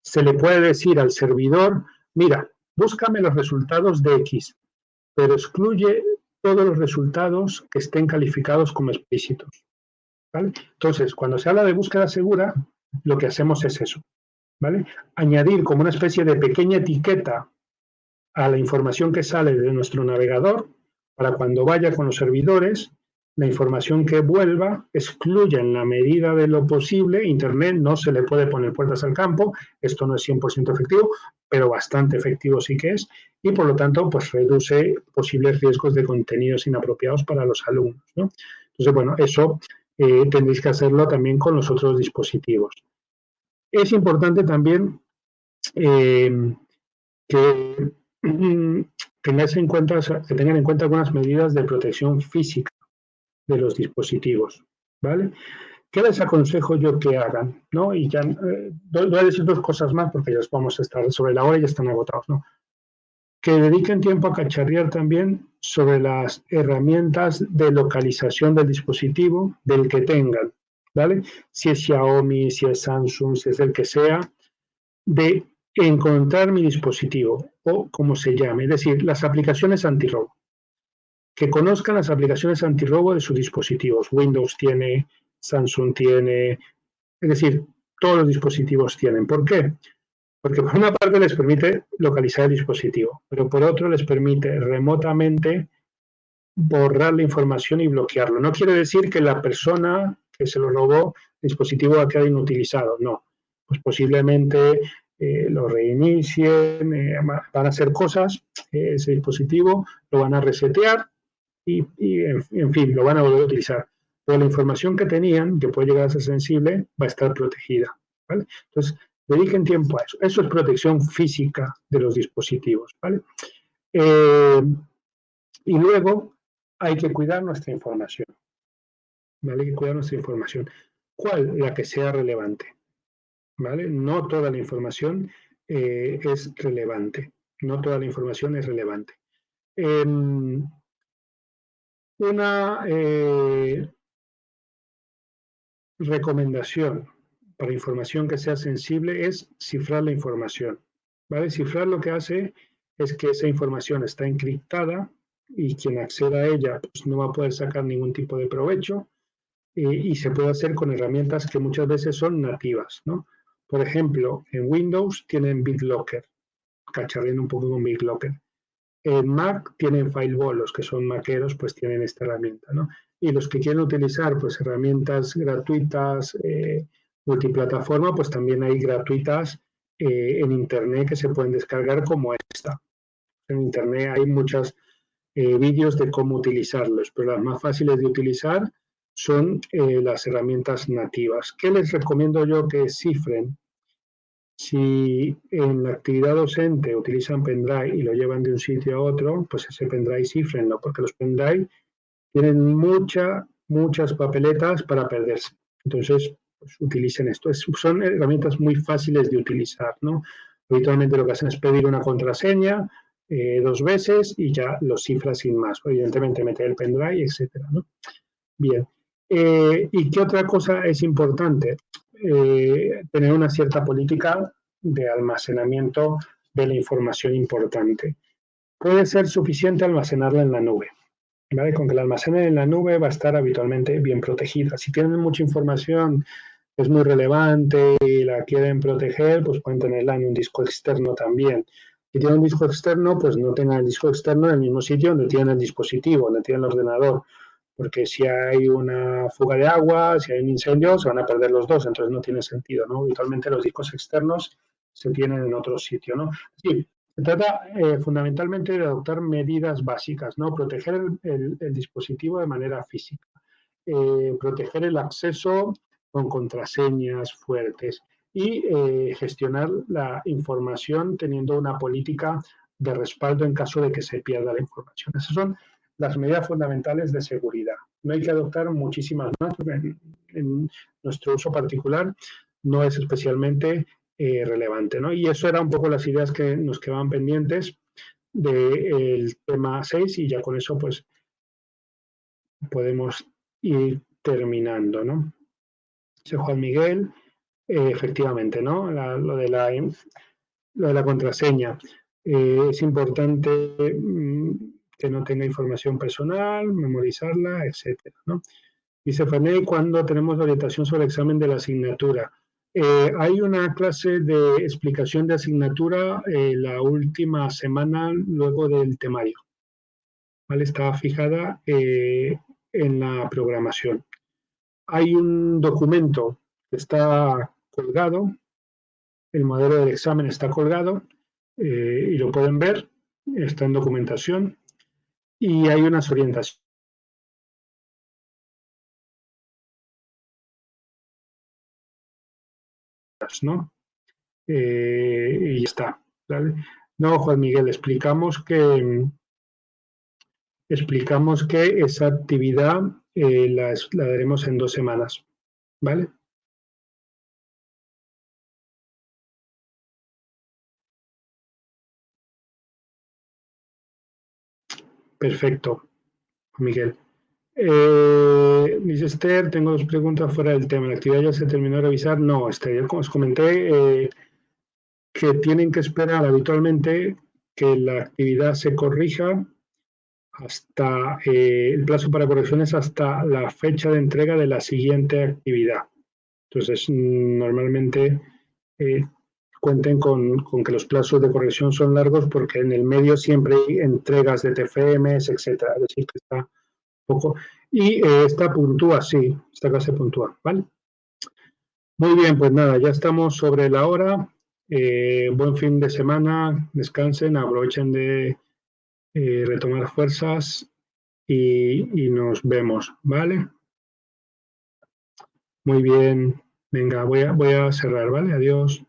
se le puede decir al servidor, mira, búscame los resultados de X, pero excluye todos los resultados que estén calificados como explícitos, ¿vale? Entonces, cuando se habla de búsqueda segura, lo que hacemos es eso, ¿vale? Añadir como una especie de pequeña etiqueta a la información que sale de nuestro navegador para cuando vaya con los servidores, la información que vuelva excluya en la medida de lo posible. Internet no se le puede poner puertas al campo, esto no es 100% efectivo, pero bastante efectivo sí que es, y por lo tanto pues reduce posibles riesgos de contenidos inapropiados para los alumnos, ¿no? Entonces, bueno, eso tendréis que hacerlo también con los otros dispositivos. Es importante también que tengan en cuenta algunas medidas de protección física de los dispositivos, ¿vale? ¿Qué les aconsejo yo que hagan? ¿No? Y ya voy a decir dos cosas más porque ya vamos a estar sobre la hora y ya están agotados, ¿no? Que dediquen tiempo a cacharrear también sobre las herramientas de localización del dispositivo, del que tengan, ¿vale? Si es Xiaomi, si es Samsung, si es el que sea, de encontrar mi dispositivo o como se llame, es decir, las aplicaciones antirrobo. Que conozcan las aplicaciones antirrobo de sus dispositivos. Windows tiene, Samsung tiene, es decir, todos los dispositivos tienen. ¿Por qué? Porque por una parte les permite localizar el dispositivo, pero por otro les permite remotamente borrar la información y bloquearlo. No quiere decir que la persona que se lo robó, el dispositivo va a quedar inutilizado, no. Pues posiblemente lo reinicien, van a hacer cosas, ese dispositivo lo van a resetear y en fin, lo van a volver a utilizar. Pero la información que tenían, que puede llegar a ser sensible, va a estar protegida, ¿vale? Entonces, dediquen tiempo a eso. Eso es protección física de los dispositivos, ¿vale? Y luego hay que cuidar nuestra información, ¿vale? Hay que cuidar nuestra información. ¿Cuál? La que sea relevante, ¿vale? No toda la información. es relevante. No toda la información es relevante. Una recomendación para información que sea sensible es cifrar la información. ¿Vale? Cifrar lo que hace es que esa información está encriptada y quien acceda a ella pues, no va a poder sacar ningún tipo de provecho y se puede hacer con herramientas que muchas veces son nativas, ¿no? Por ejemplo, en Windows tienen BitLocker, cacharreando un poco con BitLocker. En Mac tienen Fileball, los que son maqueros pues tienen esta herramienta, ¿no? Y los que quieren utilizar pues herramientas gratuitas, multiplataforma, pues también hay gratuitas en Internet que se pueden descargar como esta. En Internet hay muchos vídeos de cómo utilizarlos, pero las más fáciles de utilizar son las herramientas nativas. ¿Qué les recomiendo yo que cifren? Si en la actividad docente utilizan pendrive y lo llevan de un sitio a otro, pues ese pendrive cifrenlo, porque los pendrive tienen muchas papeletas para perderse. Entonces, pues, utilicen esto. Son herramientas muy fáciles de utilizar, ¿no? Habitualmente lo que hacen es pedir una contraseña 2 veces y ya lo cifra sin más. Evidentemente meter el pendrive, etcétera, ¿no? Bien. ¿Y qué otra cosa es importante? Tener una cierta política de almacenamiento de la información importante. Puede ser suficiente almacenarla en la nube. ¿Vale? Con que la almacenen en la nube va a estar habitualmente bien protegida. Si tienen mucha información que es muy relevante y la quieren proteger, pues pueden tenerla en un disco externo también. Si tienen un disco externo, pues no tengan el disco externo en el mismo sitio donde tienen el dispositivo, donde tienen el ordenador, porque si hay una fuga de agua, si hay un incendio, se van a perder los dos, entonces no tiene sentido, ¿no? Habitualmente los discos externos se tienen en otro sitio, ¿no? Sí, se trata fundamentalmente de adoptar medidas básicas, ¿no? Proteger el dispositivo de manera física, proteger el acceso con contraseñas fuertes y gestionar la información teniendo una política de respaldo en caso de que se pierda la información. Esas son las medidas fundamentales de seguridad. No hay que adoptar muchísimas más, porque en nuestro uso particular no es especialmente relevante, ¿no? Y eso eran un poco las ideas que nos quedaban pendientes del tema 6 y ya con eso pues podemos ir terminando, ¿no? Dice Juan Miguel, efectivamente, ¿no? Lo de la contraseña. Es importante que no tenga información personal, memorizarla, etcétera, ¿no? Dice Fanny, cuando tenemos la orientación sobre el examen de la asignatura. Hay una clase de explicación de asignatura la última semana luego del temario. ¿Vale? Está fijada en la programación. Hay un documento que está colgado, el modelo del examen está colgado y lo pueden ver, está en documentación y hay unas orientaciones, ¿no? Y ya está, ¿vale? No, Juan Miguel, explicamos que esa actividad la daremos en 2 semanas, ¿vale? Perfecto, Miguel. Dice Esther, tengo 2 preguntas fuera del tema. ¿La actividad ya se terminó de revisar? No, Esther, como os comenté, que tienen que esperar habitualmente que la actividad se corrija hasta el plazo para correcciones hasta la fecha de entrega de la siguiente actividad. Entonces, normalmente eh, cuenten con que los plazos de corrección son largos porque en el medio siempre hay entregas de TFMs, etcétera. Es decir, que está poco. Y esta puntúa, sí, esta clase puntúa, ¿vale? Muy bien, pues nada, ya estamos sobre la hora. Buen fin de semana, descansen, aprovechen de retomar fuerzas y nos vemos, ¿vale? Muy bien, venga, voy a cerrar, ¿vale? Adiós.